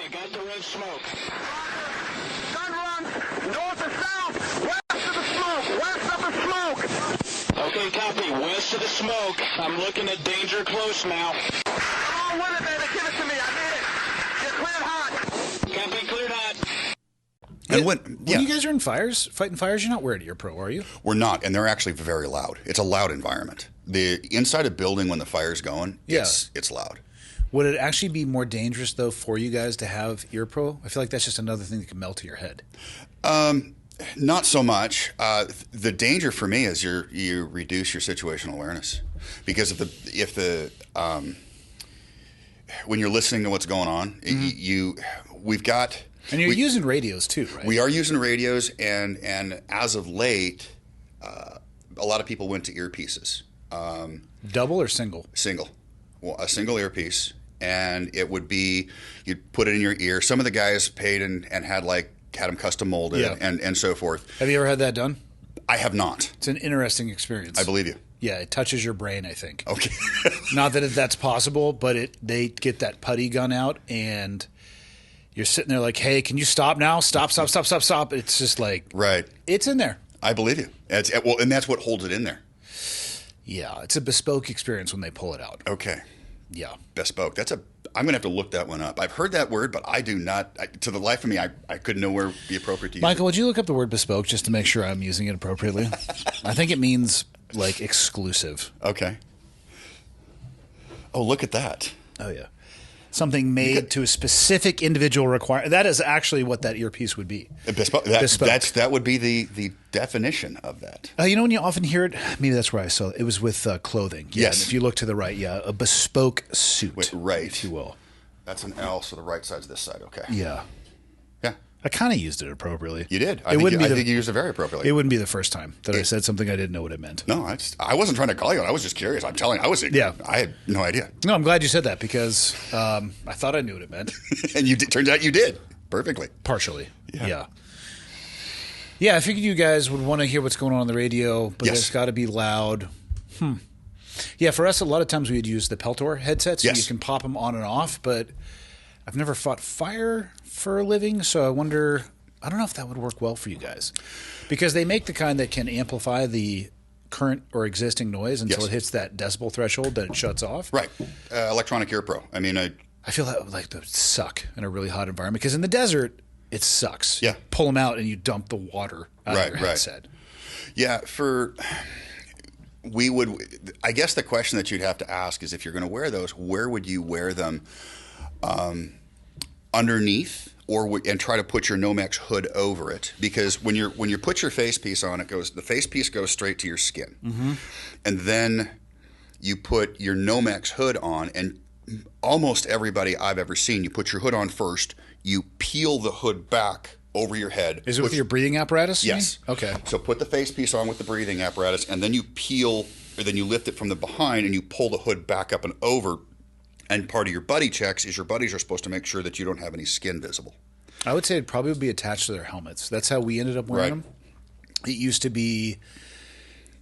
Okay, got the red smoke. Gun runs north to south, west of the smoke, west of the smoke. Okay, copy. West of the smoke. I'm looking at danger close now. Come on with it, baby. Give it to me. I need it. You're cleared hot. Copy, cleared hot. And when you guys are in fires, fighting fires, you're not wearing your pro, are you? We're not, and they're actually very loud. It's a loud environment. The inside a building when the fire's going, it's loud. Would it actually be more dangerous, though, for you guys to have ear pro? I feel like that's just another thing that can melt to your head. Not so much. The danger for me is you reduce your situational awareness, because when you're listening to what's going on, we've got. And you're using radios too, right? We are using radios, and as of late, a lot of people went to earpieces. Double or single? Single. Well, a single earpiece, and it would be, you'd put it in your ear. Some of the guys paid and had them custom molded and so forth. Have you ever had that done? I have not. It's an interesting experience. I believe you. Yeah, it touches your brain, I think. Okay. Not that that's possible, but they get that putty gun out, and you're sitting there like, hey, can you stop now? Stop. It's just like, right. It's in there. I believe you. And that's what holds it in there. Yeah, it's a bespoke experience when they pull it out. Okay. Yeah. Bespoke. I'm going to have to look that one up. I've heard that word, but I do not, to the life of me, I couldn't know where it would be appropriate to use Michael, it. would you look up the word bespoke just to make sure I'm using it appropriately? I think it means, exclusive. Okay. Oh, look at that. Oh, yeah. Something made to a specific individual requirement. That is actually what that earpiece would be. Bespoke. That would be the definition of that. When you often hear it, maybe that's where I saw it. It was with clothing. Yeah, yes. And if you look to the right, a bespoke suit, right, if you will. That's an L, so the right side's this side. Okay. Yeah. Yeah. I kind of used it appropriately. You did. I think you used it very appropriately. It wouldn't be the first time that I said something I didn't know what it meant. No, I wasn't trying to call you. I was just curious. I'm telling you, I had no idea. No, I'm glad you said that, because I thought I knew what it meant. And turns out you did. Perfectly. Partially. Yeah. Yeah, I figured you guys would want to hear what's going on the radio, but it's got to be loud. Yeah, for us, a lot of times we would use the Peltor headsets. So you can pop them on and off, but I've never fought fire for a living, so I don't know if that would work well for you guys. Because they make the kind that can amplify the current or existing noise until it hits that decibel threshold that it shuts off. Right. Electronic Ear Pro. I feel that would suck in a really hot environment, because in the desert, it sucks. Yeah. Pull them out and you dump the water out of your headset. Yeah, I guess the question that you'd have to ask is, if you're going to wear those, where would you wear them? Underneath, and try to put your Nomex hood over it, because when you put your face piece on, the face piece goes straight to your skin, and then you put your Nomex hood on, and almost everybody I've ever seen, you put your hood on first, you peel the hood back over your head. Is it with your breathing apparatus? Yes. Okay. So put the face piece on with the breathing apparatus, and then you peel, or then you lift it from the behind, and you pull the hood back up and over. And part of your buddy checks is your buddies are supposed to make sure that you don't have any skin visible. I would say it probably would be attached to their helmets. That's how we ended up wearing them. It used to be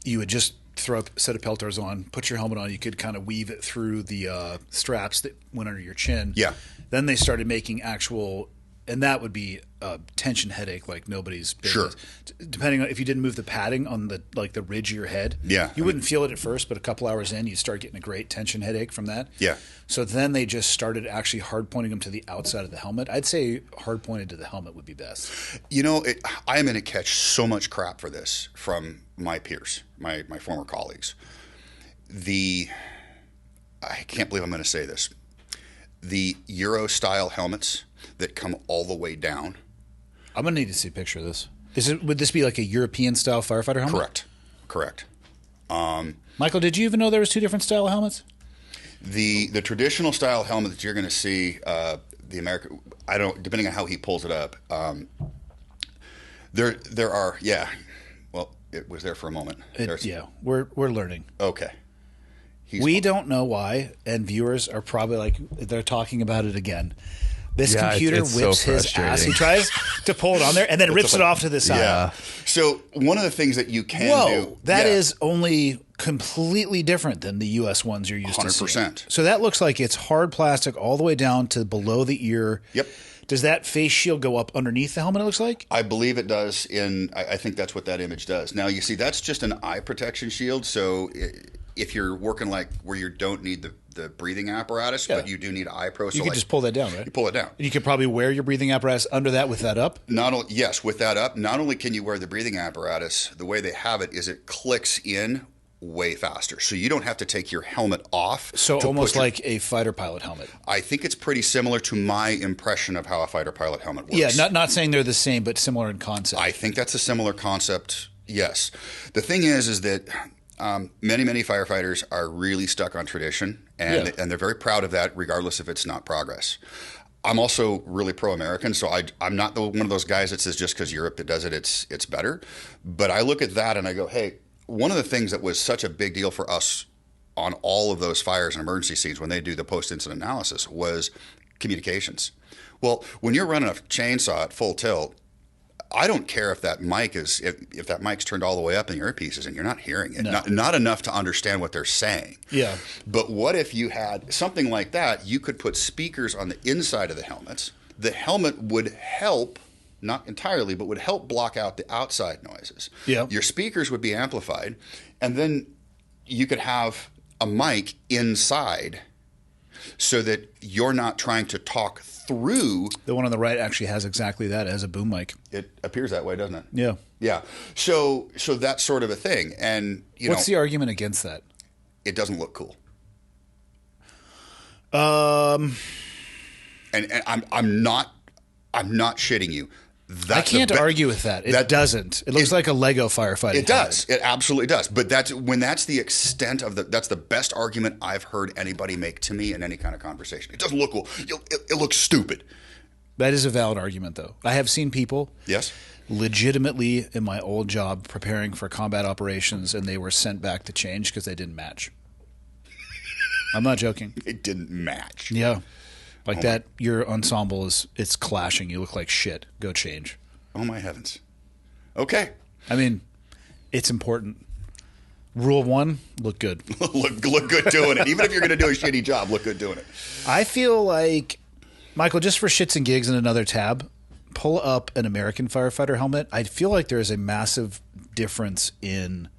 you would just throw a set of Peltors on, put your helmet on. You could kind of weave it through the straps that went under your chin. Yeah. Then they started making actual, and that would be a tension headache like nobody's business. Sure. Depending on if you didn't move the padding on the ridge of your head. Yeah. You wouldn't feel it at first, but a couple hours in, you'd start getting a great tension headache from that. Yeah. So then they just started actually hard pointing them to the outside of the helmet. I'd say hard pointed to the helmet would be best. I am going to catch so much crap for this from my peers, my former colleagues. I can't believe I'm going to say this. The Euro-style helmets that come all the way down. I'm going to need to see a picture of this. Would this be like a European-style firefighter helmet? Correct. Michael, did you even know there was two different style of helmets? The traditional style helmet that you're going to see, the American, depending on how he pulls it up, there are, well, it was there for a moment. We're learning. Okay. We don't know why, and viewers are probably they're talking about it again. This computer it's whips so his ass. frustrating. He tries to pull it on there and then rips it off to the side. Yeah. So one of the things that you can do. That is only completely different than the U.S. ones you're used to 100%. seeing. So that looks like it's hard plastic all the way down to below the ear. Yep. Does that face shield go up underneath the helmet, it looks like? I believe it does. I think that's what that image does. Now, you see, that's just an eye protection shield. So if you're working like where you don't need the breathing apparatus, but you do need eye pro. You can just pull that down, right? You pull it down. And you could probably wear your breathing apparatus under that with that up? Yes, with that up. Not only can you wear the breathing apparatus, the way they have it is it clicks in way faster. So you don't have to take your helmet off. So almost like a fighter pilot helmet. I think it's pretty similar to my impression of how a fighter pilot helmet works. Yeah, not saying they're the same, but similar in concept. I think that's a similar concept, yes. The thing is that many firefighters are really stuck on tradition, and they're very proud of that, regardless if it's not progress. I'm also really pro-American, so I'm not one of those guys that says just because Europe does it, it's better. But I look at that and I go, hey, one of the things that was such a big deal for us on all of those fires and emergency scenes when they do the post-incident analysis was communications. Well, when you're running a chainsaw at full tilt, I don't care if that mic is if that mic's turned all the way up in your earpieces and you're not hearing it, not enough to understand what they're saying. Yeah. But what if you had something like that? You could put speakers on the inside of the helmets. The helmet would help, not entirely, but would help block out the outside noises. Yeah. Your speakers would be amplified, and then you could have a mic inside so that you're not trying to talk through. The one on the right actually has exactly that as a boom mic. It appears that way, doesn't it? Yeah. Yeah. So that's sort of a thing. And what's the argument against that? It doesn't look cool. And I'm not shitting you. I can't argue with that. It doesn't. It looks like a Lego firefighter. It does. It absolutely does. But that's the extent of that's the best argument I've heard anybody make to me in any kind of conversation. It doesn't look cool. It looks stupid. That is a valid argument, though. I have seen people. Yes. Legitimately in my old job preparing for combat operations, and they were sent back to change because they didn't match. I'm not joking. It didn't match. Yeah. Like that, your ensemble it's clashing. You look like shit. Go change. Oh my heavens. Okay. I mean, it's important. Rule 1, look good. look good doing it. Even if you're going to do a shitty job, look good doing it. I feel like, Michael, just for shits and gigs in another tab, pull up an American firefighter helmet. I feel like there is a massive difference in.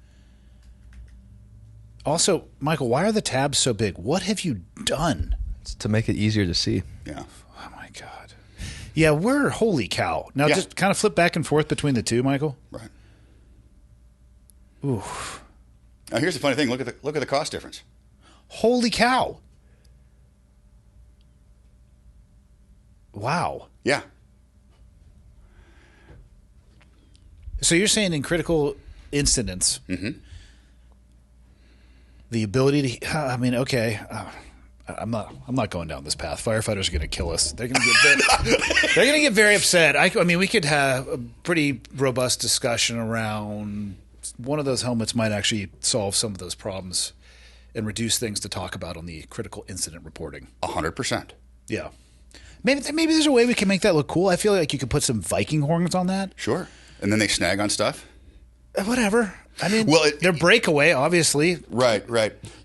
Also, Michael, why are the tabs so big? What have you done? It's to make it easier to see. Yeah. Oh, my God. Yeah, holy cow. Now, just kind of flip back and forth between the two, Michael. Right. Ooh. Now, here's the funny thing. Look at the cost difference. Holy cow. Wow. Yeah. So you're saying in critical incidents, the ability to, I mean, okay, I'm not going down this path. Firefighters are going to kill us. They're going to get very upset. I mean, we could have a pretty robust discussion around one of those helmets might actually solve some of those problems and reduce things to talk about on the critical incident reporting. 100%. Yeah. Maybe there's a way we can make that look cool. I feel like you could put some Viking horns on that. Sure. And then they snag on stuff? Whatever. I mean, they're breakaway, obviously. Right.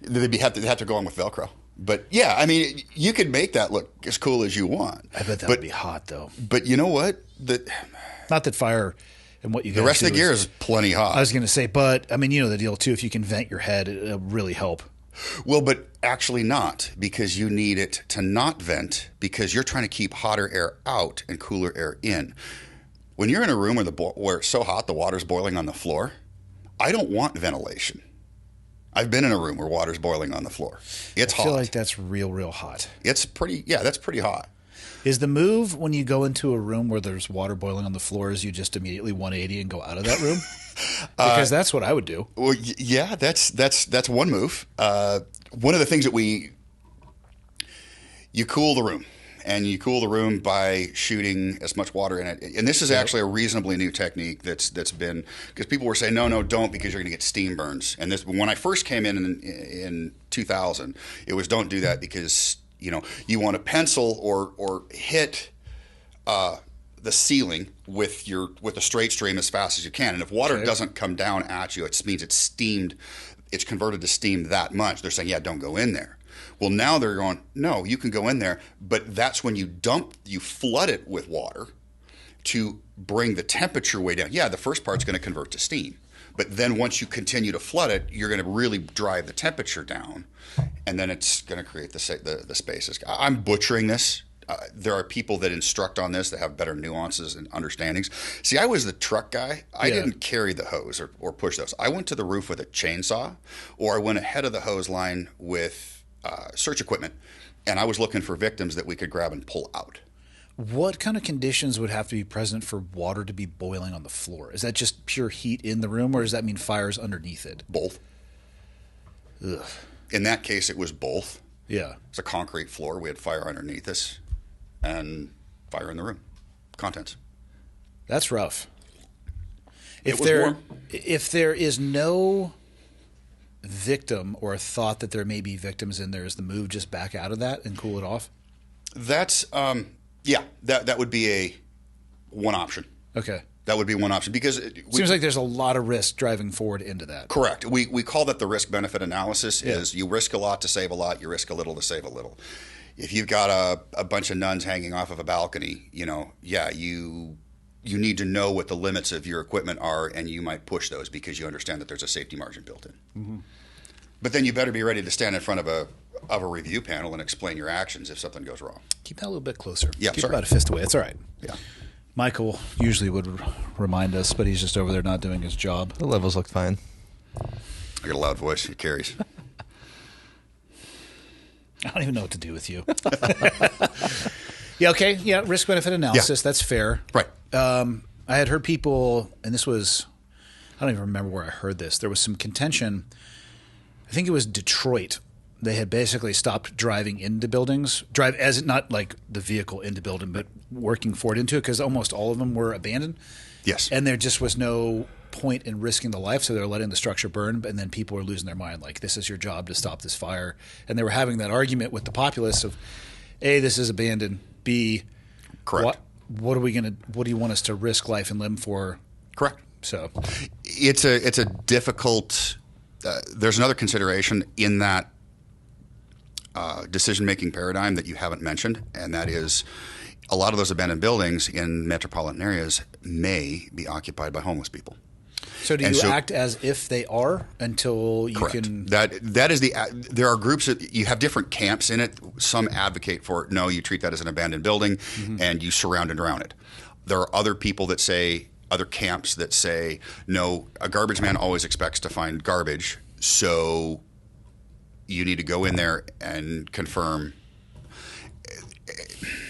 They'd have to go on with Velcro. But yeah, I mean, you could make that look as cool as you want. I bet that would be hot, though. But you know what? Not that fire and what you guys the rest do of the gear is plenty hot. I was going to say, but I mean, you know the deal too. If you can vent your head, it'll really help. Well, but actually not, because you need it to not vent, because you're trying to keep hotter air out and cooler air in. When you're in a room where it's so hot the water's boiling on the floor, I don't want ventilation. I've been in a room where water's boiling on the floor. It's hot. I feel like that's real hot. It's pretty, that's pretty hot. Is the move when you go into a room where there's water boiling on the floor is you just immediately 180 and go out of that room? Because that's what I would do. Well, yeah, that's one move. One of the things that you cool the room. And you cool the room by shooting as much water in it. And this is actually a reasonably new technique that's been, because people were saying, no, don't, because you're going to get steam burns. And this, when I first came in 2000, it was don't do that because You want to pencil or hit the ceiling with a straight stream as fast as you can. And if water doesn't come down at you, it means it's steamed. It's converted to steam that much. They're saying, yeah, don't go in there. Well, now they're going, no, you can go in there, but that's when you flood it with water to bring the temperature way down. Yeah, the first part's going to convert to steam. But then once you continue to flood it, you're going to really drive the temperature down, and then it's going to create the spaces. I'm butchering this. There are people that instruct on this that have better nuances and understandings. See, I was the truck guy. I didn't carry the hose or push those. I went to the roof with a chainsaw, or I went ahead of the hose line with search equipment, and I was looking for victims that we could grab and pull out. What kind of conditions would have to be present for water to be boiling on the floor? Is that just pure heat in the room, or does that mean fire's underneath it? Both. Ugh. In that case, it was both. Yeah. It's a concrete floor. We had fire underneath us and fire in the room. Contents. That's rough. It was warm. If there is no victim or a thought that there may be victims in there, is the move just back out of that and cool it off? That's that would be one option. Okay. That would be one option because seems like there's a lot of risk driving forward into that. Correct. We call that the risk benefit analysis. Is you risk a lot to save a lot, you risk a little to save a little. If you've got a bunch of nuns hanging off of a balcony, you need to know what the limits of your equipment are, and you might push those because you understand that there's a safety margin built in. Mm-hmm. But then you better be ready to stand in front of a review panel and explain your actions if something goes wrong. Keep that a little bit closer. Yeah, keep about a fist away. It's all right. Yeah. Michael usually would remind us, but he's just over there not doing his job. The levels look fine. I got a loud voice. It carries. I don't even know what to do with you. Yeah, okay. Yeah, risk-benefit analysis. Yeah. That's fair. Right. I had heard people, and this was, I don't even remember where I heard this. There was some contention. I think it was Detroit. They had basically stopped driving into buildings, not like the vehicle into building, but working forward into it because almost all of them were abandoned. Yes. And there just was no point in risking the life, so they were letting the structure burn, and then people were losing their mind, like, this is your job to stop this fire. And they were having that argument with the populace of, A, this is abandoned, B, correct. What do you want us to risk life and limb for? Correct. So it's a difficult. There's another consideration in that decision-making paradigm that you haven't mentioned, and that is a lot of those abandoned buildings in metropolitan areas may be occupied by homeless people. So do you act as if they are until you correct. Can? That is there are groups that you have different camps in it. Some advocate for it. No, you treat that as an abandoned building, and you surround and around it. There are other people that say, other camps that say, no, a garbage man always expects to find garbage, so you need to go in there and confirm.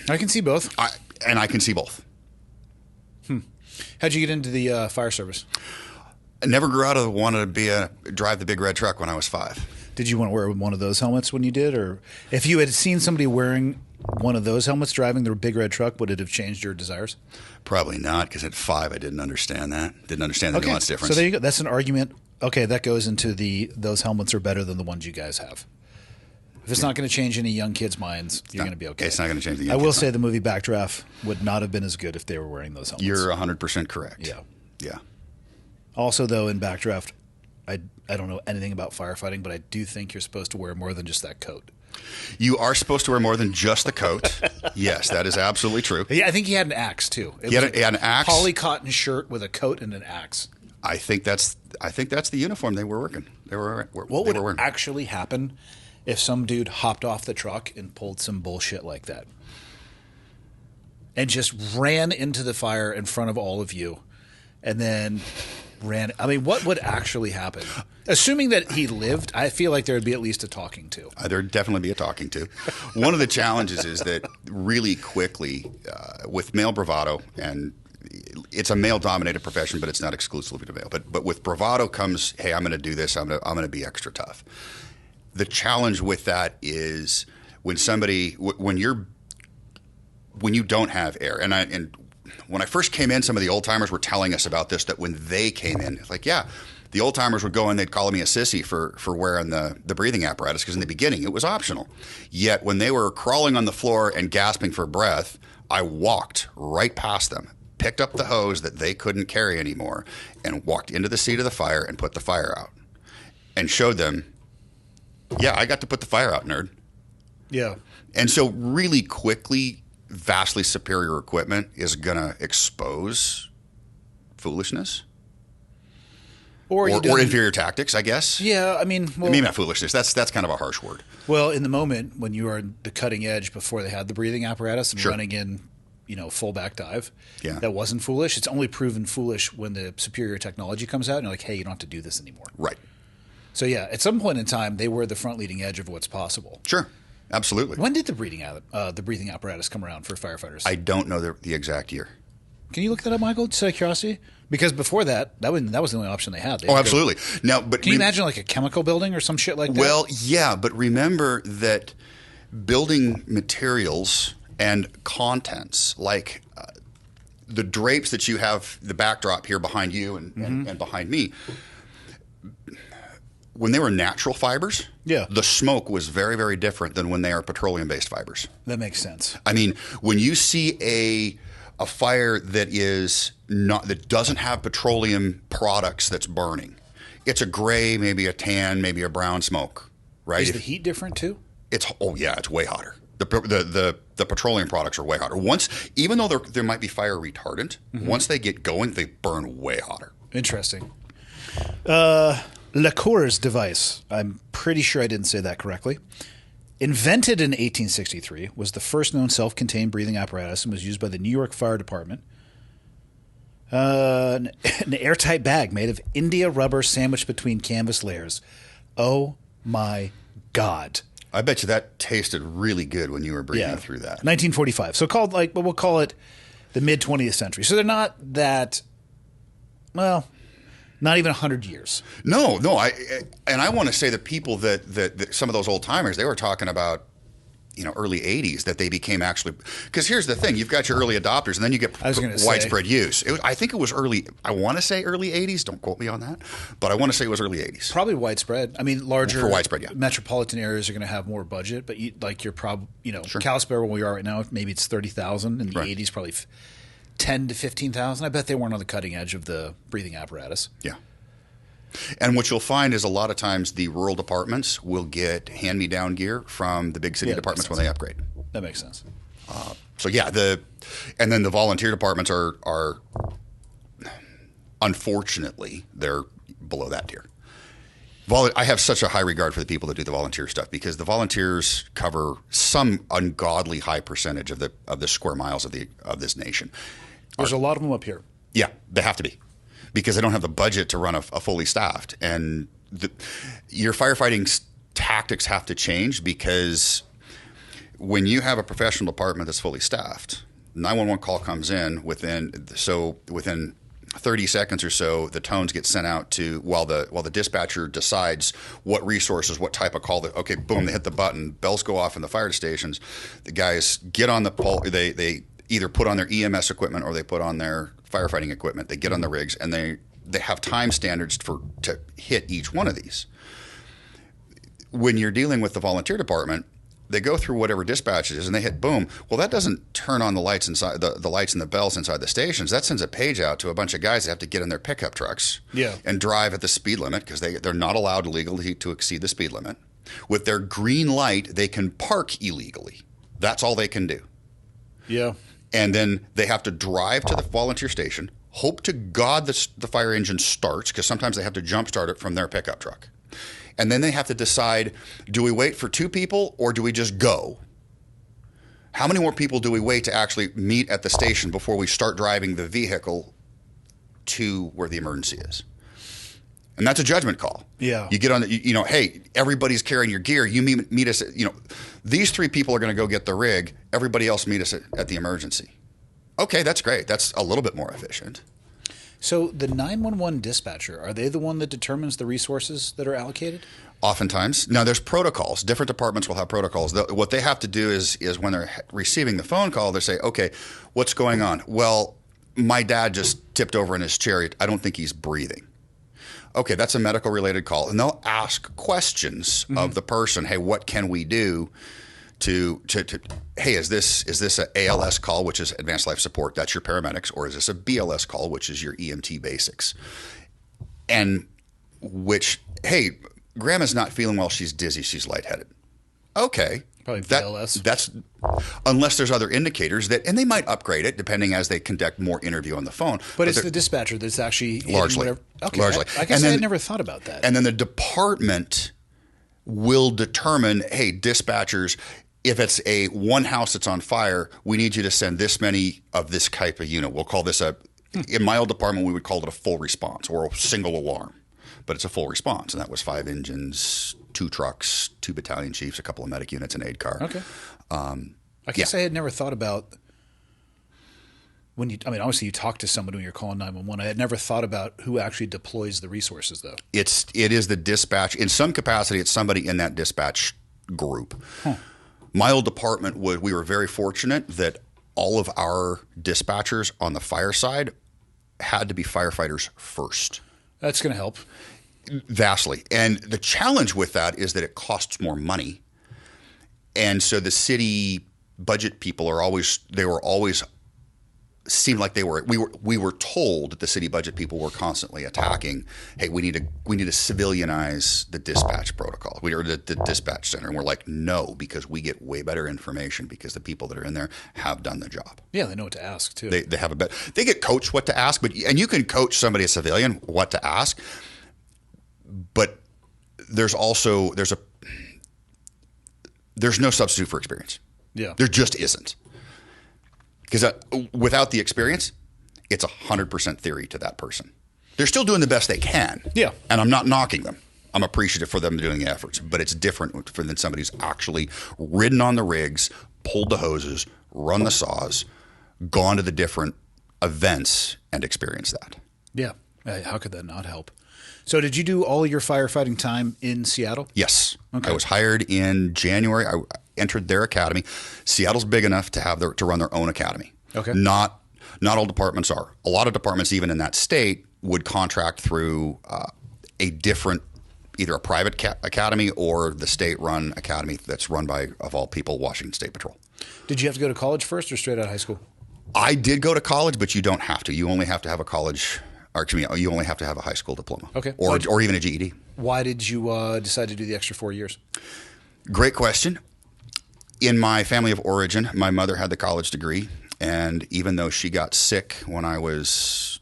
I can see both. I can see both. How'd you get into the fire service? I never grew out of wanting to drive the big red truck when I was 5. Did you want to wear one of those helmets when you did? Or if you had seen somebody wearing one of those helmets driving the big red truck, would it have changed your desires? Probably not, because at 5 I didn't understand that. Didn't understand the nuance difference. So there you go. That's an argument. Okay, that goes into those helmets are better than the ones you guys have. If it's not going to change any young kids' minds, you're going to be okay. It's not going to change the young I will kids' say the movie Backdraft would not have been as good if they were wearing those helmets. You're 100% correct. Yeah. Also, though, in Backdraft, I don't know anything about firefighting, but I do think you're supposed to wear more than just that coat. You are supposed to wear more than just the coat. Yes, that is absolutely true. Yeah, I think he had an axe, too. He had an axe? Poly cotton shirt with a coat and an axe. I think that's the uniform they were working. What would actually happen if some dude hopped off the truck and pulled some bullshit like that and just ran into the fire in front of all of you and then ran? I mean, what would actually happen? Assuming that he lived, I feel like there would be at least a talking to. There'd definitely be a talking to. One of the challenges is that really quickly with male bravado, and it's a male-dominated profession, but it's not exclusively to male. But with bravado comes, hey, I'm going to do this. I'm going to be extra tough. The challenge with that is when you don't have air, and when I first came in, some of the old timers were telling us about this. That when they came in, it's like, yeah, The old timers would go in, they'd call me a sissy for wearing the breathing apparatus because in the beginning it was optional. Yet when they were crawling on the floor and gasping for breath, I walked right past them, picked up the hose that they couldn't carry anymore, and walked into the seat of the fire and put the fire out and showed them, yeah, I got to put the fire out, nerd. Yeah. And so really quickly, vastly superior equipment is going to expose foolishness. Or inferior tactics, I guess. Yeah, I mean... Well, maybe not foolishness. That's kind of a harsh word. Well, in the moment, when you are the cutting edge before they had the breathing apparatus and running in, full back dive, that wasn't foolish. It's only proven foolish when the superior technology comes out and you're like, hey, you don't have to do this anymore. Right. So, yeah, at some point in time, they were the front leading edge of what's possible. Sure. Absolutely. When did the breathing apparatus come around for firefighters? I don't know the exact year. Can you look that up, Michael, just out of curiosity? Because before that was the only option they had. Absolutely. Now, but can you imagine like a chemical building or some shit like that? Well, yeah, but remember that building materials and contents, like the drapes that you have, the backdrop here behind you and behind me, when they were natural fibers, the smoke was very, very different than when they are petroleum-based fibers. That makes sense. I mean, when you see a fire that doesn't have petroleum products that's burning, it's a gray, maybe a tan, maybe a brown smoke, right? Is the heat different too? It's way hotter. The petroleum products are way hotter. Even though there might be fire retardant, once they get going, they burn way hotter. Interesting. Lacour's device, I'm pretty sure I didn't say that correctly, invented in 1863, was the first known self-contained breathing apparatus and was used by the New York Fire Department. An airtight bag made of India rubber sandwiched between canvas layers. Oh my God. I bet you that tasted really good when you were breathing through that. 1945. So called we'll call it the mid-20th century. So they're not that, well, not even 100 years. No. I want to say the people that some of those old timers, they were talking about, early 80s that they became actually, because here's the thing, you've got your early adopters and then you get widespread use. I think it was I want to say early 80s, don't quote me on that, but I want to say it was early 80s. Probably widespread. I mean, larger for widespread, metropolitan areas are going to have more budget, but you're probably, Sure. Kalispell where we are right now, maybe it's 30,000. In the 80s, probably 10 to 15,000. I bet they weren't on the cutting edge of the breathing apparatus. Yeah. And what you'll find is a lot of times the rural departments will get hand-me-down gear from the big city departments when they upgrade. That makes sense. And then the volunteer departments are unfortunately, they're below that tier. I have such a high regard for the people that do the volunteer stuff because the volunteers cover some ungodly high percentage of the square miles of this nation. There's a lot of them up here. Yeah, they have to be. Because they don't have the budget to run a fully staffed. And your firefighting tactics have to change because when you have a professional department that's fully staffed, 911 call comes in within 30 seconds or so, the tones get sent out to while the dispatcher decides what resources, what type of call. Okay, boom, they hit the button, bells go off in the fire stations. The guys get on the pole. They either put on their EMS equipment or they put on their firefighting equipment. They get on the rigs and they have time standards to hit each one of these. When you're dealing with the volunteer department, they go through whatever dispatch it is and they hit boom. Well, that doesn't turn on the lights inside the lights and the bells inside the stations. That sends a page out to a bunch of guys that have to get in their pickup trucks and drive at the speed limit because they're not allowed legally to exceed the speed limit. With their green light, they can park illegally. That's all they can do. Yeah. And then they have to drive to the volunteer station, hope to God the fire engine starts, because sometimes they have to jump start it from their pickup truck. And then they have to decide, do we wait for 2 people or do we just go? How many more people do we wait to actually meet at the station before we start driving the vehicle to where the emergency is? And that's a judgment call. Yeah. You get on hey, everybody's carrying your gear. You meet us, these 3 people are going to go get the rig. Everybody else meet us at the emergency. Okay, that's great. That's a little bit more efficient. So the 911 dispatcher, are they the one that determines the resources that are allocated? Oftentimes. Now, there's protocols. Different departments will have protocols. What they have to do is when they're receiving the phone call, they say, okay, what's going on? Well, my dad just tipped over in his chair. I don't think he's breathing. okay, that's a medical related call. And they'll ask questions of the person. Hey, what can we do to hey, is this a ALS call, which is advanced life support? That's your paramedics. Or is this a BLS call, which is your EMT basics? And which, hey, grandma's not feeling well. She's dizzy. She's lightheaded. Okay. Probably BLS. That's unless there's other indicators that, and they might upgrade it depending as they conduct more interview on the phone. But it's the dispatcher that's actually largely. Okay, largely. I guess I had never thought about that. And then the department will determine, hey, dispatchers, if it's a one house that's on fire, we need you to send this many of this type of unit. We'll call this in my old department, we would call it a full response or a single alarm, but it's a full response. And that was 5 engines, 2 trucks, 2 battalion chiefs, a couple of medic units, an aid car. Okay. I guess I had never thought about obviously you talk to somebody when you're calling 911. I had never thought about who actually deploys the resources though. It is the dispatch. In some capacity, it's somebody in that dispatch group. Huh. My old department we were very fortunate that all of our dispatchers on the fire side had to be firefighters first. That's going to help. Vastly. And the challenge with that is that it costs more money. And so the city budget people were always seemed like we were told that the city budget people were constantly attacking, hey, we need to civilianize the dispatch protocol. We are the dispatch center. And we're like, no, because we get way better information because the people that are in there have done the job. Yeah, they know what to ask too. They have they get coached what to ask, and you can coach somebody, a civilian, what to ask. But there's no substitute for experience. Yeah. There just isn't. Because without the experience, it's 100% theory to that person. They're still doing the best they can. Yeah. And I'm not knocking them. I'm appreciative for them doing the efforts. But it's different than somebody who's actually ridden on the rigs, pulled the hoses, run the saws, gone to the different events and experienced that. Yeah. How could that not help? So did you do all your firefighting time in Seattle? Yes. Okay. I was hired in January. I entered their academy. Seattle's big enough to run their own academy. Okay. Not all departments are. A lot of departments, even in that state, would contract through a different, either a private academy or the state-run academy that's run by, of all people, Washington State Patrol. Did you have to go to college first or straight out of high school? I did go to college, but you don't have to. You only have to have a college. Or excuse me, you only have to have a high school diploma. Okay. Or even a GED. Why did you decide to do the extra 4 years? Great question. In my family of origin, my mother had the college degree, and even though she got sick when I was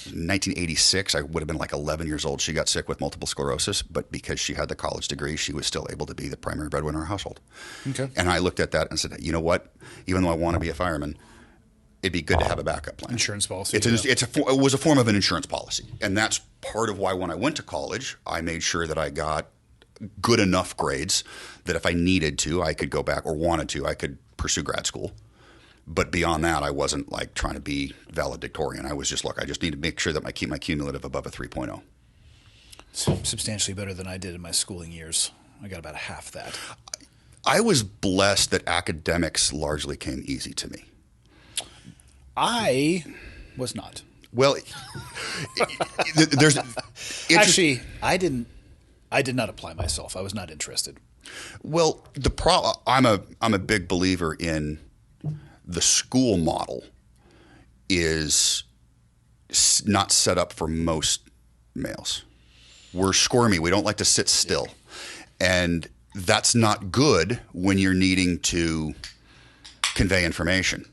1986, I would have been like 11 years old. She got sick with multiple sclerosis, but because she had the college degree, she was still able to be the primary breadwinner in our household. Okay. And I looked at that and said, you know what? Even though I want to be a fireman, it'd be good to have a backup plan. Insurance policy. It was a form of an insurance policy. And that's part of why when I went to college, I made sure that I got good enough grades that if I needed to, I could go back, or wanted to, I could pursue grad school. But beyond that, I wasn't like trying to be valedictorian. I was just, look, I just need to make sure that I keep my cumulative above a 3.0. Substantially better than I did in my schooling years. I got about half that. I was blessed that academics largely came easy to me. I was not. Well, there's actually, I did not apply myself. I was not interested. Well, I'm a big believer in the school model is not set up for most males. We're squirmy. We don't like to sit still. And that's not good when you're needing to convey information.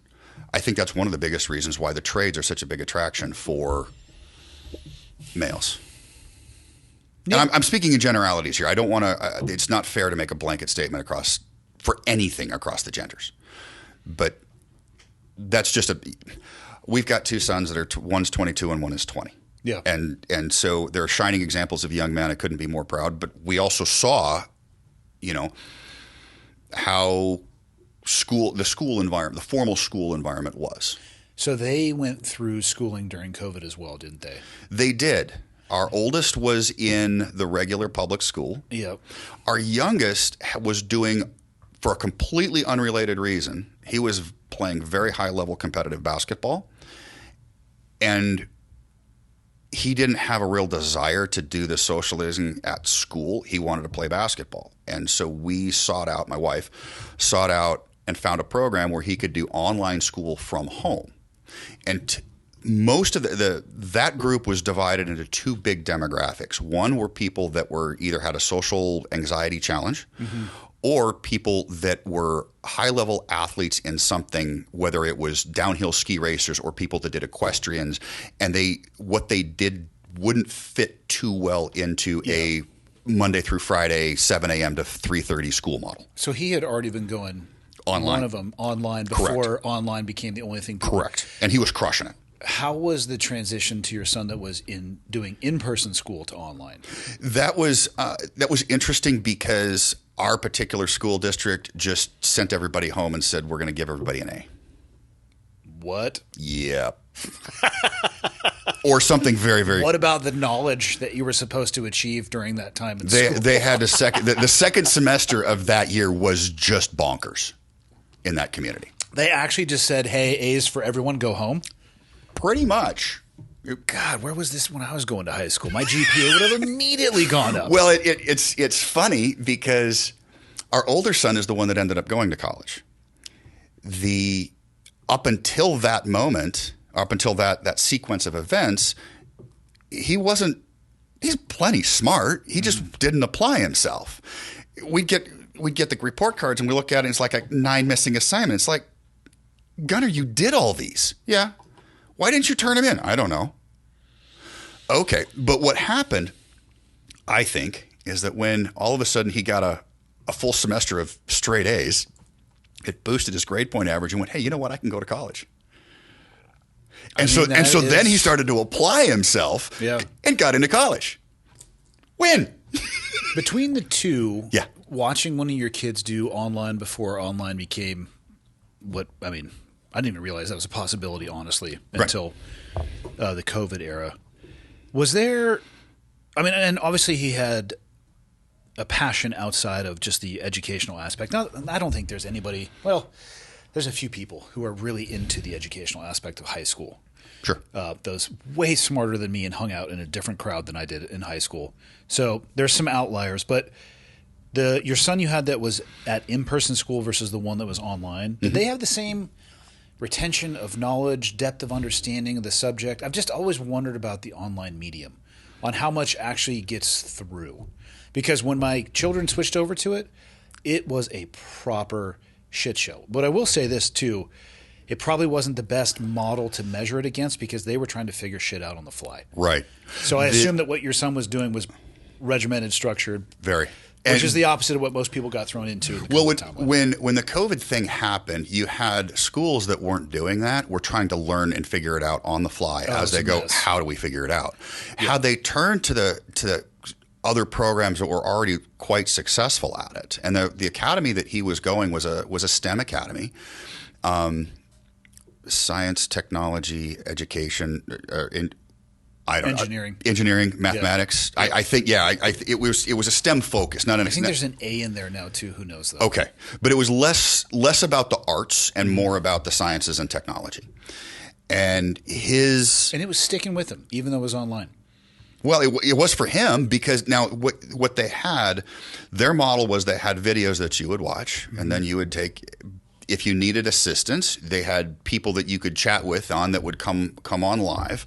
I think that's one of the biggest reasons why the trades are such a big attraction for males. Yeah. And I'm speaking in generalities here. I don't want to. It's not fair to make a blanket statement for anything across the genders. But that's just we've got 2 sons that are one's 22 and one is 20. Yeah. And so they're shining examples of young men. I couldn't be more proud. But we also saw, how the school environment, the formal school environment was. So they went through schooling during COVID as well, didn't they? They did. Our oldest was in the regular public school. Yep. Our youngest was doing, for a completely unrelated reason, he was playing very high-level competitive basketball. And he didn't have a real desire to do the socializing at school. He wanted to play basketball. And so my wife sought out and found a program where he could do online school from home. And most of that group was divided into two big demographics. One were people that either had a social anxiety challenge, or people that were high-level athletes in something, whether it was downhill ski racers or people that did equestrians, and what they did wouldn't fit too well into a Monday through Friday, 7 a.m. to 3:30 school model. So he had already been going online. One of them online before online became the only thing. Correct. And he was crushing it. How was the transition to your son that was doing in-person school to online? That was interesting because our particular school district just sent everybody home and said, we're going to give everybody an A. What? Yeah. Or something very, very. What about the knowledge that you were supposed to achieve during that time in school? They had the second semester of that year was just bonkers in that community. They actually just said, hey, A's for everyone, go home? Pretty much. God, where was this when I was going to high school? My GPA would have immediately gone up. Well, it's funny because our older son is the one that ended up going to college. Up until that moment, up until that sequence of events, he's plenty smart. He just didn't apply himself. We'd get the report cards and we look at it and it's like 9 missing assignments. Like, Gunnar, you did all these. Yeah. Why didn't you turn them in? I don't know. Okay. But what happened, I think, is that when all of a sudden he got a full semester of straight A's, it boosted his grade point average and went, hey, you know what? I can go to college. And so then he started to apply himself and got into college. Win. Between the two, watching one of your kids do online before online became I didn't even realize that was a possibility, honestly, until the COVID era. Was there, and obviously he had a passion outside of just the educational aspect. Now, I don't think there's anybody, there's a few people who are really into the educational aspect of high school. Sure. Those way smarter than me and hung out in a different crowd than I did in high school. So there's some outliers, but your son you had that was at in-person school versus the one that was online, did they have the same retention of knowledge, depth of understanding of the subject? I've just always wondered about the online medium, on how much actually gets through. Because when my children switched over to it, it was a proper shit show. But I will say this too, it probably wasn't the best model to measure it against because they were trying to figure shit out on the fly. Right. So I assume that what your son was doing was regimented, structured. Very. Which is the opposite of what most people got thrown into. Well, when the COVID thing happened, you had schools that weren't doing that, were trying to learn and figure it out on the fly as they go, how do we figure it out? Yeah. How they turned to the other programs that were already quite successful at it. And the academy that he was going was a STEM academy. Science, technology, education, engineering, mathematics. Yeah. I think it was a STEM focus, not an. I think there's an A in there now too. Who knows though? Okay, but it was less about the arts and more about the sciences and technology, and it was sticking with him even though it was online. Well, it was for him because now what they had, their model was they had videos that you would watch, and then you would take. If you needed assistance, they had people that you could chat with that would come on live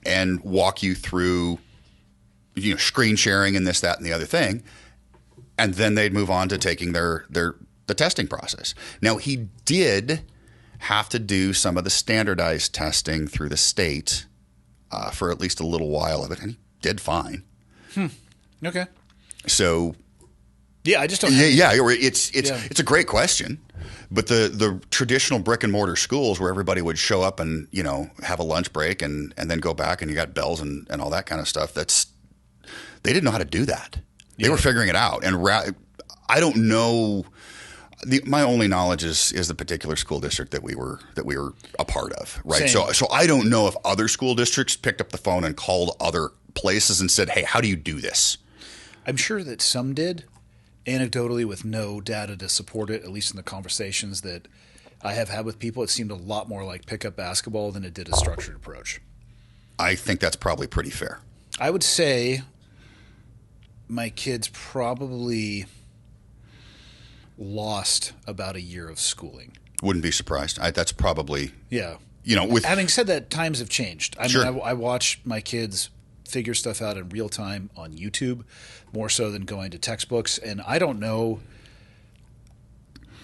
and walk you through, screen sharing and this, that, and the other thing. And then they'd move on to taking the testing process. Now, he did have to do some of the standardized testing through the state for at least a little while of it, and he did fine. Okay. So, yeah, I just don't. It's a great question. But the traditional brick and mortar schools where everybody would show up and, have a lunch break and then go back and you got bells and all that kind of stuff, they didn't know how to do that. They were figuring it out. And I don't know. My only knowledge is the particular school district that we were a part of. Right. Same. So I don't know if other school districts picked up the phone and called other places and said, hey, how do you do this? I'm sure that some did. Anecdotally, with no data to support it, at least in the conversations that I have had with people, it seemed a lot more like pickup basketball than it did a structured approach. I think that's probably pretty fair. I would say my kids probably lost about a year of schooling. Wouldn't be surprised. That's probably, Yeah. With Having said that, times have changed. Sure. I watch my kids figure stuff out in real time on YouTube more so than going to textbooks, and I don't know.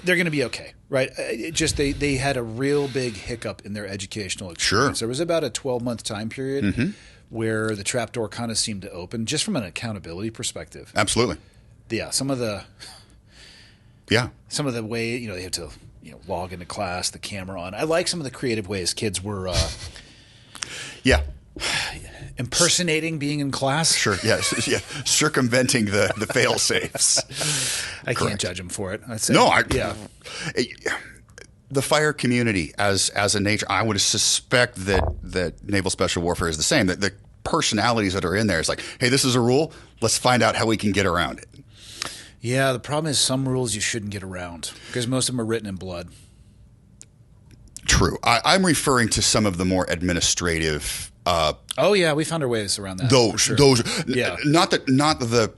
They're going to be okay, right? They had a real big hiccup in their educational experience. Sure. There was about a 12-month time period where the trapdoor kind of seemed to open, just from an accountability perspective. Absolutely. Yeah, some of the way they have to log into class, the camera on. I like some of the creative ways kids were impersonating being in class. Sure. Yeah. Circumventing the fail safes. I can't judge them for it. I'd say, the fire community as a nature, I would suspect that naval special warfare is the same. That the personalities that are in there is like, hey, this is a rule. Let's find out how we can get around it. Yeah, the problem is some rules you shouldn't get around because most of them are written in blood. True. I'm referring to some of the more administrative. We found our ways around that. Not the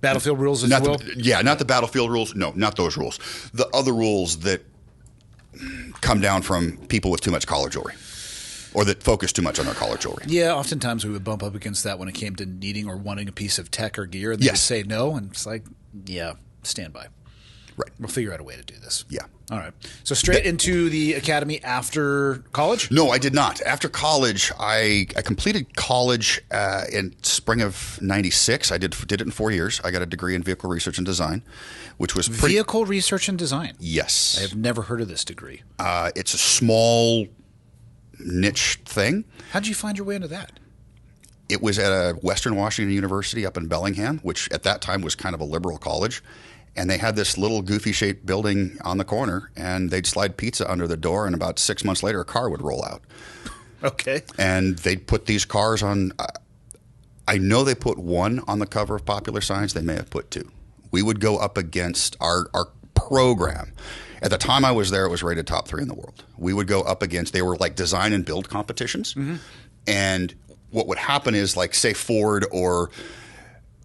battlefield rules, as well. Not the battlefield rules. No, not those rules. The other rules that come down from people with too much collar jewelry, or that focus too much on their collar jewelry. Yeah, oftentimes we would bump up against that when it came to needing or wanting a piece of tech or gear, and they would say no, and it's like, stand by. Right. We'll figure out a way to do this. Yeah. All right. So straight into the academy after college? No, I did not. After college, I completed college in spring of '96. I did it in 4 years. I got a degree in vehicle research and design, which was vehicle research and design. Yes. I have never heard of this degree. It's a small niche thing. How did you find your way into that? It was at a Western Washington University up in Bellingham, which at that time was kind of a liberal college. And they had this little goofy-shaped building on the corner, and they'd slide pizza under the door, and about 6 months later, a car would roll out. Okay. And they'd put these cars on. I know they put one on the cover of Popular Science. They may have put two. We would go up against our program. At the time I was there, it was rated top 3 in the world. We would go up against, they were like design and build competitions. Mm-hmm. And what would happen is, like, say Ford or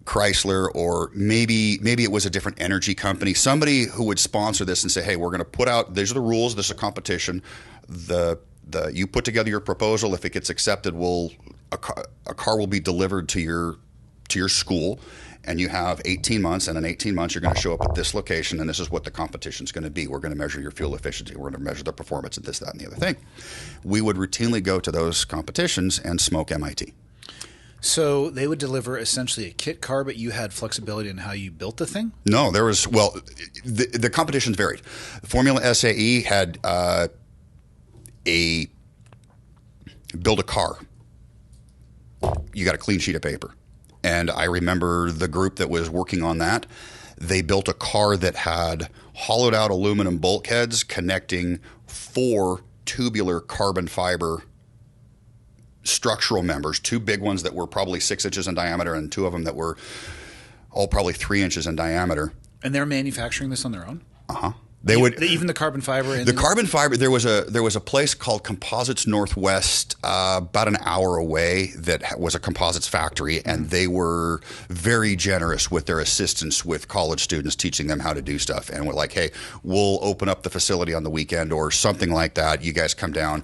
Chrysler, or maybe it was a different energy company, somebody who would sponsor this and say, hey, we're going to put out, these are the rules, this is a competition. You put together your proposal. If it gets accepted, a car will be delivered to your school, and you have 18 months, and in 18 months you're going to show up at this location, and this is what the competition's going to be. We're going to measure your fuel efficiency. We're going to measure the performance of this, that, and the other thing. We would routinely go to those competitions and smoke MIT. So they would deliver essentially a kit car, but you had flexibility in how you built the thing? No, there was, the competitions varied. Formula SAE had build a car. You got a clean sheet of paper. And I remember the group that was working on that, they built a car that had hollowed out aluminum bulkheads connecting 4 tubular carbon fiber structural members, 2 big ones that were probably 6 inches in diameter, and 2 of them that were all probably 3 inches in diameter. And they're manufacturing this on their own? Uh-huh. Even the carbon fiber? The carbon fiber, there was a place called Composites Northwest about an hour away that was a composites factory, and they were very generous with their assistance with college students, teaching them how to do stuff. And we're like, hey, we'll open up the facility on the weekend or something like that. You guys come down.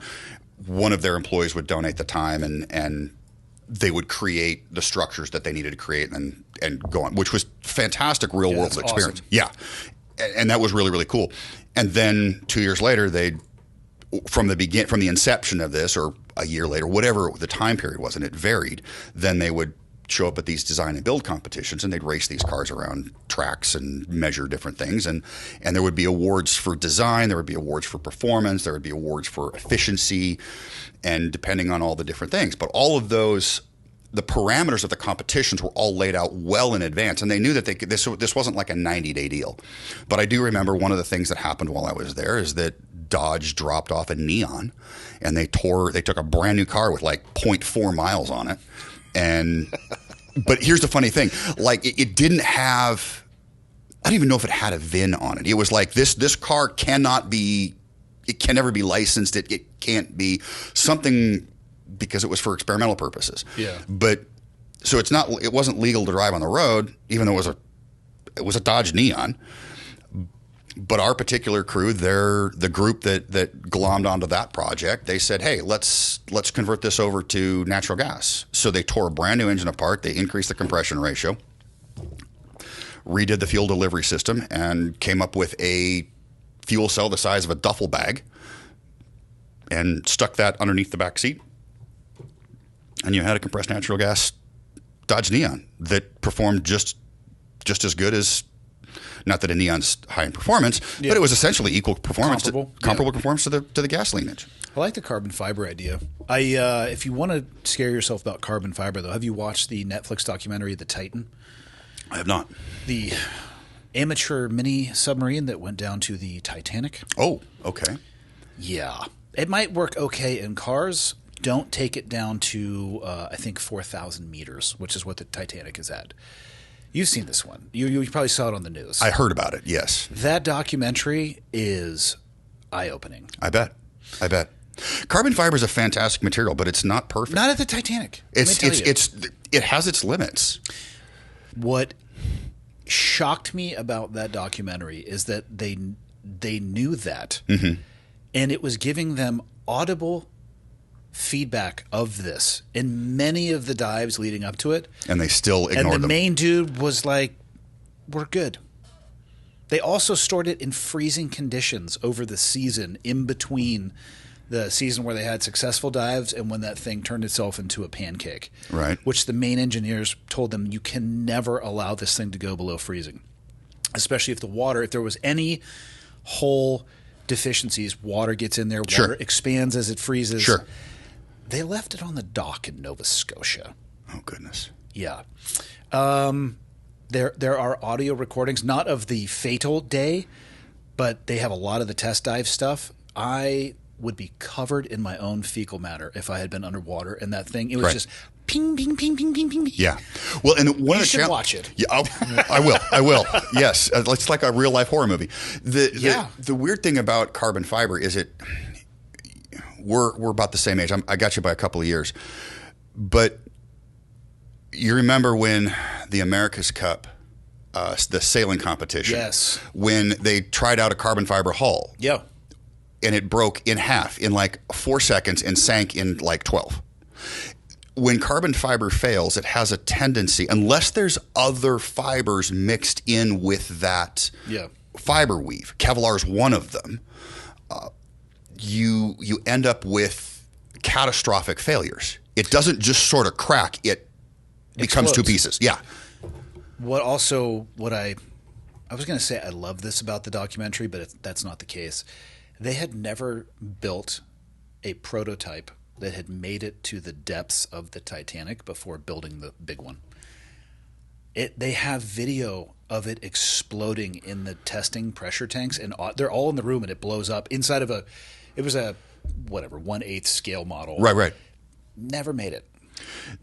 One of their employees would donate the time, and they would create the structures that they needed to create and go on, which was fantastic real world experience. Awesome. Yeah. And that was really, really cool. And then 2 years later, from the inception of this, or a year later, whatever the time period was, and it varied, then they would show up at these design and build competitions, and they'd race these cars around tracks and measure different things. And there would be awards for design, there would be awards for performance, there would be awards for efficiency, and depending on all the different things. But all of those, the parameters of the competitions were all laid out well in advance, and they knew that this wasn't like a 90-day deal. But I do remember one of the things that happened while I was there is that Dodge dropped off a Neon, and they took a brand new car with like 0.4 miles on it. But here's the funny thing, like it didn't have, I don't even know if it had a VIN on it. It was like this car it can never be licensed. It can't be something. because it was for experimental purposes. Yeah. But so it wasn't legal to drive on the road, even though it was a Dodge Neon. But our particular crew, the group that glommed onto that project, they said, hey, let's convert this over to natural gas. So they tore a brand new engine apart. They increased the compression ratio, redid the fuel delivery system, and came up with a fuel cell the size of a duffel bag and stuck that underneath the back seat. And you had a compressed natural gas Dodge Neon that performed just as good as, not that a Neon's high in performance, but it was essentially equal performance, comparable performance to the gasoline engine. I like the carbon fiber idea. If you want to scare yourself about carbon fiber, though, have you watched the Netflix documentary The Titan? I have not. The amateur mini submarine that went down to the Titanic. Oh, okay. Yeah. It might work okay in cars. Don't take it down to, I think, 4,000 meters, which is what the Titanic is at. You've seen this one. You probably saw it on the news. I heard about it, yes. That documentary is eye-opening. I bet. Carbon fiber is a fantastic material, but it's not perfect. Not at the Titanic. It has its limits. What shocked me about that documentary is that they knew that, and it was giving them audible feedback of this in many of the dives leading up to it, and they still ignored them. And the main dude was like, "We're good." They also stored it in freezing conditions over the season, in between the season where they had successful dives and when that thing turned itself into a pancake. Right. Which the main engineers told them, you can never allow this thing to go below freezing, especially if there was any hull deficiencies, water gets in there, water expands as it freezes. Sure. They left it on the dock in Nova Scotia. Oh, goodness. Yeah. There are audio recordings, not of the fatal day, but they have a lot of the test dive stuff. I would be covered in my own fecal matter if I had been underwater, and that thing, it was just ping, ping, ping, ping, ping, ping. Yeah. Well, and you should watch it. Yeah, I will. Yes. It's like a real life horror movie. The weird thing about carbon fiber is we're about the same age. I got you by a couple of years. But you remember when the America's Cup, the sailing competition, when they tried out a carbon fiber hull. Yeah. And it broke in half in like 4 seconds and sank in like 12. When carbon fiber fails, it has a tendency, unless there's other fibers mixed in with that fiber weave, Kevlar is one of them, you end up with catastrophic failures. It doesn't just sort of crack, it becomes two pieces. Yeah. I was going to say I love this about the documentary, but that's not the case. They had never built a prototype that had made it to the depths of the Titanic before building the big one. They have video of it exploding in the testing pressure tanks, and they're all in the room, and it blows up inside of it was a 1/8 scale model. Right. Never made it.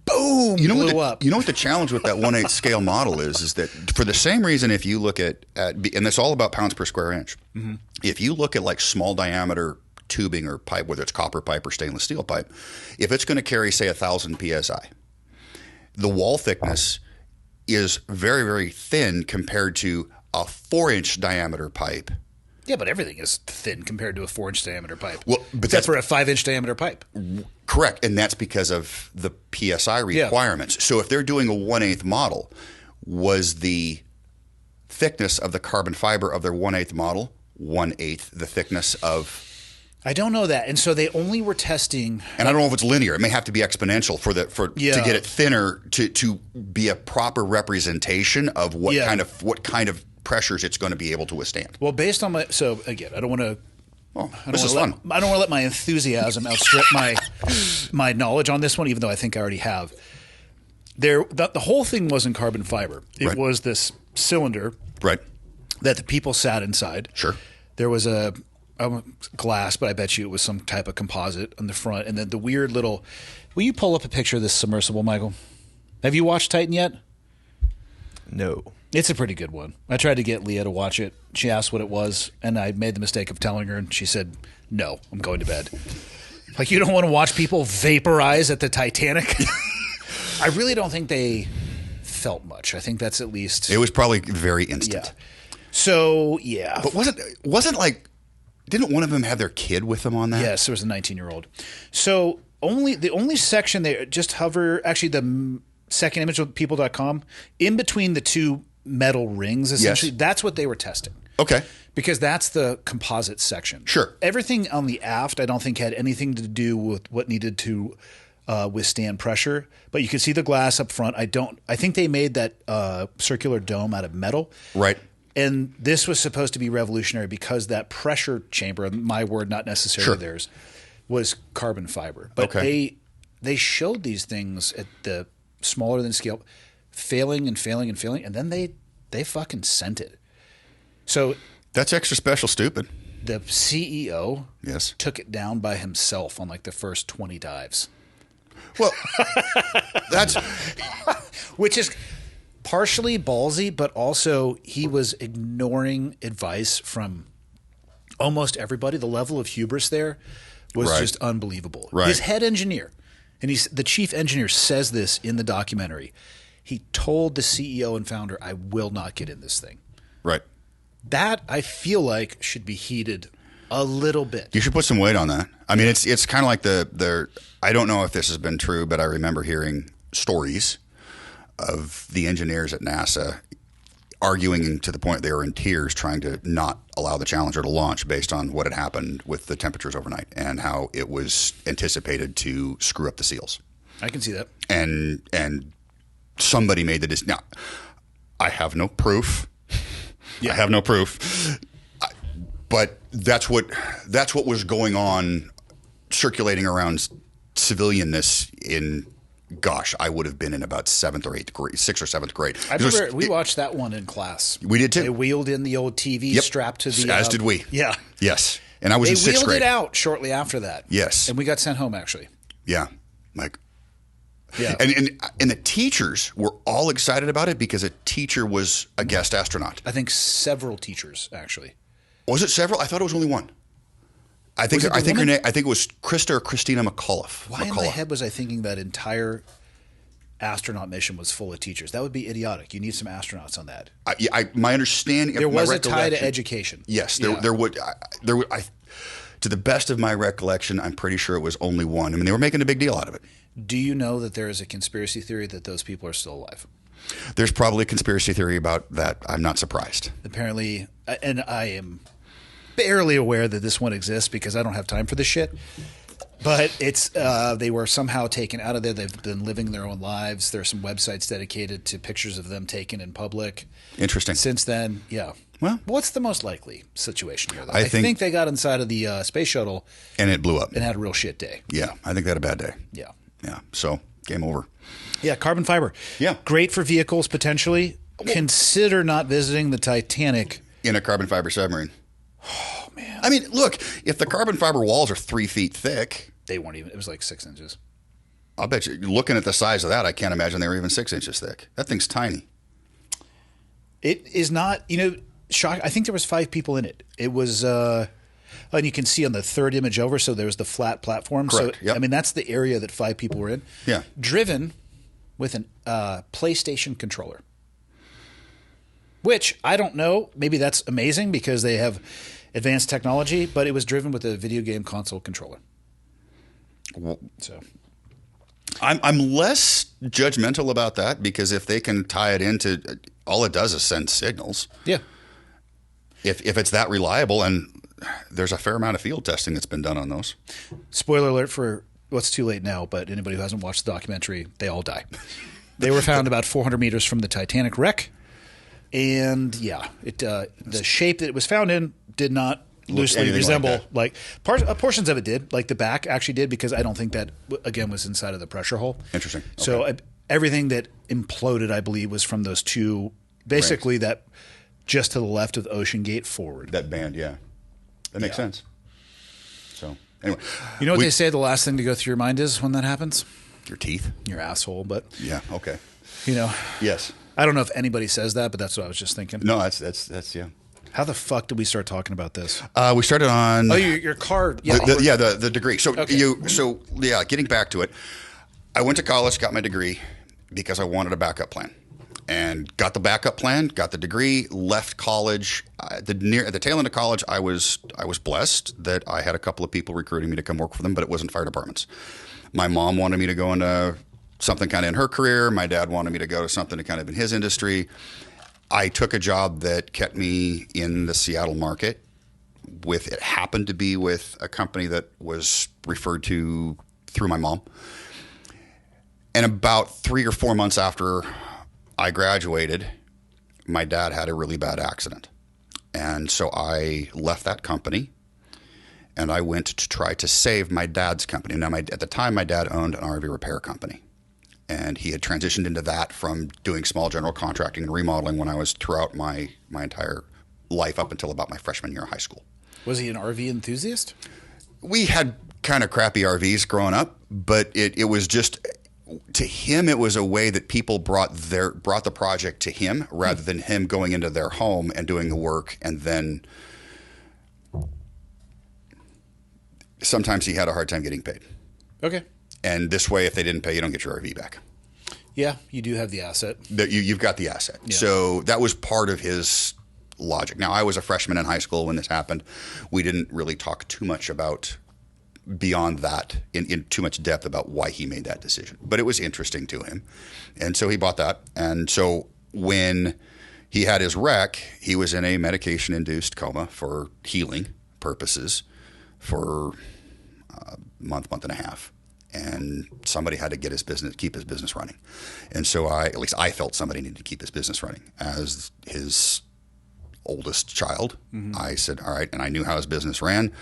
Boom! Blew up. You know what the challenge with that 1/8 scale model is that for the same reason, if you look at and it's all about pounds per square inch. Mm-hmm. If you look at like small diameter tubing or pipe, whether it's copper pipe or stainless steel pipe, if it's going to carry, say, 1,000 psi, the wall thickness is very, very thin compared to a 4-inch diameter pipe. Yeah, but everything is thin compared to a 4-inch diameter pipe. Well, but except for a 5-inch diameter pipe. Correct, and that's because of the PSI requirements. Yeah. So if they're doing a 1/8 model, was the thickness of the carbon fiber of their 1/8 model 1/8 the thickness of? I don't know that, and so they only were testing. And I don't know if it's linear. It may have to be exponential to get it thinner to be a proper representation of what kind of pressures it's going to be able to withstand. Well, based on again, I don't want to. This is fun. I don't want to let my enthusiasm outstrip my knowledge on this one, even though I think I already have. The whole thing wasn't carbon fiber. It was this cylinder that the people sat inside. Sure. There was a glass, but I bet you it was some type of composite on the front. And then the weird little – will you pull up a picture of this submersible, Michael? Have you watched Titan yet? No. It's a pretty good one. I tried to get Leah to watch it. She asked what it was, and I made the mistake of telling her, and she said, no, I'm going to bed. Like, you don't want to watch people vaporize at the Titanic. I really don't think they felt much. I think that's at least... It was probably very instant. Yeah. So, yeah. But wasn't like... Didn't one of them have their kid with them on that? Yes, there was a 19-year-old. So the only section they just hover... Actually, the second image of people.com, in between the two metal rings, essentially, that's what they were testing. Okay. Because that's the composite section. Sure. Everything on the aft, I don't think had anything to do with what needed to withstand pressure. But you can see the glass up front. I think they made that circular dome out of metal. Right. And this was supposed to be revolutionary because that pressure chamber, my word, not necessarily theirs, was carbon fiber. But they showed these things at the smaller than scale, failing and failing and failing, and then they fucking sent it. So that's extra special stupid. The CEO took it down by himself on like the first 20 dives. Well, that's which is partially ballsy, but also he was ignoring advice from almost everybody. The level of hubris there was just unbelievable. Right. His head engineer, and the chief engineer says this in the documentary. He told the CEO and founder, "I will not get in this thing." Right. That, I feel like, should be heated a little bit. You should put some weight on that. I mean, it's kind of like the I don't know if this has been true, but I remember hearing stories of the engineers at NASA arguing to the point they were in tears trying to not allow the Challenger to launch based on what had happened with the temperatures overnight and how it was anticipated to screw up the seals. I can see that. And somebody made the decision. Now, I have no proof. Yeah. I have no proof. But that's what was going on, circulating around civilianness in, gosh, I would have been in about 7th or 8th grade, 6th or 7th grade. I remember we watched that one in class. We did too. They wheeled in the old TV strapped to the... As did we. Yeah. Yes. And I was in 6th grade. They wheeled it out shortly after that. Yes. And we got sent home, actually. Yeah. Like... Yeah. And the teachers were all excited about it because a teacher was a guest astronaut. I think several teachers, actually. Was it several? I thought it was only one. I think her name. I think it was Krista or Christina McAuliffe. Why in my head was I thinking that entire astronaut mission was full of teachers? That would be idiotic. You need some astronauts on that. My understanding. There was a tie to education. Yes, there would. To the best of my recollection, I'm pretty sure it was only one. I mean, they were making a big deal out of it. Do you know that there is a conspiracy theory that those people are still alive? There's probably a conspiracy theory about that. I'm not surprised. Apparently, and I am barely aware that this one exists because I don't have time for this shit. But it's they were somehow taken out of there. They've been living their own lives. There are some websites dedicated to pictures of them taken in public. Interesting. Since then, yeah. Well, what's the most likely situation here, though? I think they got inside of the space shuttle. And it blew up. And had a real shit day. Yeah, I think they had a bad day. Yeah. Yeah, so game over. Yeah, carbon fiber. Yeah. Great for vehicles, potentially. Consider not visiting the Titanic. In a carbon fiber submarine. Oh, man. I mean, look, if the carbon fiber walls are 3 feet thick. They weren't even. It was like 6 inches. I'll bet you, looking at the size of that, I can't imagine they were even 6 inches thick. That thing's tiny. It is not, shock. I think there was 5 people in it. It was, and you can see on the third image over, so there was the flat platform. Correct. So, yep. I mean, that's the area that 5 people were in. Yeah. Driven with an PlayStation controller. Which, I don't know, maybe that's amazing because they have advanced technology, but it was driven with a video game console controller. So, I'm less judgmental about that because if they can tie it into, all it does is send signals. Yeah. If it's that reliable, and there's a fair amount of field testing that's been done on those. Spoiler alert for what's too late now, but anybody who hasn't watched the documentary, they all die. They were found about 400 meters from the Titanic wreck. And yeah, the shape that it was found in did not loosely resemble portions of it did, like the back actually did, because I don't think that again was inside of the pressure hole. Interesting. Okay. So everything that imploded, I believe, was from those two, basically that just to the left of the Ocean Gate forward. That band, yeah, that makes sense. So anyway, you know what they say? The last thing to go through your mind is when that happens. Your teeth, your asshole. But yeah, okay. Yes. I don't know if anybody says that, but that's what I was just thinking. No, that's yeah. How the fuck did we start talking about this? We started on your car. Yeah, the degree. So okay. Getting back to it, I went to college, got my degree because I wanted a backup plan, and got the backup plan, got the degree, left college. At the tail end of college, I was blessed that I had a couple of people recruiting me to come work for them, but it wasn't fire departments. My mom wanted me to go into something kind of in her career. My dad wanted me to go to something kind of in his industry. I took a job that kept me in the Seattle market. It happened to be with a company that was referred to through my mom. And about 3 or 4 months after I graduated, my dad had a really bad accident. And so I left that company and I went to try to save my dad's company. Now, at the time, my dad owned an RV repair company. And he had transitioned into that from doing small general contracting and remodeling when I was throughout my entire life up until about my freshman year of high school. Was he an RV enthusiast? We had kind of crappy RVs growing up, but it was just, to him, it was a way that people brought the project to him rather than him going into their home and doing the work. And then sometimes he had a hard time getting paid. Okay. And this way, if they didn't pay, you don't get your RV back. Yeah, you do have the asset. You've got the asset. Yeah. So that was part of his logic. Now, I was a freshman in high school when this happened. We didn't really talk too much about beyond that in too much depth about why he made that decision. But it was interesting to him. And so he bought that. And so when he had his wreck, he was in a medication-induced coma for healing purposes for a month and a half. And somebody had to keep his business running. And so at least I felt somebody needed to keep his business running. As his oldest child, I said, all right, and I knew how his business ran.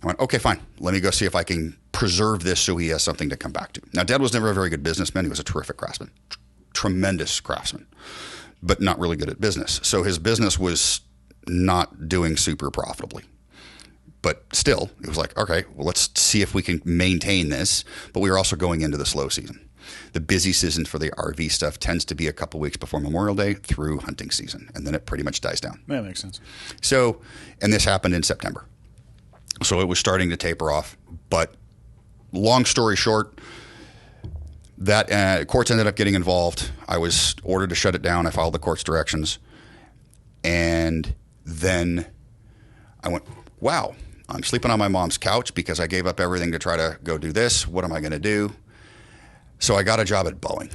I went, okay, fine. Let me go see if I can preserve this so he has something to come back to. Now, Dad was never a very good businessman. He was a terrific craftsman, tremendous craftsman, but not really good at business. So his business was not doing super profitably. But still, it was like, okay, well, let's see if we can maintain this. But we were also going into the slow season. The busy season for the RV stuff tends to be a couple weeks before Memorial Day through hunting season. And then it pretty much dies down. That makes sense. So, and this happened in September. So it was starting to taper off. But long story short, that courts ended up getting involved. I was ordered to shut it down. I followed the court's directions. And then I went, wow. I'm sleeping on my mom's couch because I gave up everything to try to go do this. What am I going to do? So I got a job at Boeing.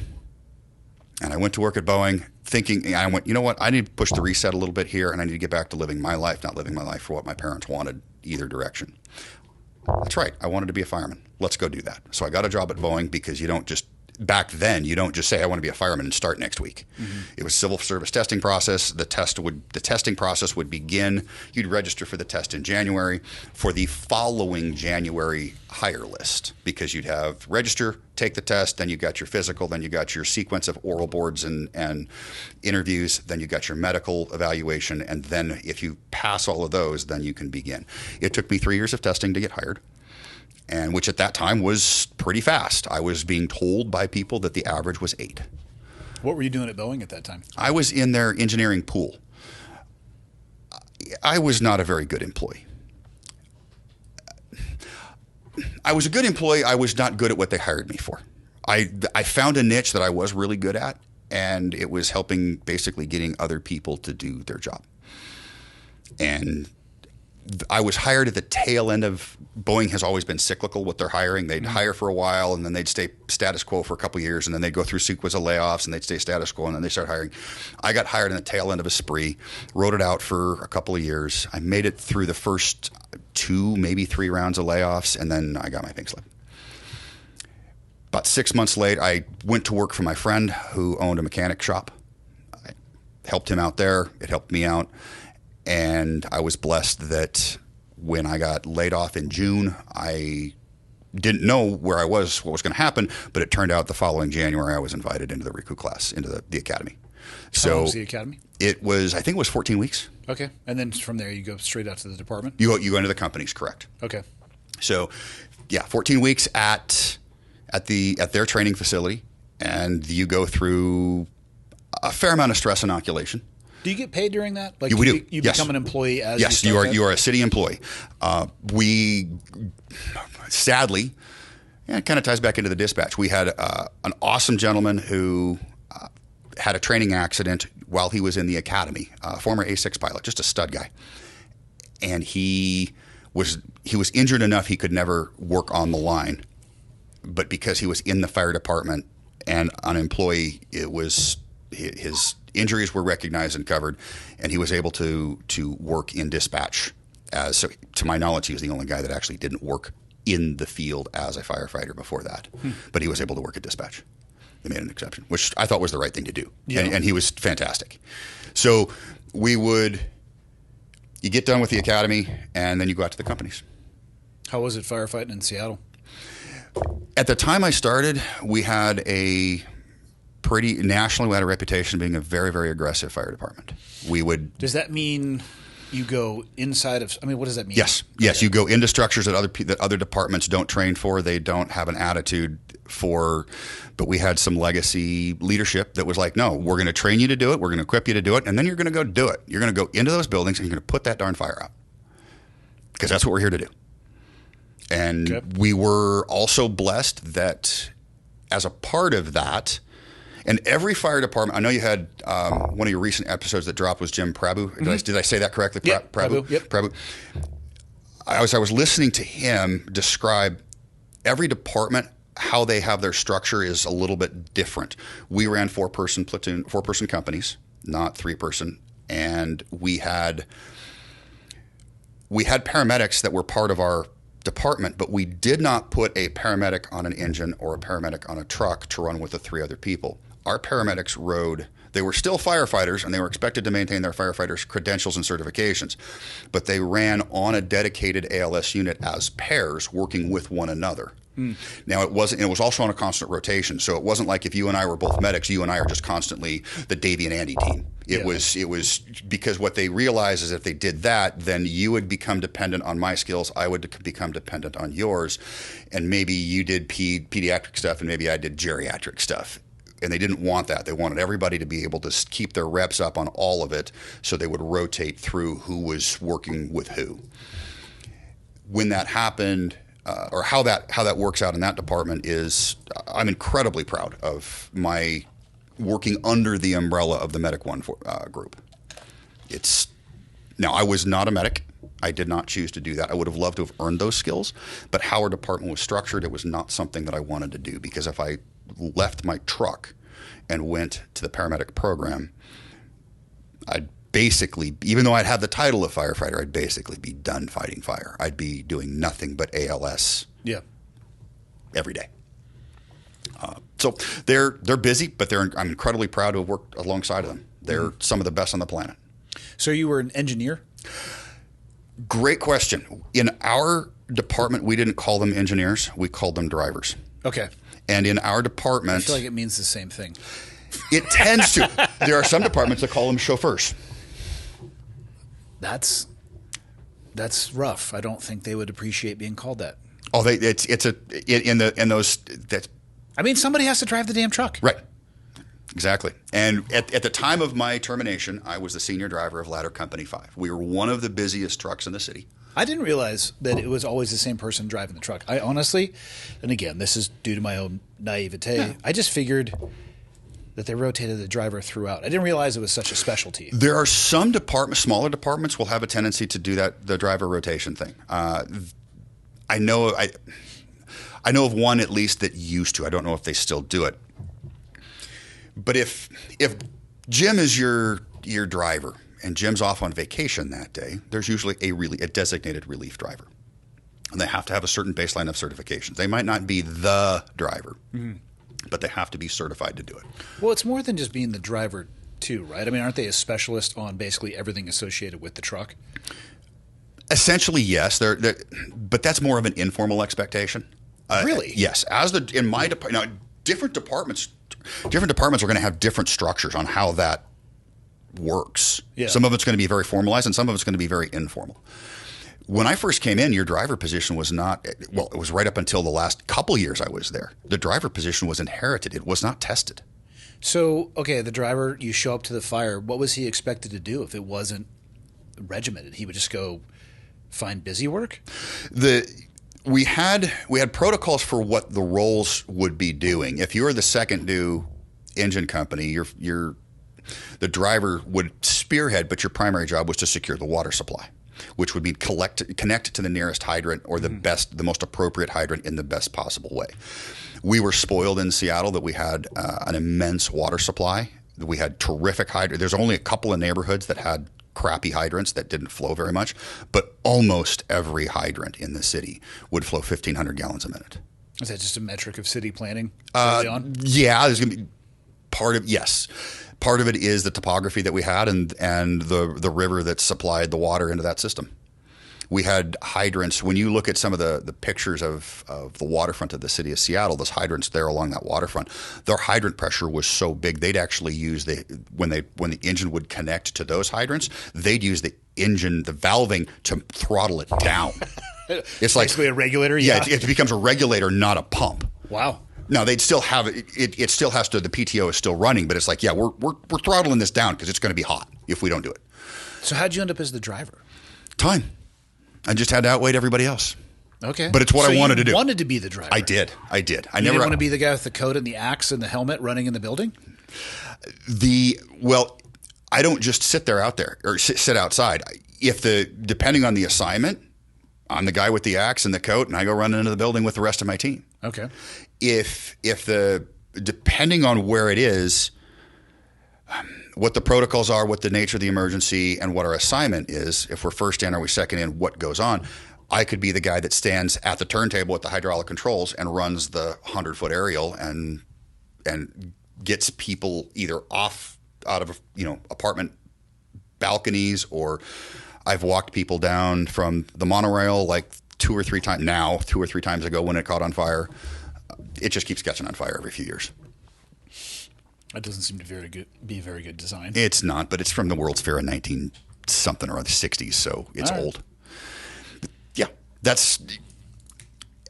And I went to work at Boeing thinking, I went, you know what? I need to push the reset a little bit here and I need to get back to living my life, not living my life for what my parents wanted either direction. That's right. I wanted to be a fireman. Let's go do that. So I got a job at Boeing because you don't just, back then, you don't just say, I want to be a fireman and start next week. Mm-hmm. It was civil service testing process. The testing process would begin. You'd register for the test in January for the following January hire list because you'd have register, take the test, then you got your physical, then you got your sequence of oral boards and interviews, then you got your medical evaluation, and then if you pass all of those, then you can begin. It took me 3 years of testing to get hired. And which at that time was pretty fast. I was being told by people that the average was 8. What were you doing at Boeing at that time? I was in their engineering pool. I was not a very good employee. I was a good employee. I was not good at what they hired me for. I found a niche that I was really good at, and it was helping basically getting other people to do their job. And I was hired at the tail end of Boeing has always been cyclical with their hiring. They'd hire for a while and then they'd stay status quo for a couple of years and then they'd go through sequence of layoffs and they'd stay status quo and then they start hiring. I got hired in the tail end of a spree, rode it out for a couple of years. I made it through the first 2, maybe 3 rounds of layoffs and then I got my pink slip. About 6 months later, I went to work for my friend who owned a mechanic shop. I helped him out there. It helped me out. And I was blessed that when I got laid off in June, I didn't know where I was, what was going to happen, but it turned out the following January I was invited into the recruit class, into the academy. So how long was the academy? It was, I think it was 14 weeks. Okay. And then from there you go straight out to the department? You go into the companies, correct. Okay. So, yeah, 14 weeks at their training facility, and you go through a fair amount of stress inoculation. Do you get paid during that? Like we do. You Yes. become an employee as yes, you start you are a city employee. We sadly, it kind of ties back into the dispatch. We had an awesome gentleman who had a training accident while he was in the academy, former A6 pilot, just a stud guy, and he was injured enough he could never work on the line, but because he was in the fire department and an employee, it was his injuries were recognized and covered, and he was able to work in dispatch. So to my knowledge, he was the only guy that actually didn't work in the field as a firefighter before that, but he was able to work at dispatch. They made an exception, which I thought was the right thing to do, and he was fantastic. So you get done with the academy, and then you go out to the companies. How was it firefighting in Seattle? At the time I started, we had nationally, we had a reputation of being a very, very aggressive fire department. Does that mean you go inside of? I mean, what does that mean? Yes. You go into structures that other departments don't train for. They don't have an attitude for. But we had some legacy leadership that was like, no, we're going to train you to do it. We're going to equip you to do it, and then you're going to go do it. You're going to go into those buildings and you're going to put that darn fire out, because that's what we're here to do. And we were also blessed that as a part of that. And every fire department, I know you had one of your recent episodes that dropped was Jim Prabhu. Did I say that correctly? Yeah, Prabhu. Yep. Prabhu. I was listening to him describe every department, how they have their structure is a little bit different. We ran 4-person companies, not 3-person, and we had paramedics that were part of our department, but we did not put a paramedic on an engine or a paramedic on a truck to run with the 3 other people. Our paramedics rode, they were still firefighters, and they were expected to maintain their firefighters' credentials and certifications, but they ran on a dedicated ALS unit as pairs working with one another. Now, it was also on a constant rotation, so it wasn't like if you and I were both medics, you and I are just constantly the Davey and Andy team. It was because what they realized is if they did that, then you would become dependent on my skills, I would become dependent on yours, and maybe you did pediatric stuff and maybe I did geriatric stuff. And they didn't want that. They wanted everybody to be able to keep their reps up on all of it, so they would rotate through who was working with who. When that happened, or how that works out in that department is, I'm incredibly proud of my working under the umbrella of the Medic One group. Now, I was not a medic. I did not choose to do that. I would have loved to have earned those skills, but how our department was structured, it was not something that I wanted to do, because if I left my truck and went to the paramedic program, I'd basically, even though I'd have the title of firefighter, I'd basically be done fighting fire. I'd be doing nothing but ALS every day. So they're busy, but I'm incredibly proud to have worked alongside of them. They're some of the best on the planet. So you were an engineer? Great question. In our department, we didn't call them engineers. We called them drivers. Okay. And in our department, I feel like it means the same thing. It tends to. There are some departments that call them chauffeurs. That's rough. I don't think they would appreciate being called that. Oh, in those. I mean, somebody has to drive the damn truck. Right. Exactly. And at the time of my termination, I was the senior driver of Ladder Company 5. We were one of the busiest trucks in the city. I didn't realize that it was always the same person driving the truck. I honestly, and again, this is due to my own naivete, I just figured that they rotated the driver throughout. I didn't realize it was such a specialty. There are some smaller departments will have a tendency to do that, the driver rotation thing. I know of one at least that used to. I don't know if they still do it. But if Jim is your driver and Jim's off on vacation that day, there's usually a designated relief driver. And they have to have a certain baseline of certifications. They might not be the driver, but they have to be certified to do it. Well, it's more than just being the driver too, right? I mean, aren't they a specialist on basically everything associated with the truck? Essentially, yes. But that's more of an informal expectation. Really? Yes. In my department, now, different departments are going to have different structures on how that works. Yeah. Some of it's going to be very formalized, and some of it's going to be very informal. When I first came in, your driver position was not, well, it was right up until the last couple years I was there. The driver position was inherited. It was not tested. So, okay, the driver, you show up to the fire. What was he expected to do if it wasn't regimented? He would just go find busy work? We had protocols for what the roles would be doing. If you were the second due engine company, the driver would spearhead, but your primary job was to secure the water supply, which would mean connect to the nearest hydrant or the most appropriate hydrant in the best possible way. We were spoiled in Seattle that we had an immense water supply. We had terrific hydrants. There's only a couple of neighborhoods that had crappy hydrants that didn't flow very much, but almost every hydrant in the city would flow 1,500 gallons a minute. Is that just a metric of city planning early on? Yeah, there's going to be yes. Part of it is the topography that we had and the river that supplied the water into that system. We had hydrants. When you look at some of the pictures of the waterfront of the city of Seattle, those hydrants there along that waterfront, their hydrant pressure was so big they'd actually use when the engine would connect to those hydrants, they'd use the valving to throttle it down. It's like basically a regulator. Yeah, it becomes a regulator, not a pump. Wow. No, they'd still have it. It still has to. The PTO is still running, but it's like, yeah, we're throttling this down because it's going to be hot if we don't do it. So how'd you end up as the driver? Time. I just had to outweigh everybody else. Okay, but it's what I wanted to do. Wanted to be the driver. I did. I never didn't want to be the guy with the coat and the axe and the helmet running in the building. I don't just sit outside. Depending on the assignment, I'm the guy with the axe and the coat, and I go running into the building with the rest of my team. Okay. Depending on where it is, what the protocols are, what the nature of the emergency, and what our assignment is, if we're first in or we second in, what goes on, I could be the guy that stands at the turntable at the hydraulic controls and runs the 100-foot aerial and gets people either out of apartment balconies, or I've walked people down from the monorail like two or three times ago when it caught on fire. It just keeps catching on fire every few years. That doesn't seem to be a very good design. It's not, but it's from the World's Fair in 19-something or the 60s, so it's old. Yeah, that's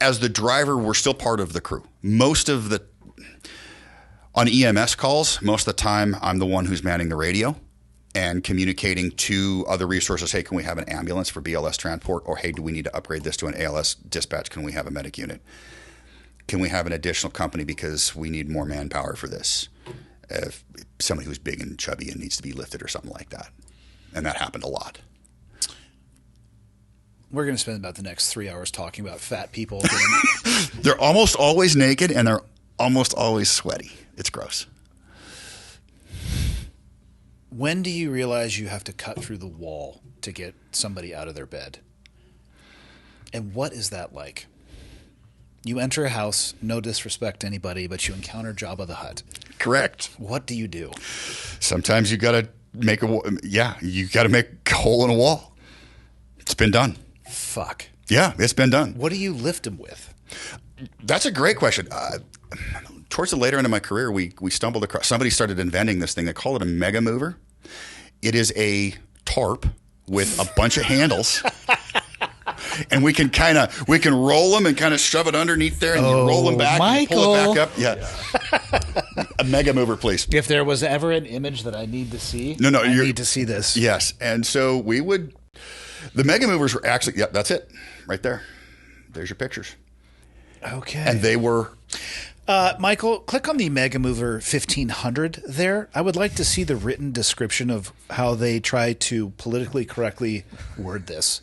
as the driver, we're still part of the crew. On EMS calls, most of the time, I'm the one who's manning the radio and communicating to other resources. Hey, can we have an ambulance for BLS transport? Or hey, do we need to upgrade this to an ALS dispatch? Can we have a medic unit? Can we have an additional company because we need more manpower for this? If somebody who's big and chubby and needs to be lifted or something like that. And that happened a lot. We're going to spend about the next 3 hours talking about fat people. They're almost always naked and they're almost always sweaty. It's gross. When do you realize you have to cut through the wall to get somebody out of their bed? And what is that like? You enter a house, no disrespect to anybody, but you encounter Jabba the Hutt. Correct. What do you do? Sometimes you got to make a hole in a wall. It's been done. Fuck. Yeah, it's been done. What do you lift him with? That's a great question. Towards the later end of my career, we stumbled across, somebody started inventing this thing. They call it a mega mover. It is a tarp with a bunch of handles. And we can roll them and kind of shove it underneath there, and you roll them back, and pull it back up. Yeah, a mega mover, please. If there was ever an image that I need to see, I need to see this. Yes, and so the mega movers were actually, that's it, right there. There's your pictures. Okay, and they were. Michael, click on the Mega Mover 1500 there. I would like to see the written description of how they try to politically correctly word this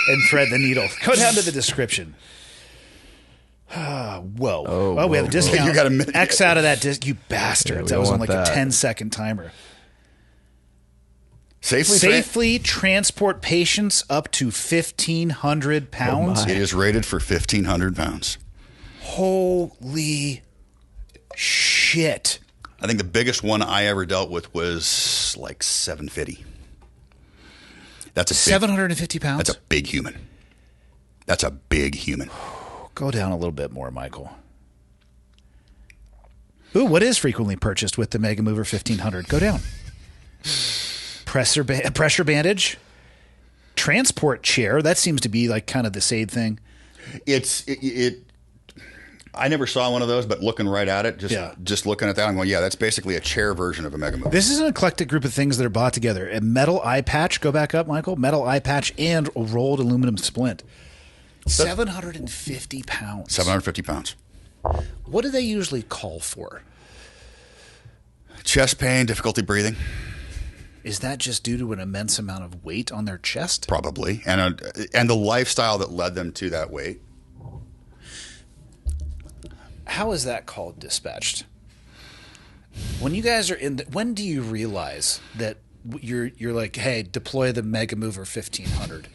and thread the needle. Go down to the description. Whoa. Oh, we have a discount. You got a minute. X out of that disc. You bastards. That was on like a 10-second timer. Safely transport patients up to 1,500 pounds. It is rated for 1,500 pounds. Holy shit. I think the biggest one I ever dealt with was like 750. That's 750 pounds? That's a big human. That's a big human. Go down a little bit more, Michael. Ooh, what is frequently purchased with the Mega Mover 1500? Go down. Pressure bandage. Transport chair. That seems to be like kind of the SAID thing. I never saw one of those, but looking right at it, just looking at that, I'm going, yeah, that's basically a chair version of a Mega Move. This is an eclectic group of things that are bought together. A metal eye patch, go back up, Michael, metal eye patch and a rolled aluminum splint. 750 pounds. 750 pounds. What do they usually call for? Chest pain, difficulty breathing. Is that just due to an immense amount of weight on their chest? Probably. And the lifestyle that led them to that weight. How is that called dispatched? When you guys are when do you realize that you're like, hey, deploy the Mega Mover 1500?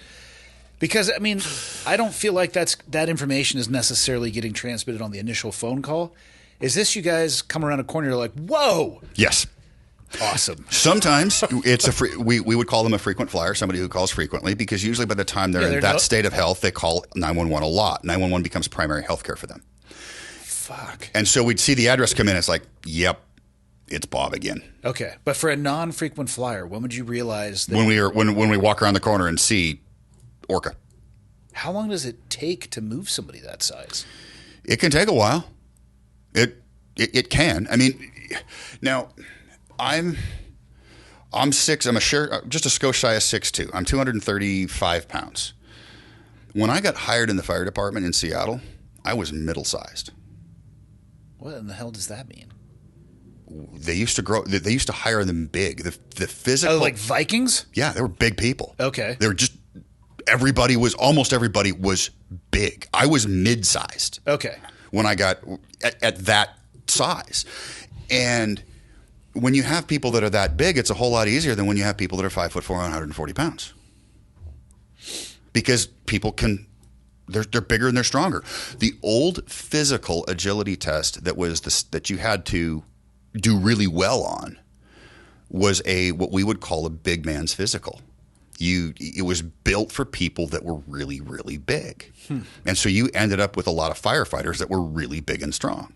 Because, I mean, I don't feel like that information is necessarily getting transmitted on the initial phone call. Is this you guys come around a corner, you're like, whoa? Yes. Awesome. Sometimes it's we would call them a frequent flyer, somebody who calls frequently, because usually by the time they're in that state of health, they call 911 a lot. 911 becomes primary health care for them. Fuck. And so we'd see the address come in. It's like, yep, it's Bob again. Okay. But for a non-frequent flyer, when would you realize that? When we walk around the corner and see Orca. How long does it take to move somebody that size? It can take a while. It can. I mean, now I'm just a skosh shy of 6'2". I'm 235 pounds. When I got hired in the fire department in Seattle, I was middle-sized. What in the hell does that mean? They used to hire them big. The physical, like Vikings? Yeah, they were big people. Okay. They were just almost everybody was big. I was mid-sized. Okay. When I got at that size. And when you have people that are that big, it's a whole lot easier than when you have people that are 5'4", 140 pounds. Because people they're bigger and they're stronger. The old physical agility test that you had to do really well on was what we would call a big man's physical. It was built for people that were really, really big. And so you ended up with a lot of firefighters that were really big and strong.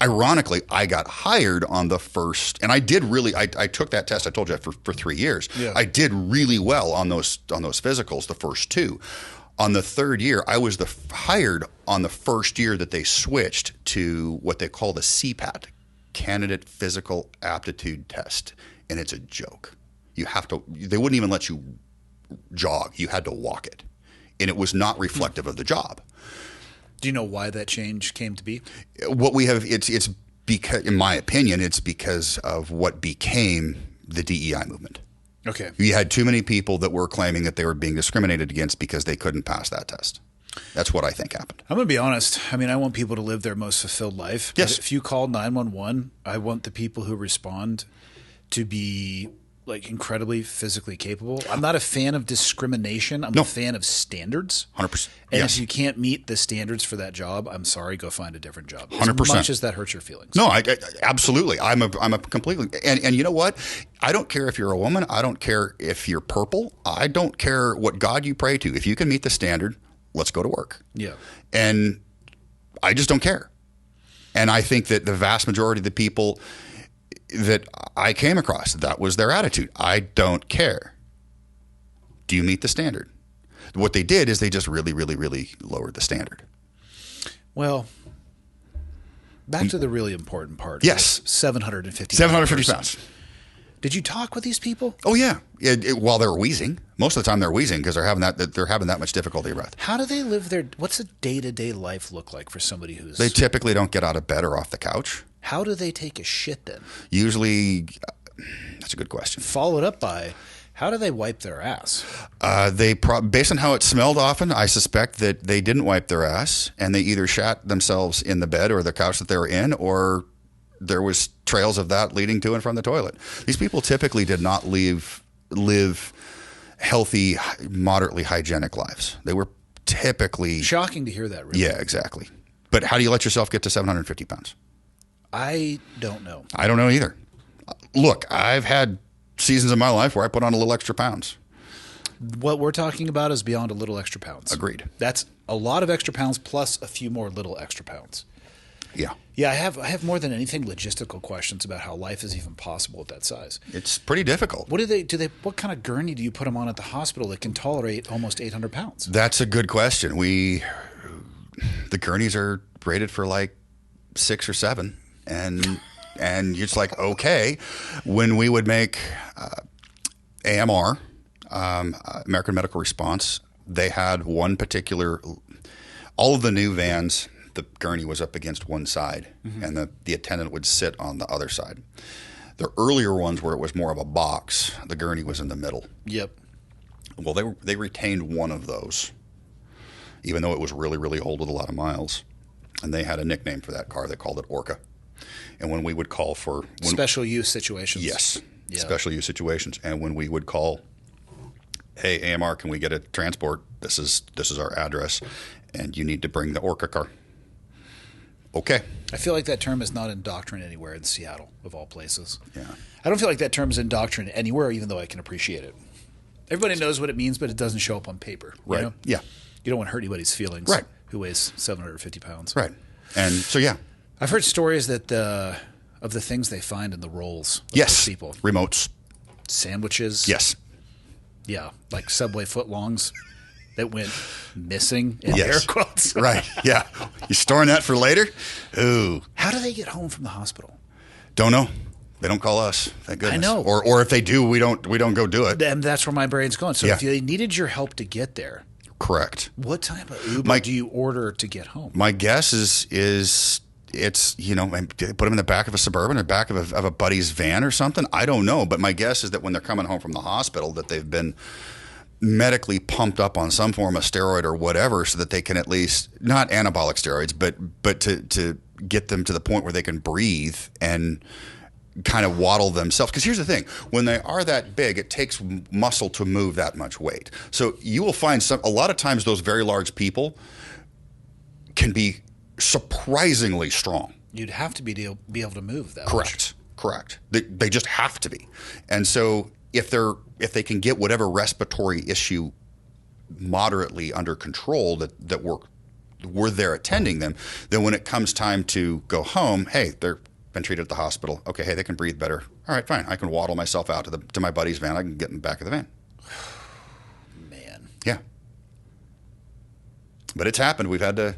Ironically, I got hired on the first, and I took that test, I told you, for 3 years. Yeah. I did really well on those physicals, the first two. On the third year, I was hired on the first year that they switched to what they call the CPAT, Candidate Physical Aptitude Test. And it's a joke. They wouldn't even let you jog. You had to walk it. And it was not reflective of the job. Do you know why that change came to be? What we have, it's because, in my opinion, it's because of what became the DEI movement. Okay. You had too many people that were claiming that they were being discriminated against because they couldn't pass that test. That's what I think happened. I'm going to be honest. I mean, I want people to live their most fulfilled life. Yes. But if you call 911, I want the people who respond to be like incredibly physically capable. I'm not a fan of discrimination. I'm a fan of standards. 100%. And yes. if you can't meet the standards for that job, I'm sorry, go find a different job. 100%. As much as that hurts your feelings. No, I absolutely. I'm a completely, and you know what? I don't care if you're a woman. I don't care if you're purple. I don't care what God you pray to. If you can meet the standard, let's go to work. Yeah. And I just don't care. And I think that the vast majority of the people that I came across, that was their attitude. I don't care. Do you meet the standard? What they did is they just really, really, really lowered the standard. Well, back to the really important part. Yes. 750 pounds. Did you talk with these people? Oh, yeah. While they were wheezing. Most of the time they're wheezing because they're having that much difficulty with breath. How do they live what's a day-to-day life look like for somebody who's... They typically don't get out of bed or off the couch. How do they take a shit then? Usually, that's a good question. Followed up by, how do they wipe their ass? Based on how it smelled often, I suspect that they didn't wipe their ass and they either shat themselves in the bed or the couch that they were in, or there was trails of that leading to and from the toilet. These people typically did not live healthy, moderately hygienic lives. They were typically... Shocking to hear that, really. Yeah, exactly. But how do you let yourself get to 750 pounds? I don't know. I don't know either. Look, I've had seasons in my life where I put on a little extra pounds. What we're talking about is beyond a little extra pounds. Agreed. That's a lot of extra pounds plus a few more little extra pounds. Yeah. Yeah, I have more than anything logistical questions about how life is even possible at that size. It's pretty difficult. What what kind of gurney do you put them on at the hospital that can tolerate almost 800 pounds? That's a good question. the gurneys are rated for like 6 or 7, and you're just like, okay. When we would make AMR, American Medical Response, they had one particular. All of the new vans, the gurney was up against one side, and the attendant would sit on the other side. The earlier ones where it was more of a box, the gurney was in the middle. Yep. Well, they retained one of those, even though it was really, really old with a lot of miles. And they had a nickname for that car. They called it Orca. And when we would call for... special use situations. Yes, yeah. Special use situations. And when we would call, hey, AMR, can we get a transport? This is our address, and you need to bring the Orca car. Okay. I feel like that term is not in doctrine anywhere in Seattle, of all places. Yeah. I don't feel like that term is in doctrine anywhere, even though I can appreciate it. Everybody knows what it means, but it doesn't show up on paper. Right. You know? Yeah. You don't want to hurt anybody's feelings. Right. Who weighs 750 pounds. Right. And so, yeah. I've heard stories that of the things they find in the rolls of Yes. those people. Remotes. Sandwiches. Yes. Yeah. Like Subway footlongs that went missing in Yes. air quotes. Right. Yeah. You storing that for later? Ooh. How do they get home from the hospital? Don't know. They don't call us. Thank goodness. I know. Or if they do, we don't go do it. And that's where my brain's going. So Yeah. if they needed your help to get there, Correct. what type of Uber do you order to get home? My guess is it's, you know, put them in the back of a Suburban or back of a buddy's van or something. I don't know. But my guess is that when they're coming home from the hospital, that they've been medically pumped up on some form of steroid or whatever, so that they can at least, not anabolic steroids, but to get them to the point where they can breathe and kind of waddle themselves. Because here's the thing, when they are that big, it takes muscle to move that much weight. So you will find a lot of times those very large people can be surprisingly strong. You'd have to be able to move that. Correct. They just have to be. And so if they can get whatever respiratory issue moderately under control that we're there attending them, then when it comes time to go home, hey, they're been treated at the hospital. Okay, hey, they can breathe better. All right, fine. I can waddle myself out to my buddy's van. I can get in the back of the van. Man. Yeah. But it's happened. We've had to.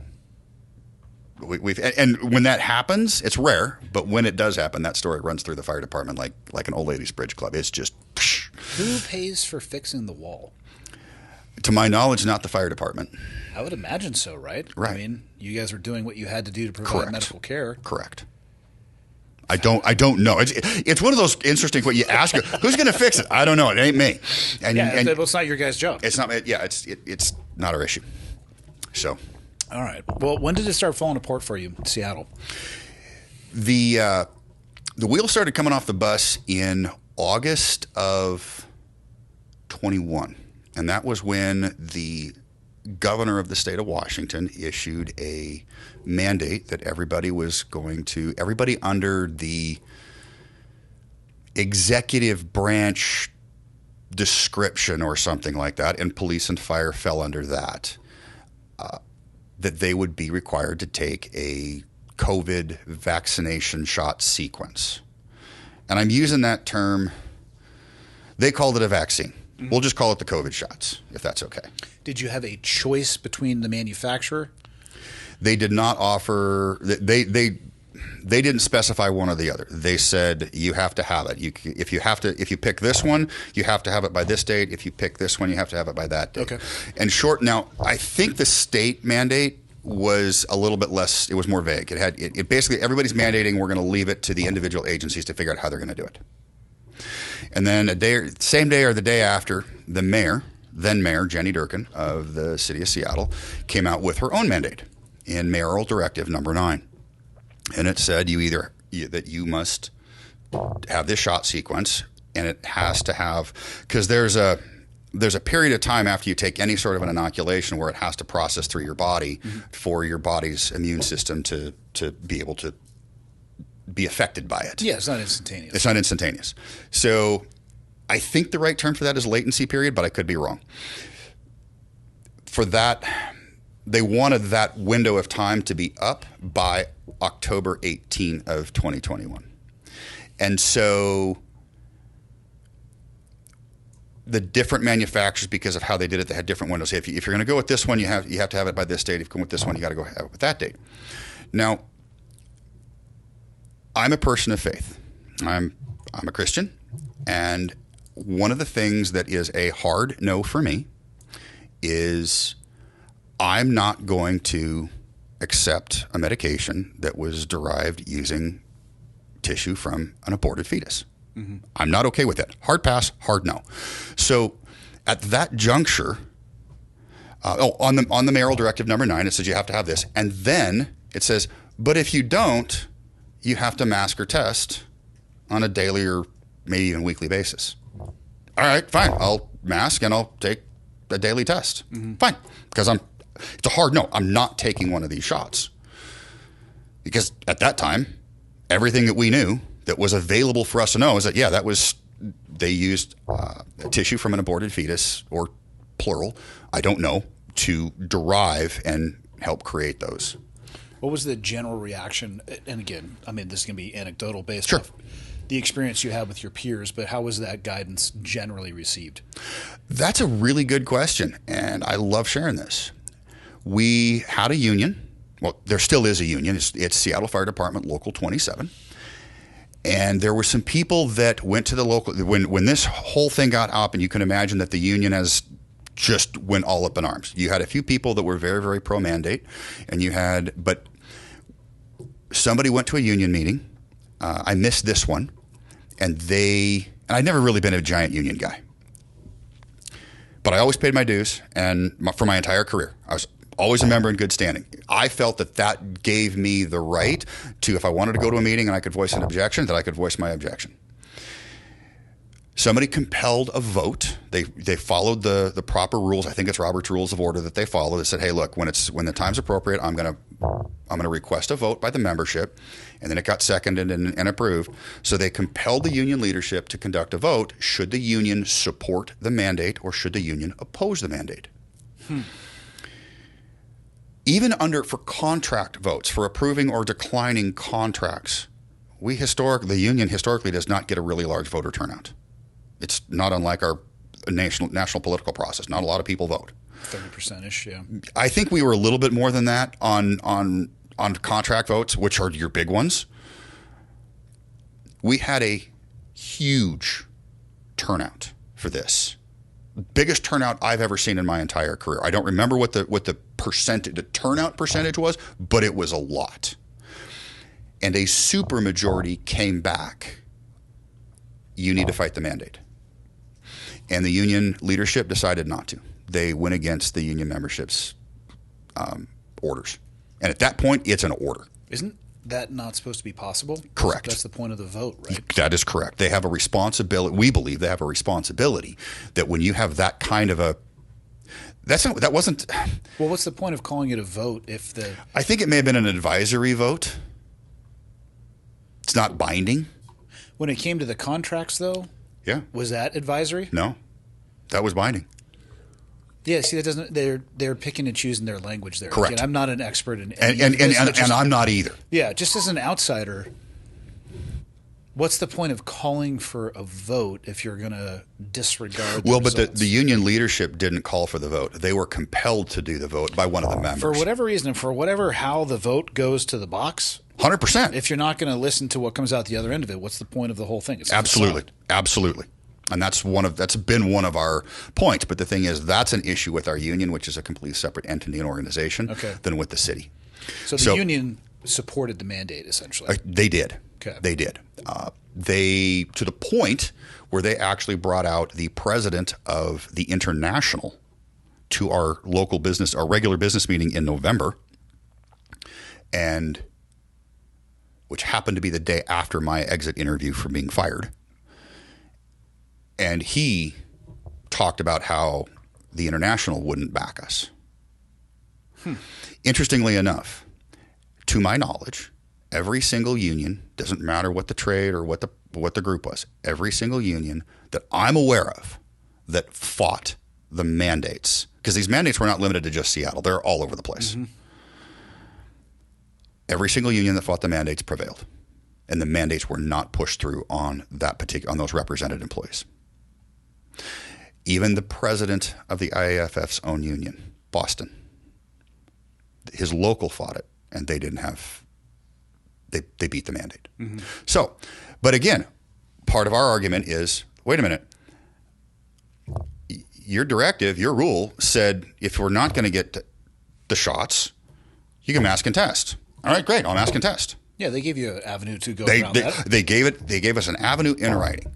And when that happens, it's rare. But when it does happen, that story runs through the fire department like an old ladies bridge club. It's just. Who pays for fixing the wall? To my knowledge, not the fire department. I would imagine so, right? Right. I mean, you guys are doing what you had to do to provide Correct. medical care. Correct. I don't know. It's one of those interesting. What you ask, who's going to fix it? I don't know. It ain't me. And it's not your guys' job. It's not. Yeah, it's not our issue. So, all right. Well, when did it start falling apart for you in Seattle? The wheels started coming off the bus in August of 21, and that was when the governor of the state of Washington issued a mandate that everybody under the executive branch description or something like that, and police and fire fell under that, that they would be required to take a COVID vaccination shot sequence. And I'm using that term, they called it a vaccine. Mm-hmm. We'll just call it the COVID shots, if that's okay. Did you have a choice between the manufacturer? They did not offer. They didn't specify one or the other. They said you have to have it. If you pick this one, you have to have it by this date. If you pick this one, you have to have it by that date. Okay. And now I think the state mandate was a little bit less. It was more vague. It basically everybody's mandating. We're going to leave it to the individual agencies to figure out how they're going to do it. And then same day or the day after, the then mayor Jenny Durkin of the city of Seattle came out with her own mandate in Mayoral Directive Number 9, and it said that you must have this shot sequence, and it has to have, because there's a period of time after you take any sort of an inoculation where it has to process through your body for your body's immune system to be able to be affected by it. Yeah, it's not instantaneous. It's not instantaneous. So I think the right term for that is latency period, but I could be wrong. For that, they wanted that window of time to be up by October 18 of 2021. And so the different manufacturers, because of how they did it, they had different windows. If you're going to go with this one, you have to have it by this date. If you go with this one, you got to go have it with that date. Now, I'm a person of faith. I'm a Christian, and one of the things that is a hard no for me is I'm not going to accept a medication that was derived using tissue from an aborted fetus. Mm-hmm. I'm not okay with it. Hard pass, hard no. So at that juncture, on the mayoral directive number 9, it says you have to have this. And then it says, but if you don't, you have to mask or test on a daily or maybe even weekly basis. All right, fine. I'll mask and I'll take a daily test. Mm-hmm. Fine. Because it's a hard no. I'm not taking one of these shots. Because at that time, everything that we knew that was available for us to know is that, yeah, they used tissue from an aborted fetus, or plural, I don't know, to derive and help create those. What was the general reaction? And again, I mean, this is going to be anecdotal based sure. off the experience you had with your peers, but how was that guidance generally received? That's a really good question, and I love sharing this. We had a union. Well, there still is a union. It's Seattle Fire Department Local 27. And there were some people that went to the local, when this whole thing got up, and you can imagine that the union has just went all up in arms. You had a few people that were very, very pro-mandate, but somebody went to a union meeting. I missed this one, and I'd never really been a giant union guy. But I always paid my dues, and for my entire career. I was always a member in good standing. I felt that gave me the right to, if I wanted to go to a meeting and I could voice an objection, that I could voice my objection. Somebody compelled a vote. They followed the proper rules. I think it's Robert's Rules of Order that they follow. They said, "Hey, look, when the time's appropriate, I'm gonna request a vote by the membership," and then it got seconded and approved. So they compelled the union leadership to conduct a vote: should the union support the mandate or should the union oppose the mandate? Even for contract votes, for approving or declining contracts, the union historically does not get a really large voter turnout. It's not unlike our national political process. Not a lot of people vote. 30%-ish, yeah. I think we were a little bit more than that on contract votes, which are your big ones. We had a huge turnout for this. Biggest turnout I've ever seen in my entire career. I don't remember what the turnout percentage was, but it was a lot. And a super majority came back. You need to fight the mandate. And the union leadership decided not to. They went against the union membership's orders. And at that point, it's an order. Isn't that not supposed to be possible? Correct. That's the point of the vote, right? That is correct. They have a responsibility. We believe they have a responsibility that when you have that kind of that wasn't. Well, what's the point of calling it a vote I think it may have been an advisory vote. It's not binding. When it came to the contracts, though, yeah, was that advisory? No, that was binding. Yeah, see, that doesn't. They're picking and choosing their language there. Correct. Again, I'm not an expert in and I'm not either. Yeah, just as an outsider, what's the point of calling for a vote if you're going to disregard the results? But the union leadership didn't call for the vote. They were compelled to do the vote by one of the members. For whatever reason, how the vote goes to the box. 100%. If you're not going to listen to what comes out the other end of it, what's the point of the whole thing? It's Absolutely. And that's been one of our points. But the thing is, that's an issue with our union, which is a completely separate entity and organization, than with the city. So the union supported the mandate, essentially. They did. Okay. They did. They, to the point where they actually brought out the president of the International to our regular business meeting in November, and which happened to be the day after my exit interview for being fired. And he talked about how the International wouldn't back us. Interestingly enough, to my knowledge, every single union, doesn't matter what the trade or what the group was, every single union that I'm aware of that fought the mandates, because these mandates were not limited to just Seattle, they're all over the place. Mm-hmm. Every single union that fought the mandates prevailed, and the mandates were not pushed through on those represented employees. Even the president of the IAFF's own union, Boston, his local fought it, and they didn't have. They beat the mandate. Mm-hmm. So, but again, part of our argument is, wait a minute. Your directive, your rule said if we're not going to get the shots, you can mask and test. All right, great. I'll mask and test. Yeah, they gave you an avenue to go around that. They gave us an avenue in writing.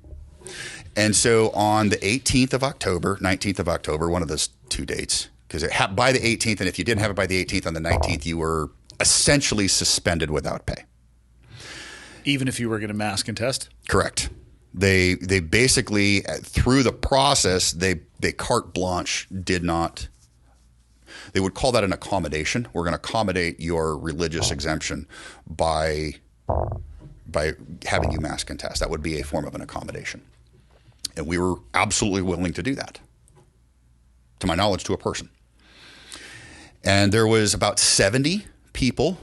And so on the 18th of October, 19th of October, one of those two dates, because by the 18th, and if you didn't have it by the 18th, on the 19th, you were essentially suspended without pay. Even if you were going to mask and test? Correct. They basically, through the process, they carte blanche did not. They would call that an accommodation. We're going to accommodate your religious exemption by having you mask and test. That would be a form of an accommodation. And we were absolutely willing to do that, to my knowledge, to a person. And there was about 70 people.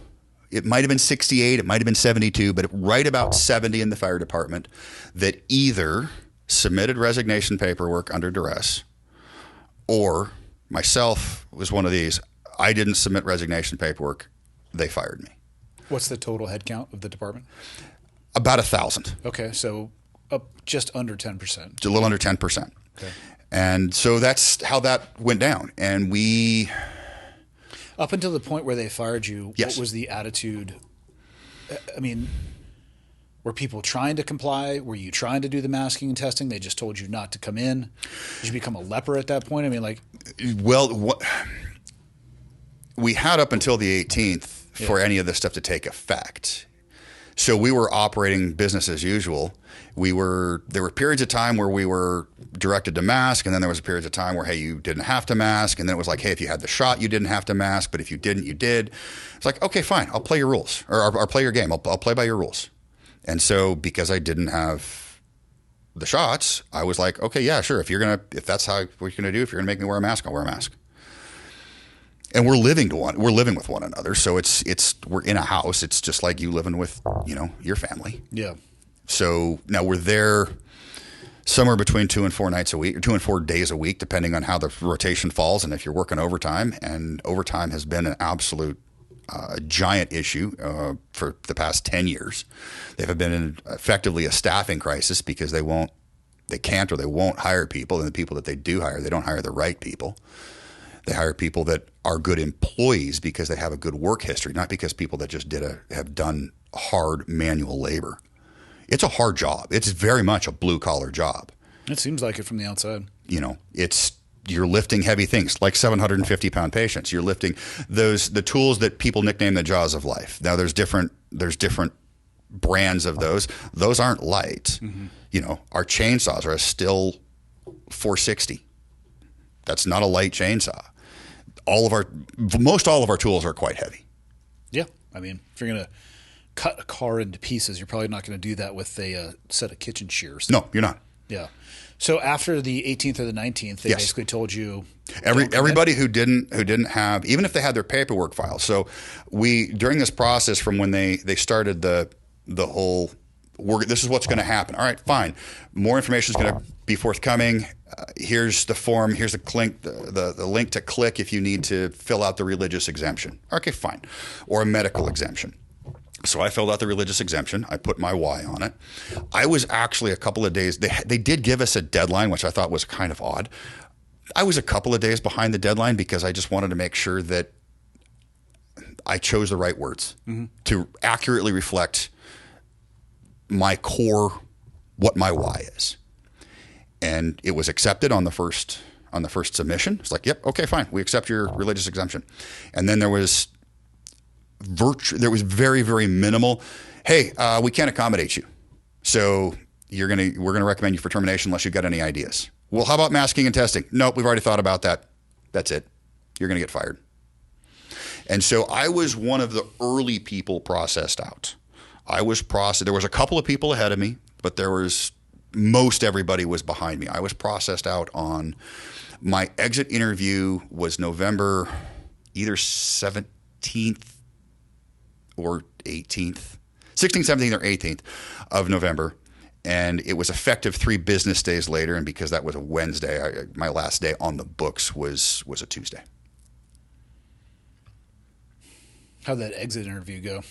It might have been 68, it might have been 72, but right about 70 in the fire department that either submitted resignation paperwork under duress, or myself was one of these. I didn't submit resignation paperwork. They fired me. What's the total head count of the department? About 1,000. Okay, so up just under 10%. Just a little under 10%. Okay. And so that's how that went down. And we... Up until the point where they fired you, yes. What was the attitude? I mean, were people trying to comply? Were you trying to do the masking and testing? They just told you not to come in? Did you become a leper at that point? I mean, like... Well, we had up until the 18th for any of this stuff to take effect. So we were operating business as usual. There were periods of time where we were directed to mask, and then there was periods of time where, hey, you didn't have to mask, and then it was like, hey, if you had the shot, you didn't have to mask, but if you didn't, you did. It's like, okay, fine, I'll play your rules, or I'll play your game. I'll play by your rules. And so because I didn't have the shots, I was like, okay, yeah, sure. If that's what you're gonna do, if you're gonna make me wear a mask, I'll wear a mask. And we're living with one another, so we're in a house. It's just like you living with your family. Yeah. So now we're there somewhere between 2 and 4 nights a week, or 2 and 4 days a week, depending on how the rotation falls, and if you're working overtime. And overtime has been an absolute giant issue for the past 10 years. They've been effectively a staffing crisis because they can't or they won't hire people, and the people that they do hire, they don't hire the right people. They hire people that are good employees because they have a good work history, not because people that just have done hard manual labor. It's a hard job. It's very much a blue collar job. It seems like it from the outside. You're lifting heavy things like 750-pound patients. You're lifting the tools that people nickname the jaws of life. Now there's different brands of those. Those aren't light. Mm-hmm. Our chainsaws are still 460. That's not a light chainsaw. Most all of our tools are quite heavy. Yeah. I mean, if you're going to cut a car into pieces, you're probably not going to do that with a set of kitchen shears. No, you're not. Yeah. So after the 18th or the 19th, they basically told you everybody who didn't have, even if they had their paperwork filed. So during this process from when they started the whole, this is what's going to happen. All right, fine. More information is going to be forthcoming. Here's the form. Here's the link to click if you need to fill out the religious exemption. Okay, fine. Or a medical exemption. So I filled out the religious exemption. I put my Y on it. I was actually a couple of days. They did give us a deadline, which I thought was kind of odd. I was a couple of days behind the deadline because I just wanted to make sure that I chose the right words to accurately reflect my core, what my why is. And it was accepted on the first submission. It's like, yep, okay, fine. We accept your religious exemption. And then there was very, very minimal. Hey, we can't accommodate you. So we're gonna recommend you for termination unless you've got any ideas. Well, how about masking and testing? Nope, we've already thought about that. That's it. You're gonna get fired. And so I was one of the early people processed out. There was a couple of people ahead of me, but most everybody was behind me. I was processed out on my exit interview was November either 17th or 18th, 16th, 17th, or 18th of November. And it was effective 3 business days later. And because that was a Wednesday, my last day on the books was a Tuesday. How'd that exit interview go?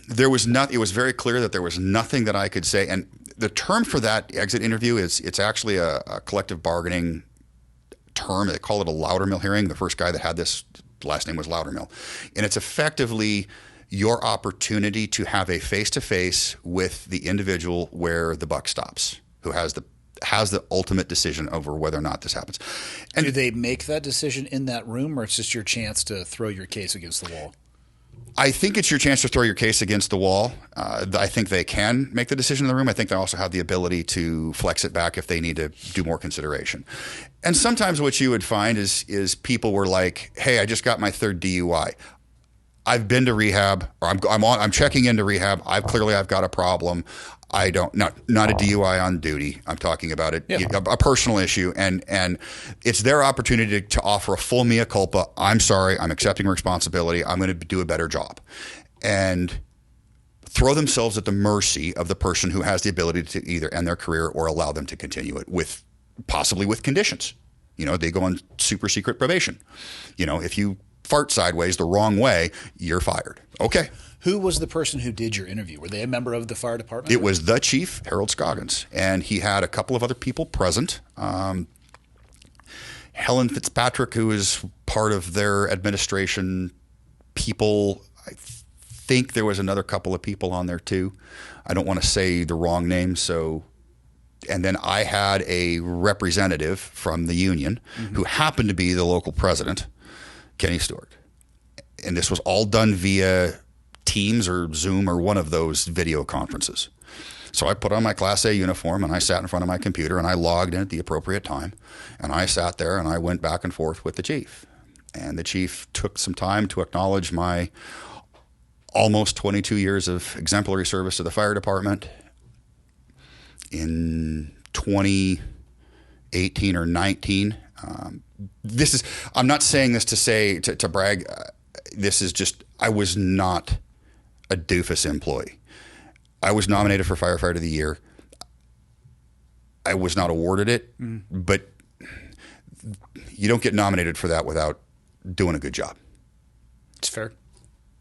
There was not. It was very clear that there was nothing that I could say. And the term for that exit interview it's actually a collective bargaining term. They call it a Loudermill hearing. The first guy that had this last name was Loudermill. And it's effectively your opportunity to have a face-to-face with the individual where the buck stops, who has the ultimate decision over whether or not this happens. And do they make that decision in that room, or it's just your chance to throw your case against the wall? I think it's your chance to throw your case against the wall. I think they can make the decision in the room. I think they also have the ability to flex it back if they need to do more consideration. And sometimes what you would find is people were like, "Hey, I just got my 3rd DUI. I've been to rehab, or I'm checking into rehab. I've got a problem. I don't not a DUI on duty. I'm talking about it, a personal issue, and it's their opportunity to offer a full mea culpa. I'm sorry. I'm accepting responsibility. I'm going to do a better job, and throw themselves at the mercy of the person who has the ability to either end their career or allow them to continue it possibly with conditions. They go on super secret probation. If you fart sideways the wrong way, you're fired. Okay. Who was the person who did your interview? Were they a member of the fire department? It was the chief, Harold Scoggins, and he had a couple of other people present. Helen Fitzpatrick, who is part of their administration people. I think there was another couple of people on there too. I don't want to say the wrong name, and then I had a representative from the union who happened to be the local president, Kenny Stewart. And this was all done via Teams or Zoom or one of those video conferences. So I put on my Class A uniform and I sat in front of my computer and I logged in at the appropriate time. And I sat there and I went back and forth with the chief. And the chief took some time to acknowledge my almost 22 years of exemplary service to the fire department. In 2018 or 19, I'm not saying this to brag. This is just, I was not a doofus employee. I was nominated for Firefighter of the Year. I was not awarded it, but you don't get nominated for that without doing a good job. It's fair.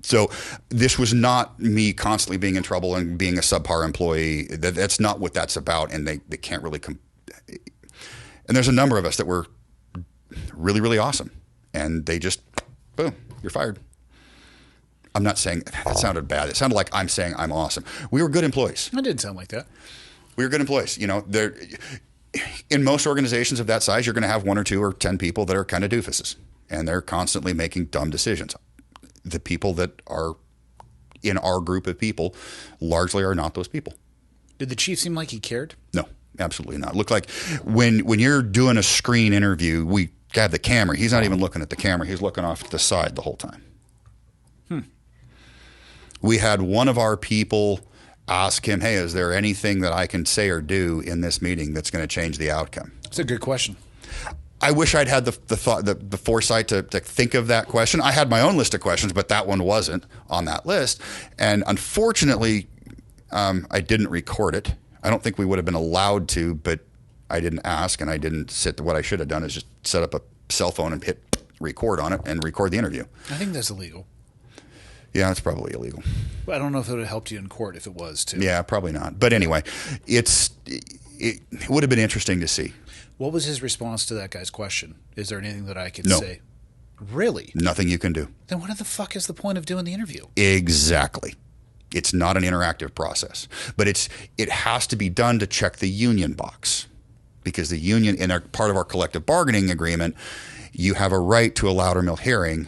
So this was not me constantly being in trouble and being a subpar employee. That's not what that's about, and they can't really and there's a number of us that were really, really awesome, and they just, boom, you're fired. I'm not saying that sounded bad. It sounded like I'm saying I'm awesome. We were good employees. It didn't sound like that. We were good employees. In most organizations of that size, you're going to have 1 or 2 or 10 people that are kind of doofuses, and they're constantly making dumb decisions. The people that are in our group of people largely are not those people. Did the chief seem like he cared? No, absolutely not. It looked like when you're doing a screen interview, we have the camera. He's not even looking at the camera. He's looking off to the side the whole time. We had one of our people ask him, "Hey, is there anything that I can say or do in this meeting that's going to change the outcome?" It's a good question. I wish I'd had the thought, the foresight to think of that question. I had my own list of questions, but that one wasn't on that list. And unfortunately, I didn't record it. I don't think we would have been allowed to, but I didn't ask, and I didn't sit. What I should have done is just set up a cell phone and hit record on it and record the interview. I think that's illegal. Yeah, it's probably illegal. But I don't know if it would have helped you in court if it was, too. Yeah, probably not. But anyway, it would have been interesting to see. What was his response to that guy's question? Is there anything that I could No. say? Really? Nothing you can do. Then what the fuck is the point of doing the interview? Exactly. It's not an interactive process. But it has to be done to check the union box. Because the union, in part of our collective bargaining agreement, you have a right to a Loudermill hearing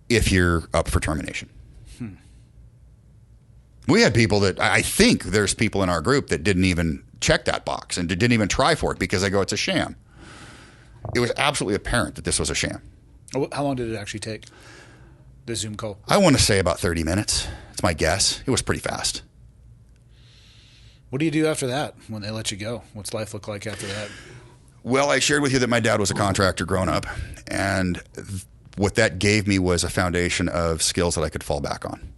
if you're up for termination. We had people that, I think there's people in our group that didn't even check that box and didn't even try for it because they go, it's a sham. It was absolutely apparent that this was a sham. How long did it actually take, the Zoom call? I want to say about 30 minutes. That's my guess. It was pretty fast. What do you do after that when they let you go? What's life look like after that? Well, I shared with you that my dad was a contractor growing up, and what that gave me was a foundation of skills that I could fall back on.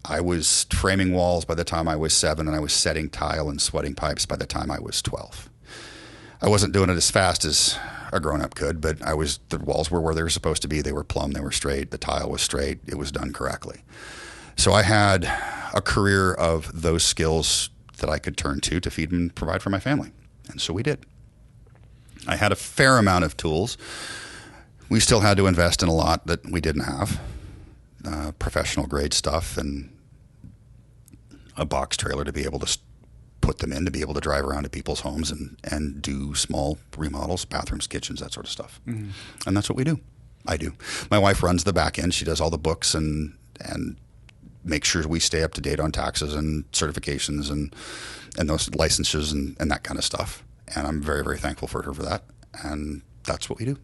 I was framing walls by the time I was 7, and I was setting tile and sweating pipes by the time I was 12. I wasn't doing it as fast as a grown-up could, but the walls were where they were supposed to be. They were plumb, they were straight, the tile was straight, it was done correctly. So I had a career of those skills that I could turn to feed and provide for my family. And so we did. I had a fair amount of tools. We still had to invest in a lot that we didn't have. Professional grade stuff and a box trailer to be able to put them in, to be able to drive around to people's homes and do small remodels, bathrooms, kitchens, that sort of stuff. Mm-hmm. And that's what we do. I do. My wife runs the back end. She does all the books and makes sure we stay up to date on taxes and certifications and those licenses and that kind of stuff. And I'm very, very thankful for her for that. And that's what we do.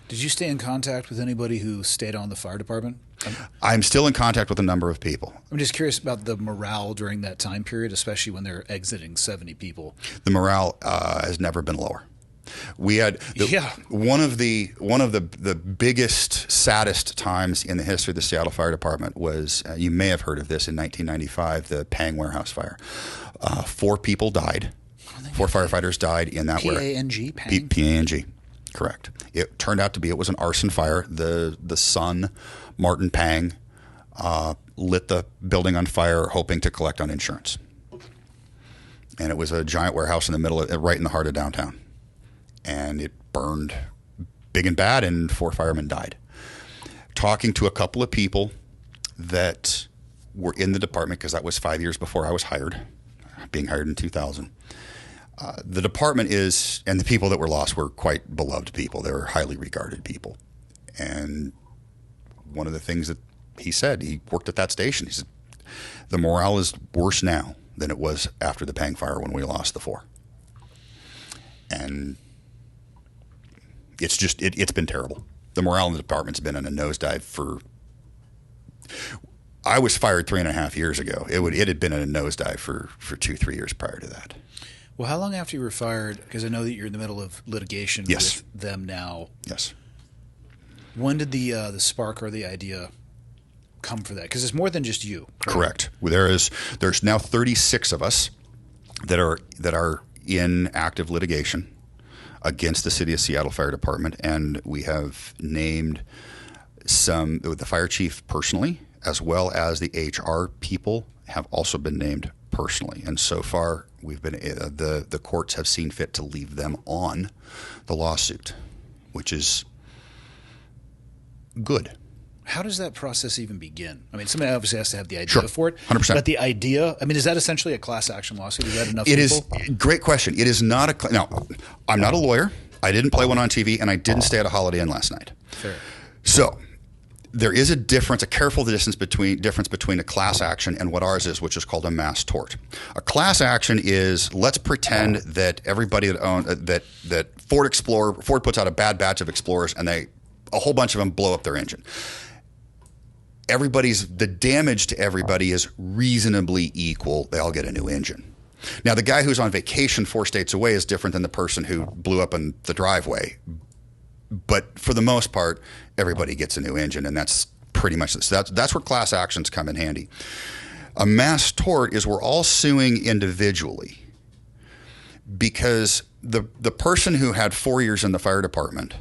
Did you stay in contact with anybody who stayed on the fire department? I'm still in contact with a number of people. I'm just curious about the morale during that time period, especially when they're exiting 70 people. The morale has never been lower. We had one of the biggest, saddest times in the history of the Seattle Fire Department was, you may have heard of this, in 1995, the Pang warehouse fire. 4 people died. 4 firefighters died in that warehouse. P-A-N-G? Pang? P-A-N-G. Correct. It turned out to be, it was an arson fire. The son, Martin Pang, lit the building on fire hoping to collect on insurance. And it was a giant warehouse in the middle, right in the heart of downtown. And it burned big and bad, and 4 firemen died. Talking to a couple of people that were in the department, because that was 5 years before I was hired, being hired in 2000. The department is, and the people that were lost were quite beloved people. They were highly regarded people. And one of the things that he said, he worked at that station, he said, the morale is worse now than it was after the Pang fire when we lost the 4. And it's just, it's been terrible. The morale in the department's been in a nosedive I was fired 3.5 years ago. It had been in a nosedive for 2-3 years prior to that. Well, how long after you were fired, because I know that you're in the middle of litigation with them now. Yes. When did the spark or the idea come for that? Because it's more than just you. Correct. There's now 36 of us that are in active litigation against the City of Seattle Fire Department, and we have named the fire chief personally, as well as the HR people have also been named personally. And so far, we've been the courts have seen fit to leave them on the lawsuit, which is good. How does that process even begin? I mean, somebody obviously has to have the idea for it. 100%. But the idea, I mean, is that essentially a class action lawsuit? Is that enough It people? is. Great question. It is not a. Now, I'm not a lawyer. I didn't play one on TV, and I didn't stay at a Holiday Inn last night. Fair. So there is a careful difference between a class action and what ours is, which is called a mass tort. A class action is, let's pretend that everybody that Ford puts out a bad batch of Explorers, and a whole bunch of them blow up their engine. The damage to everybody is reasonably equal. They all get a new engine. Now, the guy who's on vacation 4 states away is different than the person who blew up in the driveway. But for the most part, everybody gets a new engine, and that's pretty much this. That's where class actions come in handy. A mass tort is we're all suing individually because the person who had 4 years in the fire department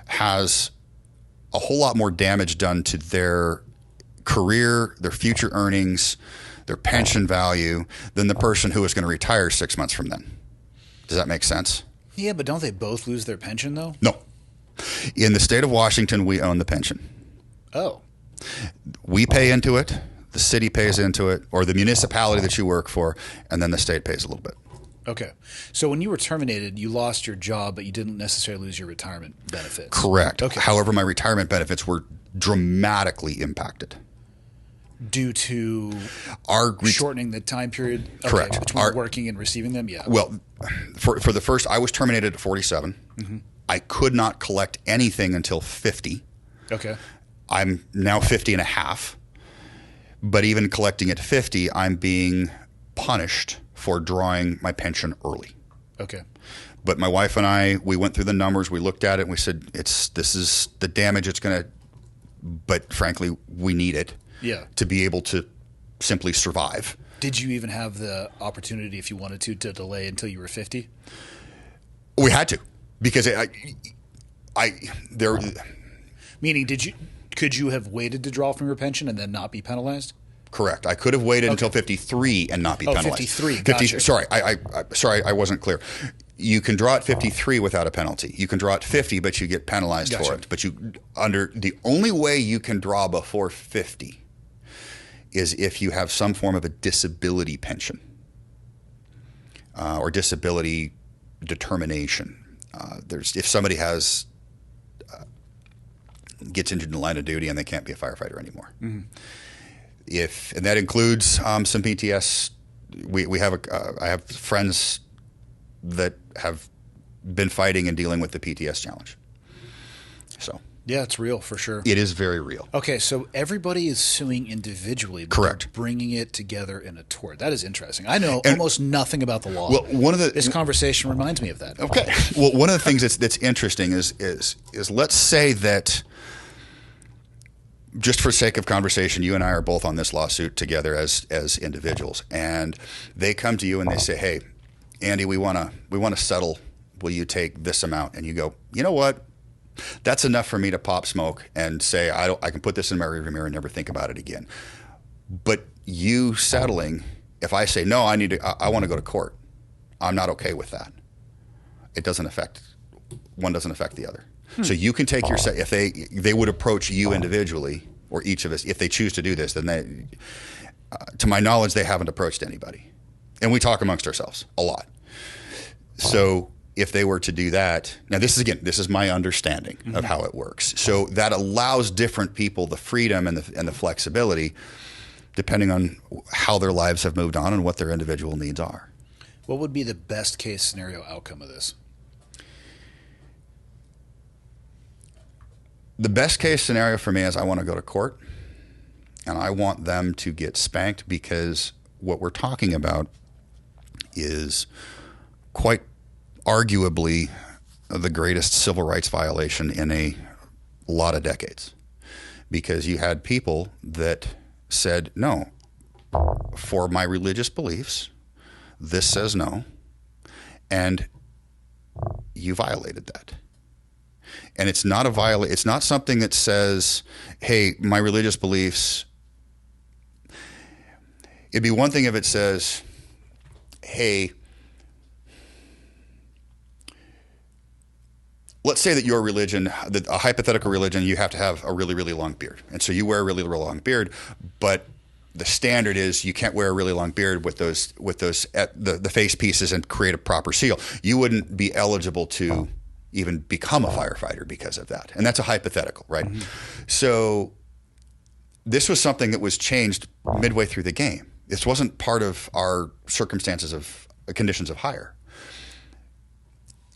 has a whole lot more damage done to their career, their future earnings, their pension value than the person who is going to retire 6 months from then. Does that make sense? Yeah, but don't they both lose their pension, though? No. In the state of Washington, we own the pension. Oh. We pay into it, the city pays into it, or the municipality that you work for, and then the state pays a little bit. Okay. So when you were terminated, you lost your job, but you didn't necessarily lose your retirement benefits. Correct. Okay. However, my retirement benefits were dramatically impacted. Due to shortening the time period between working and receiving them? Yeah. Well, for the first, I was terminated at 47. Mm-hmm. I could not collect anything until 50. Okay. I'm now 50 and a half. But even collecting at 50, I'm being punished for drawing my pension early. Okay. But my wife and I, we went through the numbers, we looked at it, and we said, this is the damage it's going to, but frankly, we need it. Yeah. To be able to simply survive. Did you even have the opportunity, if you wanted to delay until you were 50? We had to, because Meaning, could you have waited to draw from your pension and then not be penalized? Correct. I could have waited until 53 and not be penalized. 53. Gotcha. Sorry, I wasn't clear. You can draw at 53 without a penalty. You can draw at 50, but you get penalized for it. But the only way you can draw before 50 is if you have some form of a disability pension or disability determination. If somebody gets injured in the line of duty and they can't be a firefighter anymore. Mm-hmm. And that includes some PTS. I have friends that have been fighting and dealing with the PTS challenge. So yeah, it's real for sure. It is very real. Okay, so everybody is suing individually, but correct, bringing it together in a tort. That is interesting. I know almost nothing about the law. Well, this conversation reminds me of that. Okay. Well, one of the things that's interesting is let's say that, just for sake of conversation, you and I are both on this lawsuit together as individuals, and they come to you and they say, "Hey, Andy, we want to settle. Will you take this amount?" And you go, "You know what? That's enough for me to pop smoke and say I can put this in my rearview mirror and never think about it again." But you settling, if I say no, I want to go to court, I'm not okay with that. One doesn't affect the other. So you can take your if they would approach you individually, or each of us, if they choose to do this, then they, to my knowledge, they haven't approached anybody, and we talk amongst ourselves a lot. So if they were to do that, now this is my understanding of how it works. So that allows different people the freedom and the flexibility, depending on how their lives have moved on and what their individual needs are. What would be the best case scenario outcome of this? The best case scenario for me is I want to go to court, and I want them to get spanked, because what we're talking about is quite arguably the greatest civil rights violation in a lot of decades, because you had people that said, no, for my religious beliefs, this says no, and you violated that. And it's not it's not something that says, hey, my religious beliefs. It'd be one thing if it says, hey, let's say that your religion, a hypothetical religion, you have to have a really, really long beard. And so you wear a really, really long beard, but the standard is you can't wear a really long beard with the face pieces and create a proper seal. You wouldn't be eligible to even become a firefighter because of that. And that's a hypothetical, right? Mm-hmm. So this was something that was changed midway through the game. This wasn't part of our circumstances of conditions of hire.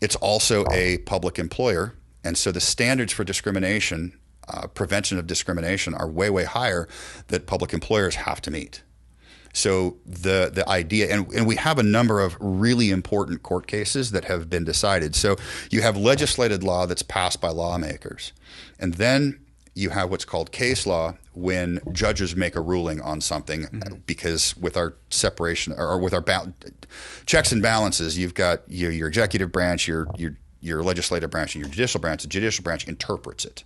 It's also a public employer, and so the standards for discrimination, prevention of discrimination, are way, way higher that public employers have to meet. So the idea, and we have a number of really important court cases that have been decided. So you have legislated law that's passed by lawmakers, and then you have what's called case law, when judges make a ruling on something, because with our separation, or with our checks and balances, you've got your executive branch, your legislative branch, and your judicial branch. The judicial branch interprets it.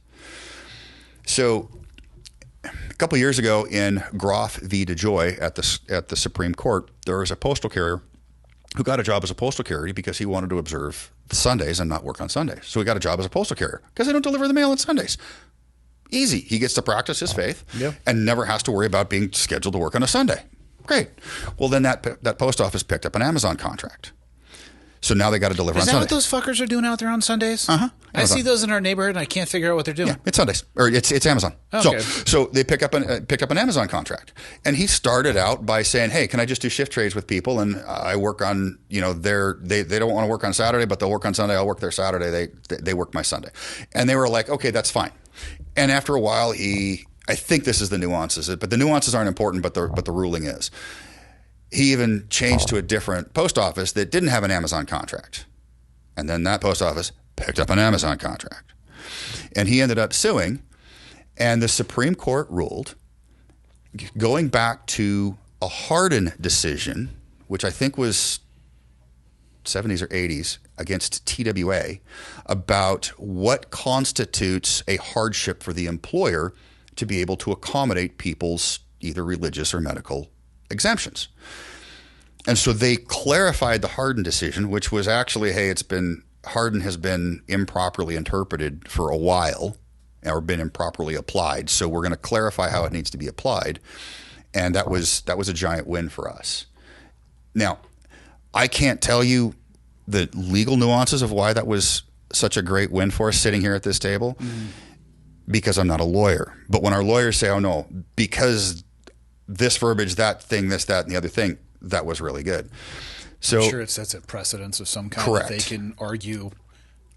So a couple of years ago in Groff v. DeJoy at the Supreme Court, there was a postal carrier who got a job as a postal carrier because he wanted to observe the Sundays and not work on Sundays. So he got a job as a postal carrier because they don't deliver the mail on Sundays. Easy. He gets to practice his faith and never has to worry about being scheduled to work on a Sunday. Great. Well, then that post office picked up an Amazon contract. So now they got to deliver on Sunday. Is that what those fuckers are doing out there on Sundays? Uh-huh. I see those in our neighborhood, and I can't figure out what they're doing. Yeah, it's Sundays, or it's Amazon. Okay. So they pick up an Amazon contract, and he started out by saying, "Hey, can I just do shift trades with people? And I work on, they don't want to work on Saturday, but they'll work on Sunday. I'll work their Saturday. They work my Sunday." And they were like, "Okay, that's fine." And after a while, I think this is the nuances, but the nuances aren't important, but the ruling is. He even changed to a different post office that didn't have an Amazon contract. And then that post office picked up an Amazon contract. And he ended up suing, and the Supreme Court ruled going back to a Hardin decision, which I think was 70s or 80s against TWA, about what constitutes a hardship for the employer to be able to accommodate people's either religious or medical exemptions. And so they clarified the Hardin decision, which was actually, hey, Hardin has been improperly interpreted for a while or been improperly applied. So we're going to clarify how it needs to be applied. And that was a giant win for us. Now, I can't tell you the legal nuances of why that was such a great win for us sitting here at this table because I'm not a lawyer. But when our lawyers say, oh no, because this verbiage, that thing, this, that, and the other thing, that was really good. So I'm sure it sets a precedence of some kind correct. That they can argue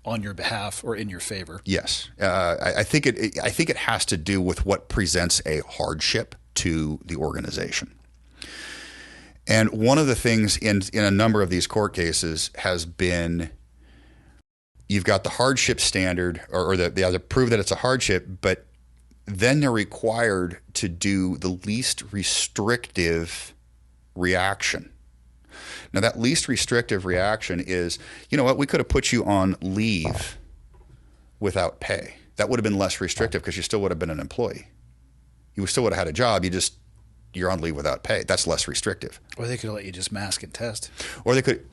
on your behalf or in your favor. Yes. I think it has to do with what presents a hardship to the organization. And one of the things in a number of these court cases has been you've got the hardship standard or they either prove that it's a hardship, but then they're required to do the least restrictive reaction. Now, that least restrictive reaction is, you know what, we could have put you on leave without pay. That would have been less restrictive because you still would have been an employee. You still would have had a job. You're on leave without pay. That's less restrictive. Or they could let you just mask and test. Or they could.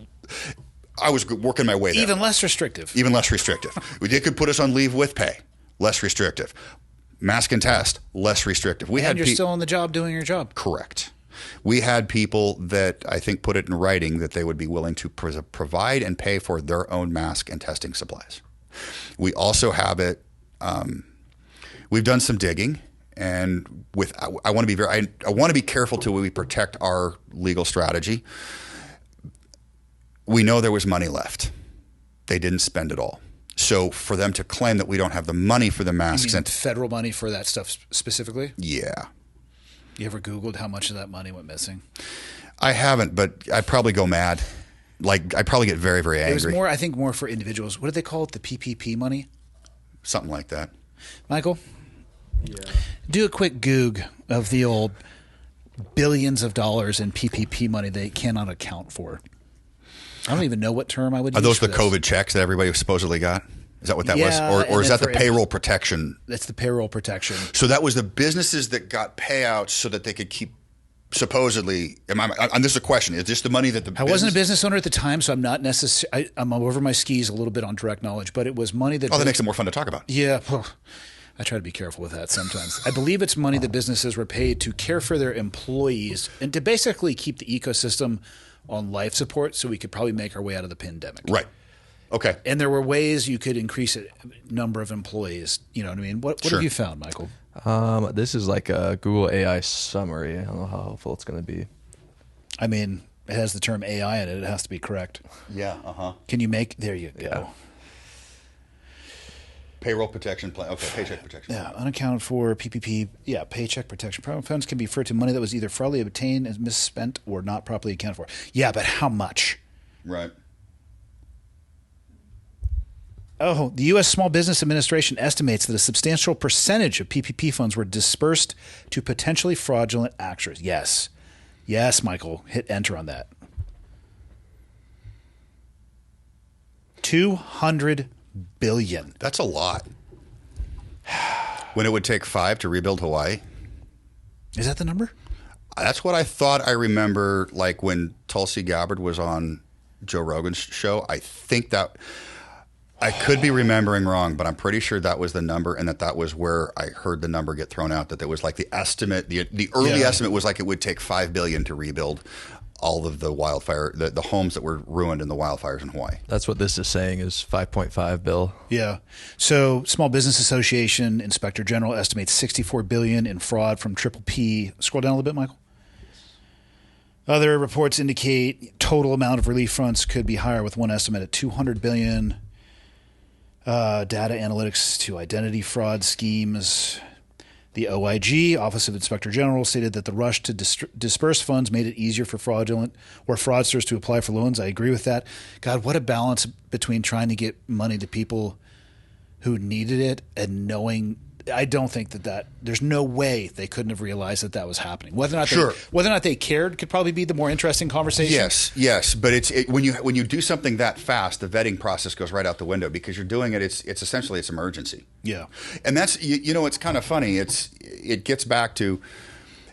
I was working my way there. Even less restrictive. Even less restrictive. They could put us on leave with pay. Less restrictive. Mask and test. Less restrictive. You're still on the job doing your job. Correct. We had people that I think put it in writing that they would be willing to provide and pay for their own mask and testing supplies. We also have it. We've done some digging. And I want to be careful till we protect our legal strategy. We know there was money left. They didn't spend it all. So for them to claim that we don't have the money for the masks and federal money for that stuff specifically? Yeah. You ever Googled how much of that money went missing? I haven't, but I'd probably go mad. Like I'd probably get very, very angry. It was more for individuals. What do they call it? The PPP money? Something like that. Michael? Yeah. Do a quick Goog of the old billions of dollars in PPP money they cannot account for. I don't even know what term I would use. Are those the COVID checks that everybody supposedly got? Is that what that was? Or is that the payroll protection? That's the payroll protection. So that was the businesses that got payouts so that they could keep supposedly. And this is a question. Is this the money that I wasn't a business owner at the time, so I'm not necessarily. I'm over my skis a little bit on direct knowledge, but it was money that. Oh, that makes it more fun to talk about. Yeah. I try to be careful with that sometimes. I believe it's money that businesses were paid to care for their employees and to basically keep the ecosystem on life support so we could probably make our way out of the pandemic. Right. Okay. And there were ways you could increase the number of employees. You know what I mean? What have you found, Michael? This is like a Google AI summary. I don't know how helpful it's going to be. I mean, it has the term AI in it. It has to be correct. Yeah. Uh-huh. Can you make – there you go. Yeah. Payroll protection plan. Okay, paycheck protection. Yeah, unaccounted for PPP. Yeah, paycheck protection funds can be referred to money that was either fraudulently obtained, as misspent, or not properly accounted for. Yeah, but how much? Right. Oh, the U.S. Small Business Administration estimates that a substantial percentage of PPP funds were dispersed to potentially fraudulent actors. Yes. Yes, Michael. Hit enter on that. $200 billion. That's a lot. When it would take 5 to rebuild Hawaii. Is that the number? That's what I thought I remember, like when Tulsi Gabbard was on Joe Rogan's show. I think that I could be remembering wrong, but I'm pretty sure that was the number, and that was where I heard the number get thrown out. That there was like the estimate, the early estimate was like it would take $5 billion to rebuild all of the wildfire, the homes that were ruined in the wildfires in Hawaii. That's what this is saying is 5.5 bill. Yeah. So Small Business Association Inspector General estimates $64 billion in fraud from Triple P. Scroll down a little bit, Michael. Other reports indicate total amount of relief funds could be higher, with one estimate at $200 billion. Data analytics to identity fraud schemes. The OIG, Office of Inspector General, stated that the rush to disperse funds made it easier for fraudulent or fraudsters to apply for loans. I agree with that. God, what a balance between trying to get money to people who needed it and knowing I don't think that there's no way they couldn't have realized that was happening. Whether or not they cared could probably be the more interesting conversation. Yes, but when you do something that fast, the vetting process goes right out the window because you're doing it. It's essentially it's emergency. Yeah, and that's it's kind of funny. It gets back to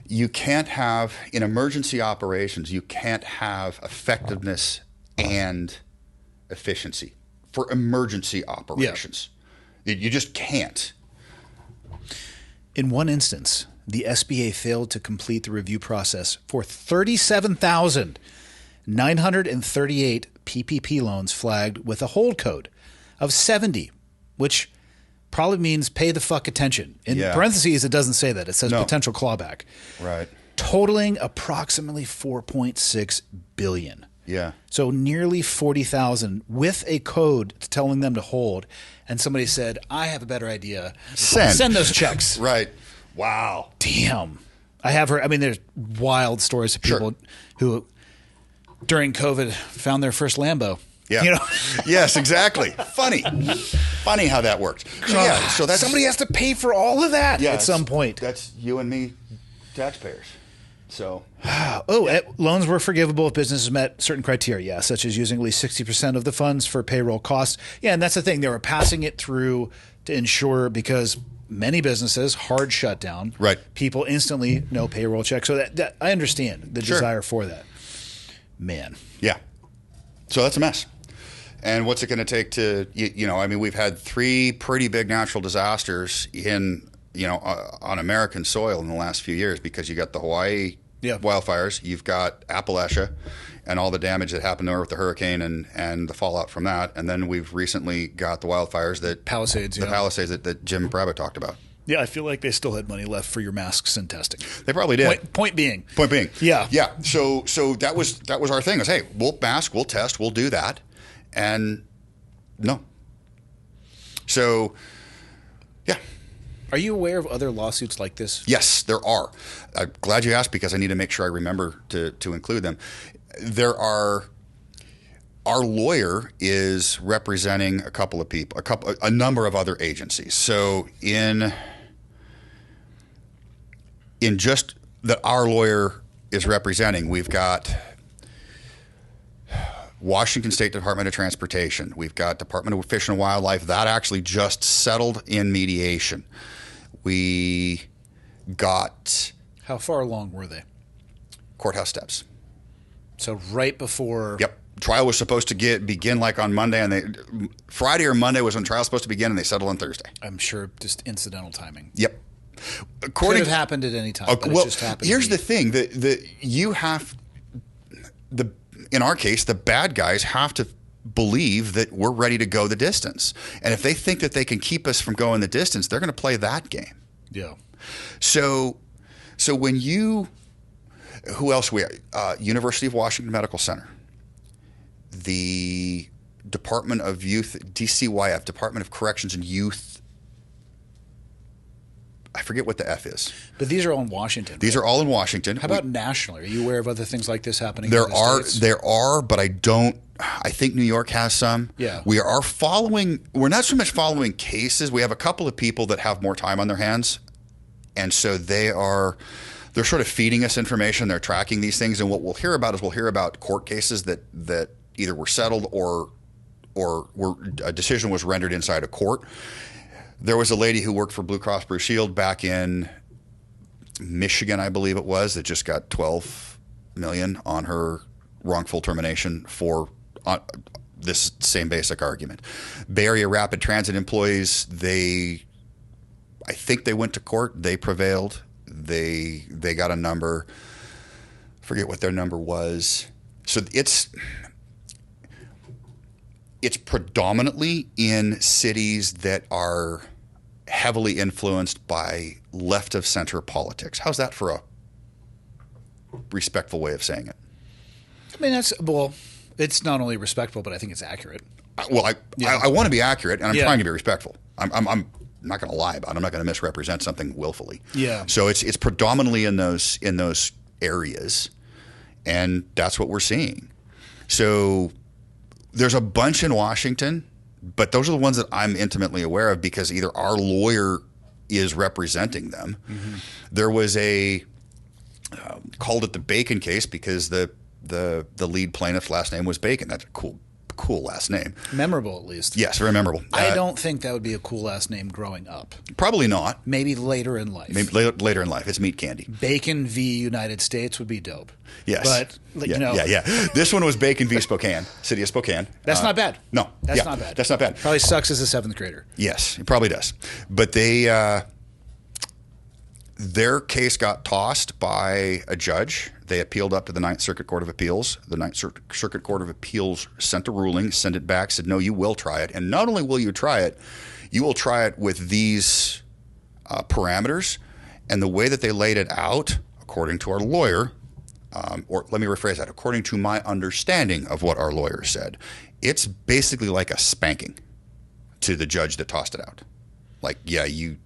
you can't have in emergency operations. You can't have effectiveness and efficiency for emergency operations. Yeah. You just can't. In one instance, the SBA failed to complete the review process for 37,938 PPP loans flagged with a hold code of 70, which probably means pay the fuck attention. In parentheses, it doesn't say that. It says potential clawback. Right. Totaling approximately $4.6 billion. Yeah. So nearly 40,000 with a code telling them to hold. And somebody said, I have a better idea. Send those checks. Right. Wow. Damn. I have heard, there's wild stories of people who during COVID found their first Lambo. Yeah. Yes, exactly. Funny how that worked. So that's somebody has to pay for all of that at some point. That's you and me, taxpayers. So, loans were forgivable if businesses met certain criteria, such as using at least 60% of the funds for payroll costs. Yeah, and that's the thing. They were passing it through to ensure because many businesses, hard shutdown. Right. People instantly no payroll check. So that I understand the desire for that. Man. Yeah. So that's a mess. And what's it going to take to, we've had 3 pretty big natural disasters on American soil in the last few years because you got the Hawaii wildfires, you've got Appalachia and all the damage that happened there with the hurricane and the fallout from that. And then we've recently got the wildfires Palisades that Jim Brabbitt talked about. Yeah, I feel like they still had money left for your masks and testing. They probably did. Point being. Yeah. So that was our thing is, hey, we'll mask, we'll test, we'll do that. And no. So, yeah. Are you aware of other lawsuits like this? Yes, there are. I'm glad you asked because I need to make sure I remember to include them. There are. Our lawyer is representing a couple of people, a number of other agencies. So in just that our lawyer is representing, we've got Washington State Department of Transportation. We've got Department of Fish and Wildlife. That actually just settled in mediation. We got... How far along were they? Courthouse steps. So right before... Yep. Trial was supposed to begin like on Monday, and Friday or Monday was when trial was supposed to begin, and they settled on Thursday. I'm sure just incidental timing. Yep. Could have happened at any time. But it just happened. Here's the thing: in our case, the bad guys have to believe that we're ready to go the distance, and if they think that they can keep us from going the distance, they're going to play that game. Yeah. So when who else University of Washington Medical Center. The Department of Youth, DCYF, Department of Corrections and Youth. I forget what the F is. But these are all in Washington. These are all in Washington. How about nationally? Are you aware of other things like this happening? There are, but I think New York has some. Yeah. We're not so much following cases. We have a couple of people that have more time on their hands. And so they're sort of feeding us information. They're tracking these things. And what we'll hear about court cases that either were settled or a decision was rendered inside a court. There was a lady who worked for Blue Cross Blue Shield back in Michigan, I believe it was, that just got $12 million on her wrongful termination for this same basic argument. Bay Area Rapid Transit employees, I think they went to court. They prevailed. They got a number. Forget what their number was. So it's predominantly in cities that are heavily influenced by left of center politics. How's that for a respectful way of saying it? I mean, it's not only respectful, but I think it's accurate. I want to be accurate, and I'm trying to be respectful. I'm not going to lie about it. I'm not going to misrepresent something willfully. Yeah. So it's predominantly in those areas, and that's what we're seeing. So there's a bunch in Washington, but those are the ones that I'm intimately aware of because either our lawyer is representing them. There was called it the Bacon case because the lead plaintiff's last name was Bacon. That's a cool last name. Memorable, at least. Yes, very memorable. I don't think that would be a cool last name growing up. Probably not. Maybe later in life. Maybe later in life. It's meat candy. Bacon v. United States would be dope. Yes. But, you know. Yeah. This one was Bacon v. Spokane, city of Spokane. That's not bad. No. That's not bad. That's not bad. Probably sucks as a seventh grader. Yes, it probably does. But their case got tossed by a judge. They appealed up to the Ninth Circuit Court of Appeals. The Ninth Circuit Court of Appeals sent a ruling, sent it back, said, no, you will try it. And not only will you try it, you will try it with these parameters. And the way that they laid it out, according to our lawyer, or let me rephrase that, according to my understanding of what our lawyer said, it's basically like a spanking to the judge that tossed it out. Like, yeah, you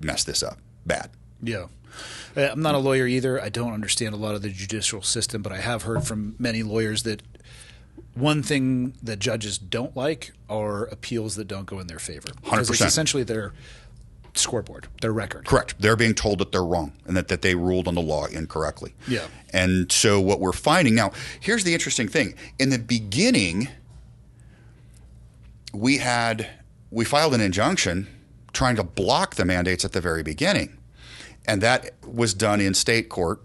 messed this up. Bad. Yeah. I'm not a lawyer either. I don't understand a lot of the judicial system, but I have heard from many lawyers that one thing that judges don't like are appeals that don't go in their favor. 100%. Because it's essentially their scoreboard, their record. Correct. They're being told that they're wrong and that they ruled on the law incorrectly. Yeah. And so what we're finding now, here's the interesting thing. In the beginning, we filed an injunction trying to block the mandates at the very beginning. And that was done in state court,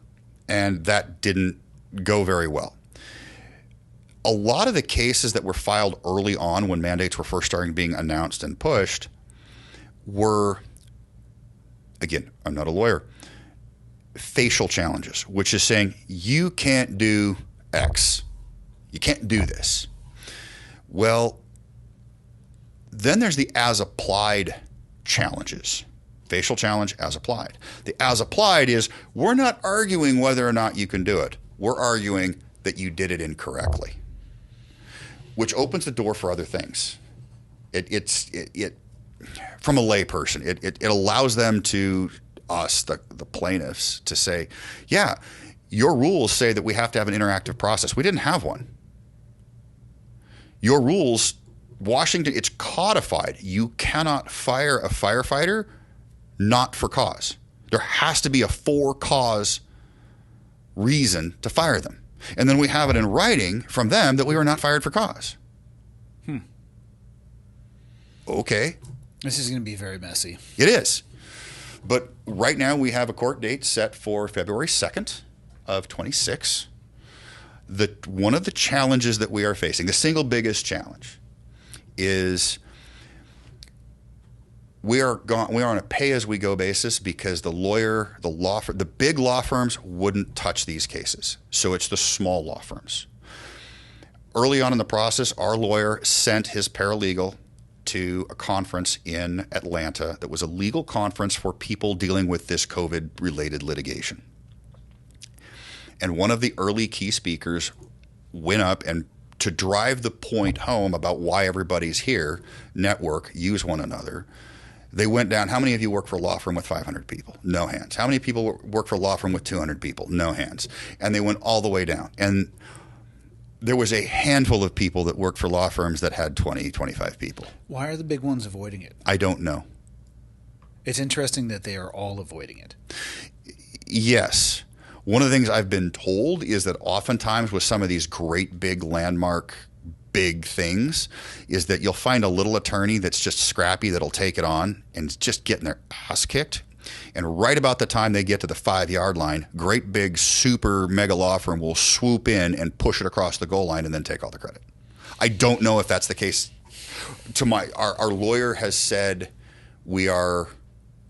and that didn't go very well. A lot of the cases that were filed early on when mandates were first starting being announced and pushed were, again, I'm not a lawyer, facial challenges, which is saying you can't do X. You can't do this. Well, then there's the as-applied challenges. Facial challenge as applied. The as applied is we're not arguing whether or not you can do it. We're arguing that you did it incorrectly, which opens the door for other things. It from a lay person, it allows them to us, the plaintiffs, to say, yeah, your rules say that we have to have an interactive process. We didn't have one. Your rules, Washington, it's codified. You cannot fire a firefighter not for cause. There has to be a for-cause reason to fire them. And then we have it in writing from them that we were not fired for cause. Okay. This is going to be very messy. It is. But right now we have a court date set for February 2nd of 26. One of the challenges that we are facing, the single biggest challenge, is we are on a pay-as-we-go basis because the big law firms wouldn't touch these cases. So it's the small law firms. Early on in the process, our lawyer sent his paralegal to a conference in Atlanta that was a legal conference for people dealing with this COVID-related litigation. And one of the early key speakers went up and, to drive the point home about why everybody's here, network, use one another, they went down. How many of you work for a law firm with 500 people? No hands. How many people work for a law firm with 200 people? No hands. And they went all the way down. And there was a handful of people that worked for law firms that had 20, 25 people. Why are the big ones avoiding it? I don't know. It's interesting that they are all avoiding it. Yes. One of the things I've been told is that oftentimes with some of these great big landmark big things is that you'll find a little attorney that's just scrappy that'll take it on and just getting their ass kicked. And right about the time they get to the 5-yard line, great big super mega law firm will swoop in and push it across the goal line and then take all the credit. I don't know if that's the case. Our lawyer has said we are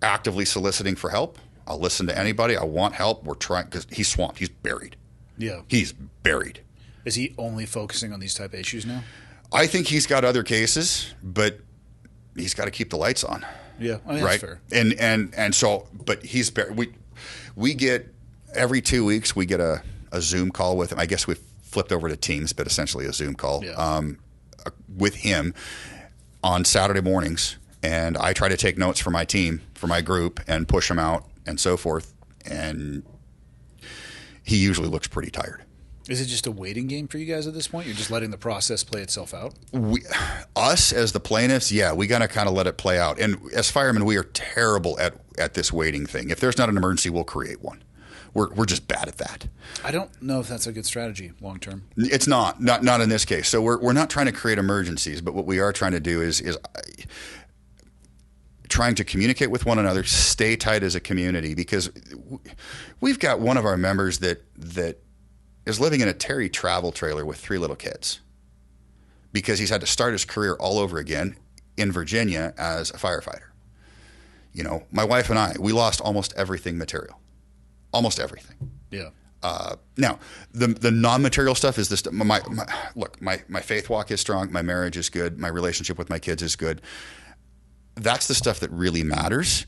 actively soliciting for help. I'll listen to anybody. I want help. We're trying, because he's swamped. He's buried. Yeah. He's buried. Is he only focusing on these type of issues now? I think he's got other cases, but he's got to keep the lights on. Yeah, I mean, right. That's fair. And so, but he's we get every 2 weeks we get a Zoom call with him. I guess we've flipped over to Teams, but essentially a Zoom call with him on Saturday mornings, and I try to take notes for my team, for my group, and push them out and so forth. And he usually looks pretty tired. Is it just a waiting game for you guys at this point? You're just letting the process play itself out? Us as the plaintiffs, yeah, we got to kind of let it play out. And as firemen, we are terrible at this waiting thing. If there's not an emergency, we'll create one. We're just bad at that. I don't know if that's a good strategy long term. It's not in this case. So we're not trying to create emergencies, but what we are trying to do is trying to communicate with one another, stay tight as a community, because we've got one of our members that is living in a Terry travel trailer with 3 little kids because he's had to start his career all over again in Virginia as a firefighter. You know, my wife and I, we lost almost everything material. Almost everything. Yeah. Now, the non-material stuff is this. My faith walk is strong. My marriage is good. My relationship with my kids is good. That's the stuff that really matters.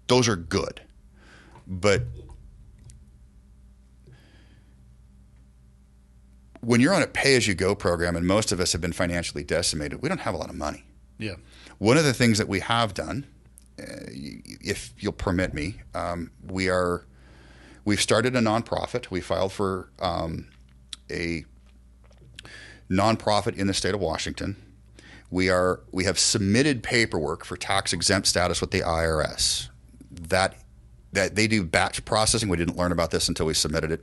Those are good. But when you're on a pay-as-you-go program, and most of us have been financially decimated, we don't have a lot of money. Yeah. One of the things that we have done, if you'll permit me, we've started a nonprofit. We filed for a nonprofit in the state of Washington. We have submitted paperwork for tax exempt status with the IRS. That they do batch processing. We didn't learn about this until we submitted it.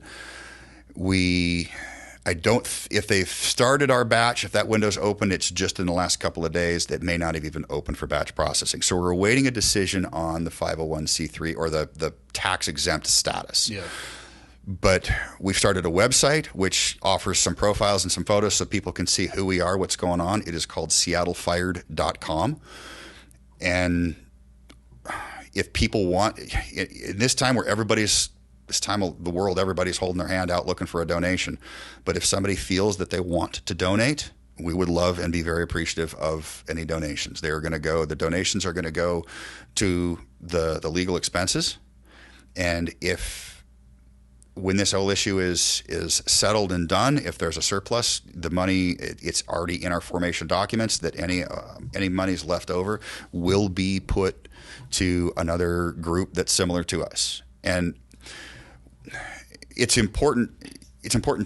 If they've started our batch, if that window's open, it's just in the last couple of days. That may not have even opened for batch processing. So we're awaiting a decision on the 501c3 or the tax exempt status. Yeah. But we've started a website which offers some profiles and some photos so people can see who we are, what's going on. It is called seattlefired.com. And if people want, in this time where this time of the world, everybody's holding their hand out looking for a donation. But if somebody feels that they want to donate, we would love and be very appreciative of any donations. The donations are going to go to the legal expenses. And when this whole issue is settled and done, if there's a surplus, the money, it's already in our formation documents that any monies left over will be put to another group that's similar to us. And it's important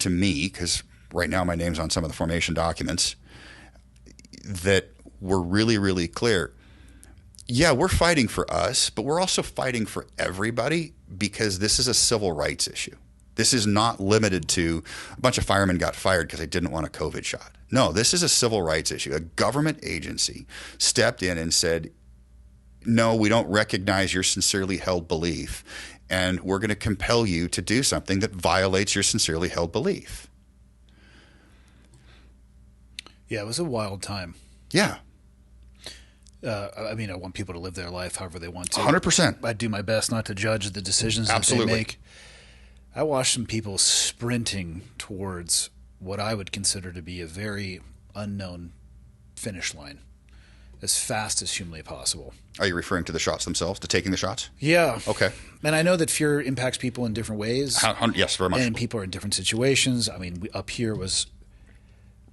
to me, because right now my name's on some of the formation documents, that we're really, really clear. Yeah, we're fighting for us, but we're also fighting for everybody, because this is a civil rights issue. This is not limited to a bunch of firemen got fired because they didn't want a COVID shot. No, this is a civil rights issue. A government agency stepped in and said, no, we don't recognize your sincerely held belief, and we're going to compel you to do something that violates your sincerely held belief. Yeah, it was a wild time. Yeah. I want people to live their life however they want to. 100%. I do my best not to judge the decisions that they make. I watched some people sprinting towards what I would consider to be a very unknown finish line as fast as humanly possible. Are you referring to the shots themselves, to taking the shots? Yeah. Okay. And I know that fear impacts people in different ways. Yes, very much. And people are in different situations. I mean, up here was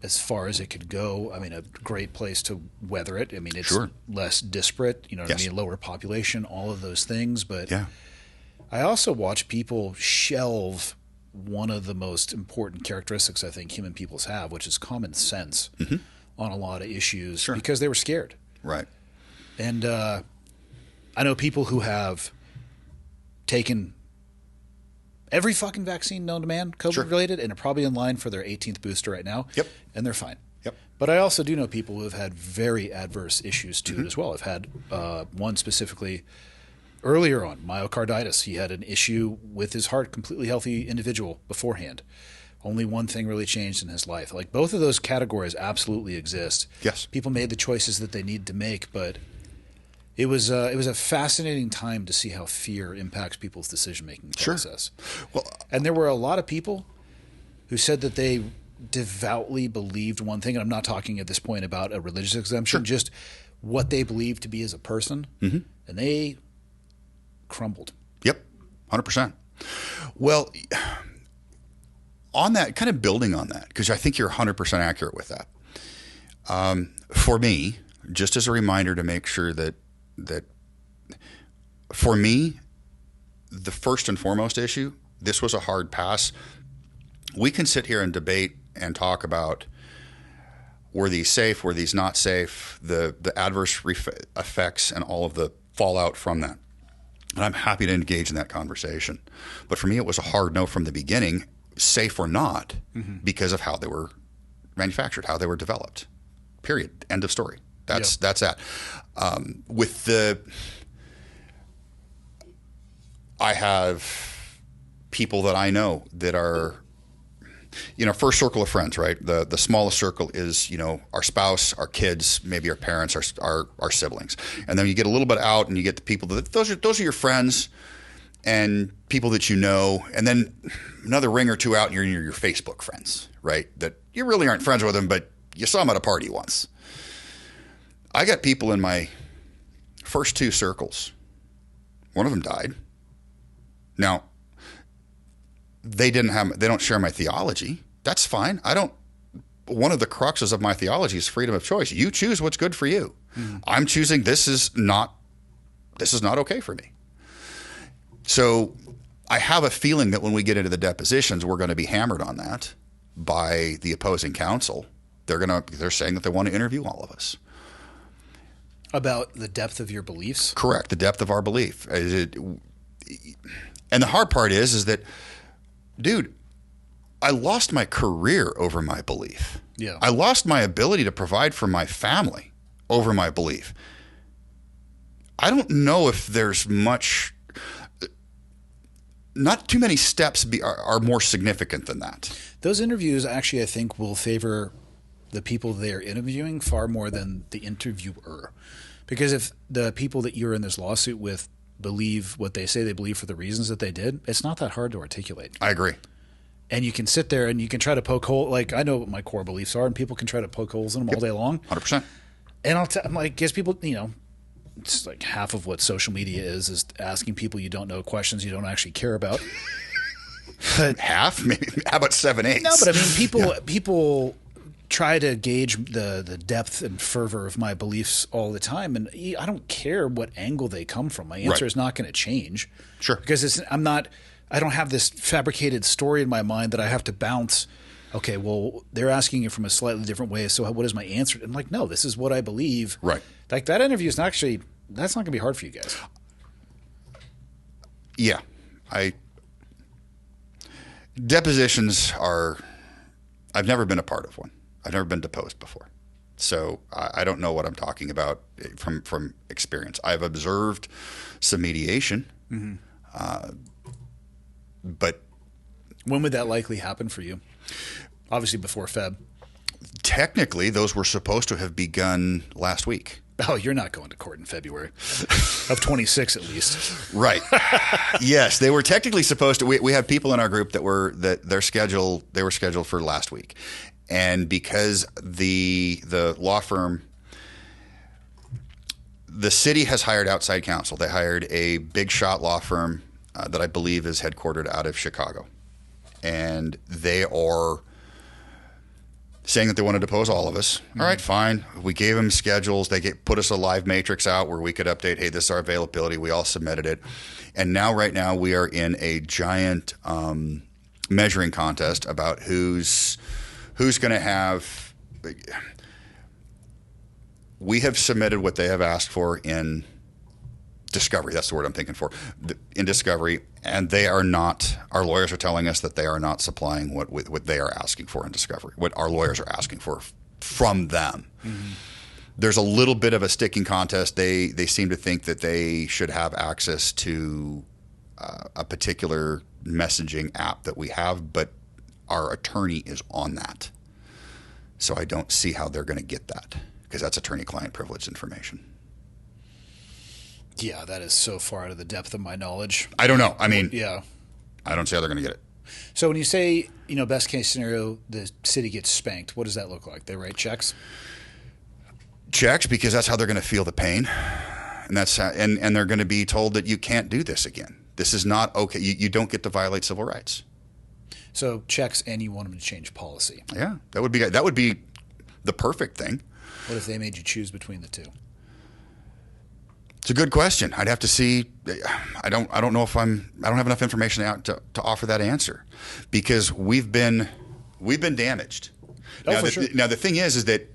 as far as it could go. I mean, a great place to weather it. I mean, it's less disparate, lower population, all of those things. But yeah. I also watch people shelve one of the most important characteristics I think human peoples have, which is common sense on a lot of issues because they were scared. Right. And I know people who have taken every fucking vaccine known to man, COVID-related, and are probably in line for their 18th booster right now. Yep. And they're fine. Yep. But I also do know people who have had very adverse issues to it as well. I've had one specifically earlier on, myocarditis. He had an issue with his heart, completely healthy individual beforehand. Only one thing really changed in his life. Like, both of those categories absolutely exist. Yes. People made the choices that they needed to make, but it was a fascinating time to see how fear impacts people's decision-making process. Well, and there were a lot of people who said that they devoutly believed one thing, and I'm not talking at this point about a religious exemption, just what they believed to be as a person, and they crumbled. Yep, 100%. Well, on that, kind of building on that, because I think you're 100% accurate with that. For me, just as a reminder to make sure that for me, the first and foremost issue, this was a hard pass. We can sit here and debate and talk about were these safe, were these not safe, the adverse effects and all of the fallout from that. And I'm happy to engage in that conversation. But for me, it was a hard no from the beginning, safe or not, because of how they were manufactured, how they were developed. Period. End of story. That's that. I have people that I know that are, first circle of friends, right? The smallest circle is, our spouse, our kids, maybe our parents, our siblings. And then you get a little bit out and you get the people those are your friends and people that you know. And then another ring or two out and you're your Facebook friends, right? That you really aren't friends with them, but you saw them at a party once. I got people in my first two circles. One of them died. Now, they don't share my theology. That's fine. One of the cruxes of my theology is freedom of choice. You choose what's good for you. I'm choosing this is not okay for me. So I have a feeling that when we get into the depositions, we're going to be hammered on that by the opposing counsel. They're saying that they want to interview all of us. About the depth of your beliefs? Correct. The depth of our belief. And the hard part is that, dude, I lost my career over my belief. Yeah. I lost my ability to provide for my family over my belief. I don't know if there's not too many steps are more significant than that. Those interviews actually, I think, will favor the people they're interviewing far more than the interviewer. Because if the people that you're in this lawsuit with believe what they say they believe for the reasons that they did, it's not that hard to articulate. I agree. And you can sit there and you can try to poke holes. Like, I know what my core beliefs are, and people can try to poke holes in them all day long. 100%. And I'm like, guess people, it's like half of what social media is asking people you don't know questions you don't actually care about. But, half? Maybe. How about 7/8? No, but I mean, people try to gauge the depth and fervor of my beliefs all the time, and I don't care what angle they come from. My answer is not going to change. Sure. Because I don't have this fabricated story in my mind that I have to bounce. Okay, well, they're asking it from a slightly different way, so what is my answer? I'm like, no, this is what I believe. Right. Like, that interview is that's not going to be hard for you guys. Yeah. Depositions I've never been a part of one. I've never been deposed before. So I don't know what I'm talking about from experience. I've observed some mediation, but when would that likely happen for you? Obviously before Feb. Technically, those were supposed to have begun last week. Oh, you're not going to court in February of 26 at least. Right. Yes, they were technically supposed to. We have people in our group they were scheduled for last week. And because the law firm, the city has hired outside counsel. They hired a big shot law firm that I believe is headquartered out of Chicago. And they are saying that they want to depose all of us. All right, fine. We gave them schedules. They put us a live matrix out where we could update, hey, this is our availability. We all submitted it. And right now, we are in a giant measuring contest about who's going to have. We have submitted what they have asked for in discovery. That's the word I'm thinking for. In discovery. And they are not, our lawyers are telling us that they are not supplying what they are asking for in discovery, what our lawyers are asking for from them. Mm-hmm. There's a little bit of a sticking contest. They seem to think that they should have access to a particular messaging app that we have, but our attorney is on that. So I don't see how they're going to get that because that's attorney-client privileged information. Yeah, that is so far out of the depth of my knowledge. I don't know. I mean, yeah, I don't see how they're going to get it. So when you say, best case scenario, the city gets spanked, what does that look like? They write checks? Checks, because that's how they're going to feel the pain. And and they're going to be told that you can't do this again. This is not okay. You don't get to violate civil rights. So checks, and you want them to change policy. Yeah, that would be the perfect thing. What if they made you choose between the two? It's a good question. I'd have to see. I don't know if I don't have enough information out to offer that answer, because we've been damaged. Now the thing is that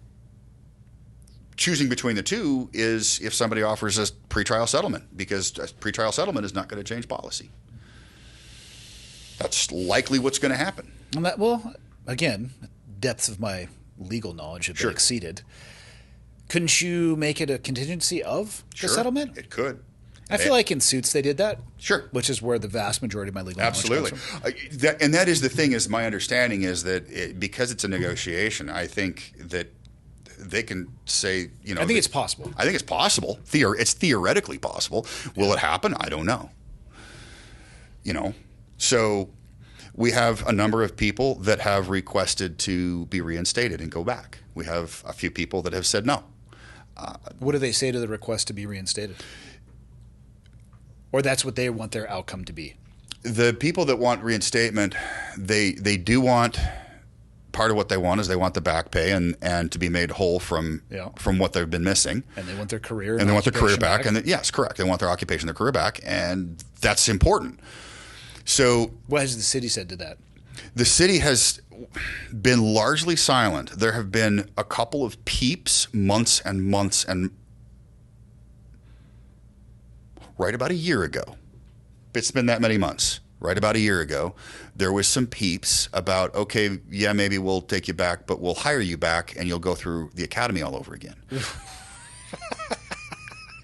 choosing between the two is if somebody offers us pretrial settlement, because a pretrial settlement is not going to change policy. That's likely what's going to happen. Well, again, depths of my legal knowledge have been exceeded. Couldn't you make it a contingency of the settlement? It could. I feel like in suits they did that. Sure. Which is where the vast majority of my legal knowledge comes from. That is the thing, is my understanding is that because it's a negotiation, I think that they can say, I think it's possible. I think it's possible. It's theoretically possible. Will it happen? I don't know. So we have a number of people that have requested to be reinstated and go back. We have a few people that have said no. What do they say to the request to be reinstated? Or that's what they want their outcome to be? The people that want reinstatement, they do want, part of what they want is they want the back pay and to be made whole from what they've been missing. And they want their career and they want their career back. And yes, correct. They want their occupation, their career back, and that's important. So what has the city said to that? The city has been largely silent. There have been a couple of peeps, months and months, and right about a year ago. It's been that many months. Right about a year ago, there was some peeps about, okay, yeah, maybe we'll take you back, but we'll hire you back and you'll go through the academy all over again.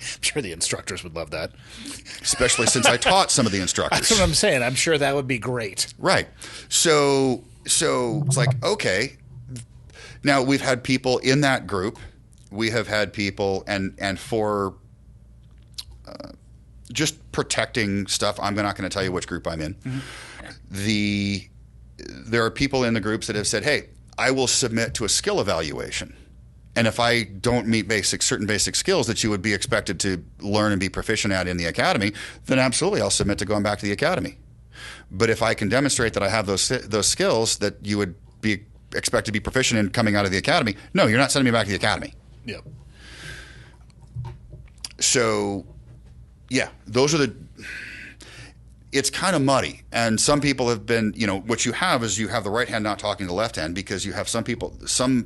I'm sure the instructors would love that. Especially since I taught some of the instructors. That's what I'm saying. I'm sure that would be great. Right. So it's like, okay. Now, we've had people in that group. We have had people, and for just protecting stuff, I'm not going to tell you which group I'm in. Mm-hmm. There are people in the groups that have said, hey, I will submit to a skill evaluation. And if I don't meet certain basic skills that you would be expected to learn and be proficient at in the academy, then absolutely I'll submit to going back to the academy. But if I can demonstrate that I have those skills that you would be expected to be proficient in coming out of the academy, no, you're not sending me back to the academy. Yep. So, yeah, those are it's kind of muddy. And some people have been, what you have is you have the right hand not talking to the left hand, because you have some people,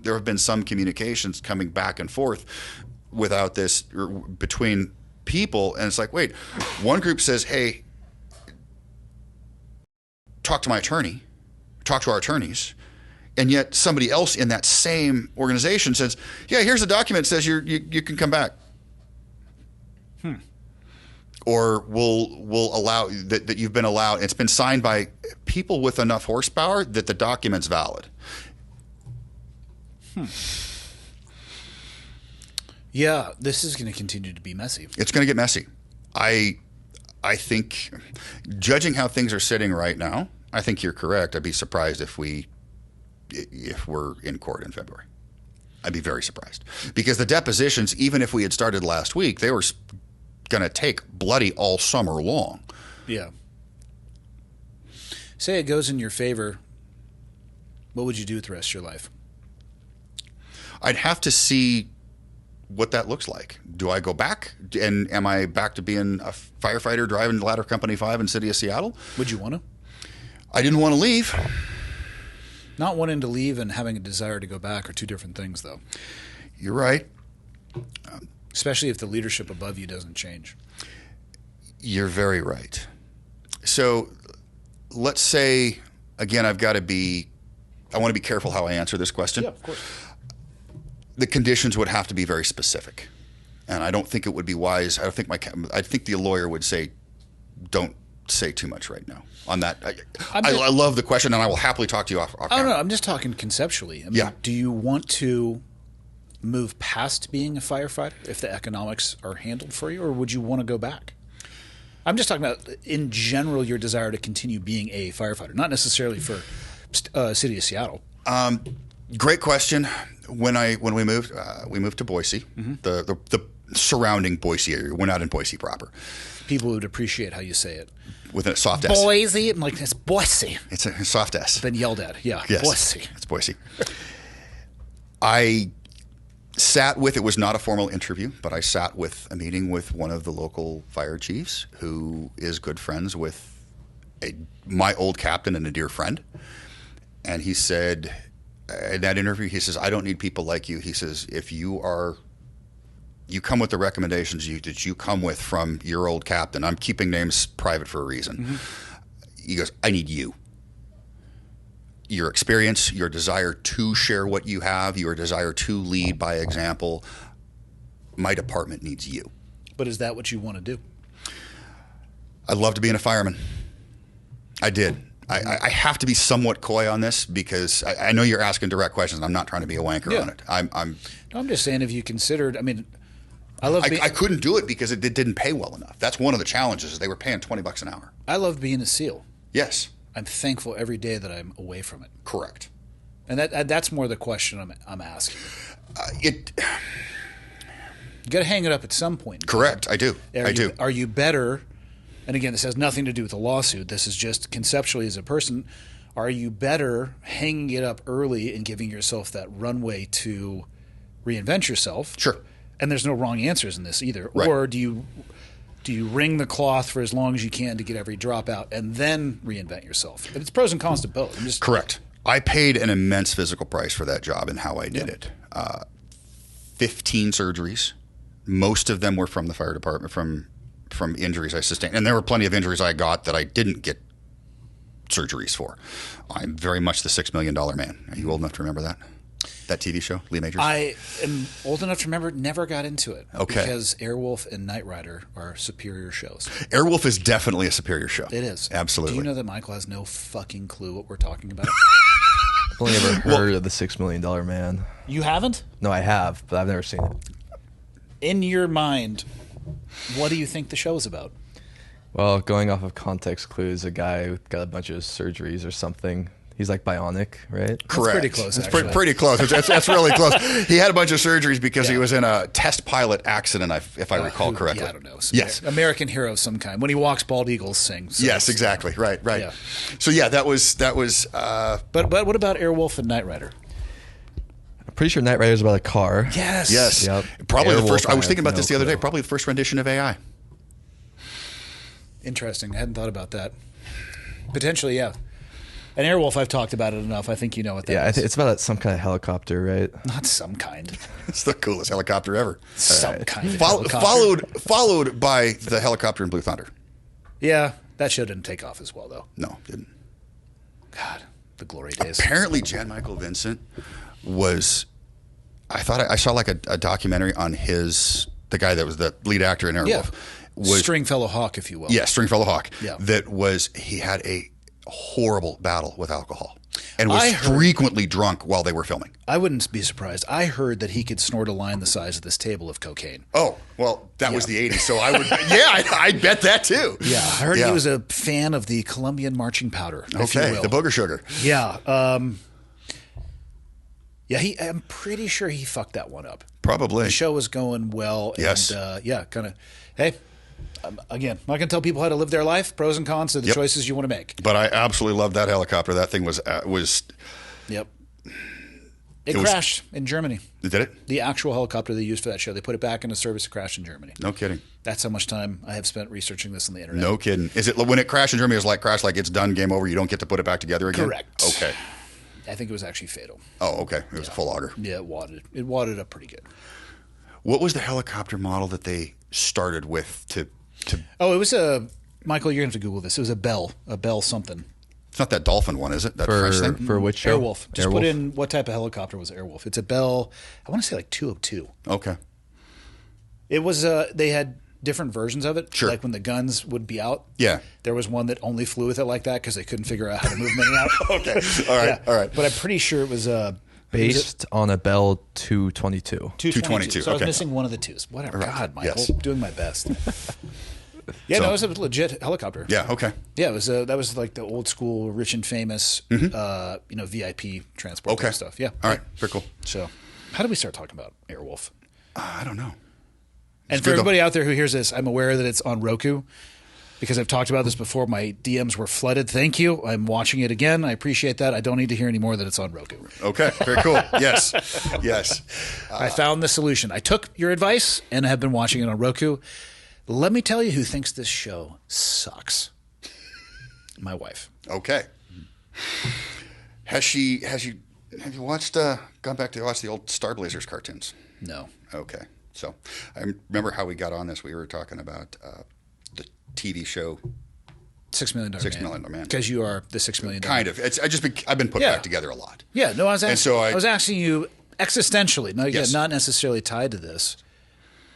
there have been some communications coming back and forth without this, or between people. And it's like, wait, one group says, hey, talk to my attorney, talk to our attorneys. And yet somebody else in that same organization says, yeah, here's a document that says you can come back. Or we'll allow that you've been allowed. It's been signed by people with enough horsepower that the document's valid. Yeah, this is going to continue to be messy. It's going to get messy. I think, judging how things are sitting right now, I think you're correct. I'd be surprised if we're in court in February. I'd be very surprised, because the depositions, even if we had started last week, they were going to take bloody all summer long. Yeah. Say it goes in your favor, what would you do with the rest of your life? I'd have to see what that looks like. Do I go back, and am I back to being a firefighter driving Ladder Company 5 in the city of Seattle? Would you want to? I didn't want to leave. Not wanting to leave and having a desire to go back are two different things, though. You're right. Especially if the leadership above you doesn't change. You're very right. So let's say, again, I want to be careful how I answer this question. Yeah, of course. The conditions would have to be very specific. And I don't think it would be wise. I think the lawyer would say, don't say too much right now on that. I love the question, and I will happily talk to you off camera. No, I'm just talking conceptually. Do you want to move past being a firefighter if the economics are handled for you, or would you want to go back? I'm just talking about, in general, your desire to continue being a firefighter, not necessarily for city of Seattle. Great question. When we moved to Boise, mm-hmm. the surrounding Boise area. We're not in Boise proper. People would appreciate how you say it. With a soft S. Boise. I'm like, it's Boise. It's a soft S. Been yelled at. Yeah, yes, Boise. It's Boise. I sat with, it was not a formal interview, but I sat with a meeting with one of the local fire chiefs who is good friends with my old captain and a dear friend. And he said, in that interview, he says, I don't need people like you. He says, if you come with the recommendations that you come with from your old captain, I'm keeping names private for a reason. Mm-hmm. He goes, I need you. Your experience, your desire to share what you have, your desire to lead by example. My department needs you. But is that what you want to do? I'd love to be a fireman. I did. I have to be somewhat coy on this because I know you're asking direct questions. I'm not trying to be a wanker on it. I'm just saying, if you considered, I mean, I couldn't do it because it didn't pay well enough. That's one of the challenges. Is they were paying $20 an hour. I love being a SEAL. Yes. I'm thankful every day that I'm away from it. Correct. And that's more the question I'm asking. You got to hang it up at some point. Correct. I do. Are you better? And again, this has nothing to do with the lawsuit. This is just conceptually as a person. Are you better hanging it up early and giving yourself that runway to reinvent yourself? Sure. And there's no wrong answers in this either. Right. Or do you wring the cloth for as long as you can to get every drop out and then reinvent yourself? But it's pros and cons to both. Correct. I paid an immense physical price for that job and how I did it. 15 surgeries. Most of them were from the fire department, from injuries I sustained. And there were plenty of injuries I got that I didn't get surgeries for. I'm very much the $6 million man. Are you old enough to remember that TV show, Lee Majors? I am old enough to remember, never got into it. Okay. Because Airwolf and Knight Rider are superior shows. Airwolf is definitely a superior show. It is. Absolutely. Do you know that Michael has no fucking clue what we're talking about? I've only ever heard of the $6 Million Man. You haven't? No, I have, but I've never seen it. In your mind, what do you think the show is about? Well, going off of context clues, a guy who got a bunch of surgeries or something. He's like bionic, right? Correct. That's pretty close, It's actually. pretty close. That's really close. He had a bunch of surgeries because he was in a test pilot accident, if I recall correctly. Yeah, I don't know. Yes. American hero of some kind. When he walks, bald eagles sing. So Yes, exactly. Right. Yeah. So yeah, that was. But what about Airwolf and Knight Rider? I'm pretty sure Knight Rider is about a car. Yes. Yep. Probably the Airwolf, first. I was thinking about no this the other day. clue. Probably the first rendition of AI. Interesting. I hadn't thought about that. Potentially, yeah. And Airwolf, I've talked about it enough. I think you know what that is. Yeah, it's about some kind of helicopter, right? Not some kind. It's the coolest helicopter ever. Some kind of helicopter. Followed by the helicopter in Blue Thunder. Yeah, that show didn't take off as well, though. No, didn't. God, the glory days. Apparently, Jan Michael Vincent was. I thought I saw like a documentary on the guy that was the lead actor in Airwolf. Yeah. Was Stringfellow Hawk, if you will. Yeah, Stringfellow Hawk. Yeah. He had a horrible battle with alcohol and was frequently drunk while they were filming. I wouldn't be surprised. I heard that he could snort a line the size of this table of cocaine. Oh, well, that was the 80s, so I would, I'd bet that too. Yeah, I heard he was a fan of the Colombian marching powder, if you will. The booger sugar. Yeah. I'm pretty sure he fucked that one up. Probably. The show was going well. Yes. And, kind of, hey, again, I'm not going to tell people how to live their life. Pros and cons to the choices you want to make. But I absolutely loved that helicopter. That thing was Yep. It crashed in Germany. Did it? The actual helicopter they used for that show. They put it back into service. It crashed in Germany. No kidding. That's how much time I have spent researching this on the internet. No kidding. Is it when it crashed in Germany? It was crash like it's done, game over. You don't get to put it back together again. Correct. Okay. I think it was actually fatal. Oh, okay. It was a full auger. Yeah, it wadded up pretty good. What was the helicopter model that they started with to Oh, it was Michael, you're going to have to Google this. It was a Bell something. It's not that Dolphin one, is it? That French thing? For which show? Airwolf. Just put in what type of helicopter was Airwolf. It's a Bell, I want to say like 202. Okay. It was, they had different versions of it. Sure. Like when the guns would be out. Yeah. There was one that only flew with it like that because they couldn't figure out how to move them in and out. Okay. All right. Yeah. All right. But I'm pretty sure it was Based on a Bell 222. 222. So I was Okay. missing one of the twos. Whatever. Right. God, Michael. Yes. Doing my best. Yeah, no, it was a legit helicopter. Yeah. Okay. Yeah, it was. That was like the old school, rich and famous, VIP transport Okay. stuff. Yeah. All right. Very cool. So, how did we start talking about I I don't know. And for everybody out there who hears this, I'm aware that it's on Roku, because I've talked about this before. My DMs were flooded. Thank you. I'm watching it again. I appreciate that. I don't need to hear any more that it's on Roku. Okay, very cool. Yes, yes. I found the solution. I took your advice and have been watching it on Roku. Let me tell you who thinks this show sucks. My wife. Okay. Have you watched, gone back to watch the old Star Blazers cartoons? No. Okay. So I remember how we got on this. We were talking about the TV show $6 Million Man. Because you are the $6 million. Kind of. I've been put back together a lot. Yeah. No, I was I asking you existentially. No, yes. Not necessarily tied to this.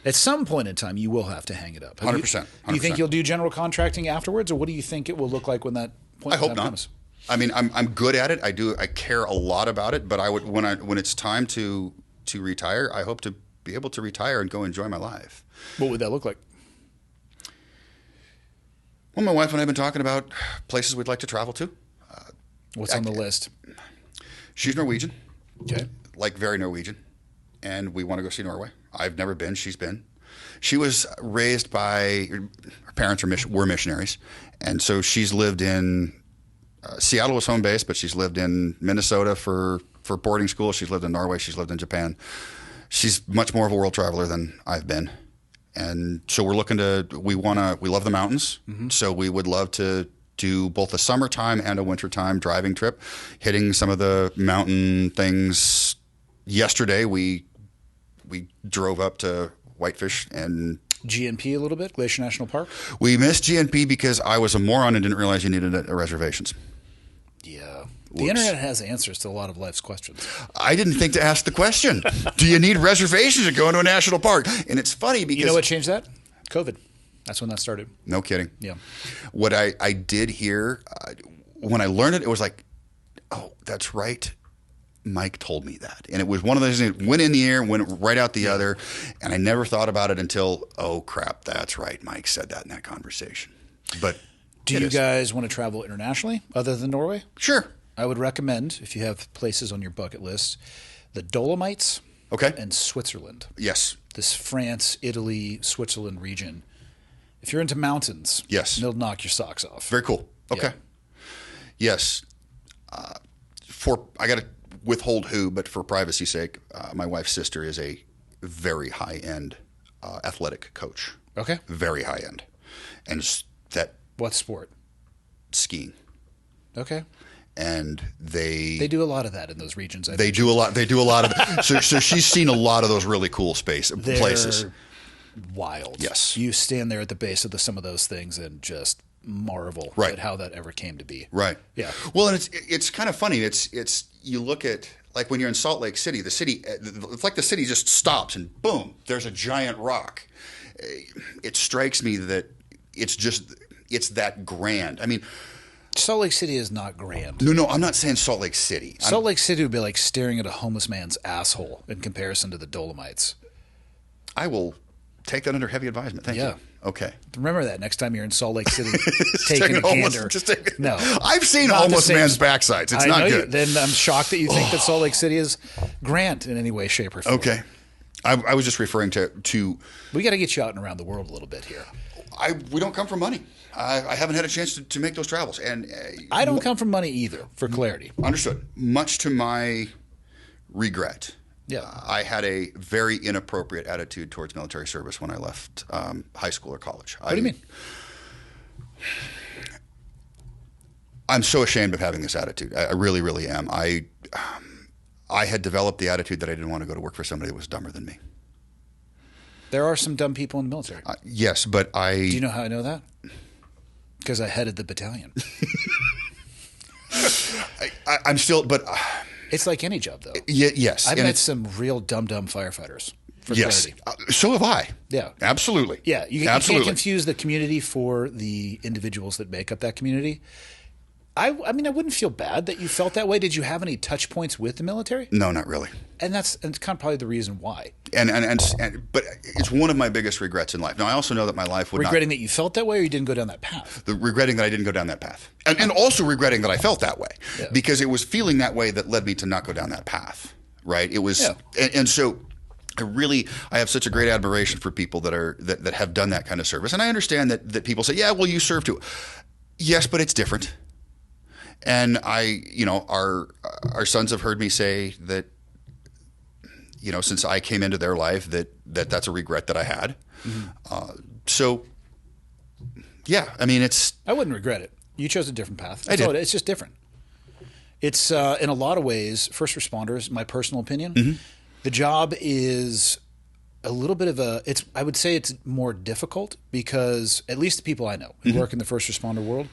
At some point in time, you will have to hang it up. 100%. Do you think you'll do general contracting afterwards, or what do you think it will look like when that point in time comes? I mean, I'm good at it. I care a lot about it. But when it's time to retire, I hope to be able to retire and go enjoy my life. What would that look like? Well, my wife and I have been talking about places we'd like to travel to. What's on the list? She's Norwegian. Okay. Like very Norwegian. And we want to go see Norway. I've never been. She's been. She was raised by, her parents were missionaries. And so she's lived in, Seattle was home base, but she's lived in Minnesota for boarding school. She's lived in Norway. She's lived in Japan. She's much more of a world traveler than I've been. And so we love the mountains. Mm-hmm. So we would love to do both a summertime and a wintertime driving trip, hitting some of the mountain things. Yesterday, we drove up to Whitefish and GNP a little bit, Glacier National Park. We missed GNP because I was a moron and didn't realize you needed reservations. Yeah. The internet has answers to a lot of life's questions. I didn't think to ask the question. Do you need reservations to go into a national park? And it's funny because... You know what changed that? COVID. That's when that started. No kidding. Yeah. What I did hear, when I learned it, it was like, oh, that's right. Mike told me that. And it was one of those things that went in the air, went right out the other. And I never thought about it until, oh, crap, that's right. Mike said that in that conversation. But do you guys want to travel internationally other than Norway? Sure. I would recommend, if you have places on your bucket list, the Dolomites and Switzerland. Yes. This France, Italy, Switzerland region. If you're into mountains, yes, they'll knock your socks off. Very cool. Okay. Yeah. Yes. I got to withhold who, but for privacy's sake, my wife's sister is a very high-end athletic coach. Okay. Very high-end. And that... What sport? Skiing. Okay. And they do a lot of that in those regions. They do a lot of it. So she's seen a lot of those really cool places. Wild. Yes. You stand there at the base of some of those things and just marvel at how that ever came to be. Right. Yeah. Well, and it's kind of funny. It's you look at, like when you're in Salt Lake City, it's like the city just stops and boom, there's a giant rock. It strikes me that it's that grand. I mean, Salt Lake City is not grand. No, I'm not saying Salt Lake City. Salt Lake City would be like staring at a homeless man's asshole in comparison to the Dolomites. I will take that under heavy advisement. Thank you. Okay. Remember that next time you're in Salt Lake City, taking a gander. No. I've seen homeless man's backsides. It's not good. Then I'm shocked that you think that Salt Lake City is grand in any way, shape, or form. Okay. I was just referring to... We got to get you out and around the world a little bit here. We don't come from money. I haven't had a chance to make those travels. And I don't come from money either, for clarity. Understood. Much to my regret. Yeah. I had a very inappropriate attitude towards military service when I left high school or college. What do you mean? I'm so ashamed of having this attitude. I really, really am. I had developed the attitude that I didn't want to go to work for somebody that was dumber than me. There are some dumb people in the military. Yes, but Do you know how I know that? Because I headed the battalion. I'm still, but... It's like any job, though. Yes. I've met some real dumb firefighters. For clarity. So have I. Yeah. Absolutely. Yeah. You can't confuse the community for the individuals that make up that community. I mean, I wouldn't feel bad that you felt that way. Did you have any touch points with the military? No, not really. And it's kind of probably the reason why. But it's one of my biggest regrets in life. Now, I also know that my life would regretting that you felt that way, or you didn't go down that path. Regretting that I didn't go down that path, and also regretting that I felt that way, because it was feeling that way that led me to not go down that path. Right? It was, and so I have such a great admiration for people that have done that kind of service. And I understand that people say, yeah, well, you serve too. Yes, but it's different. And our sons have heard me say that, since I came into their life, that's a regret that I had. So, yeah, I mean, I wouldn't regret it. You chose a different path. I did. It's just different. It's in a lot of ways, first responders, my personal opinion, the job is a little bit of I would say it's more difficult because at least the people I know who work in the first responder world,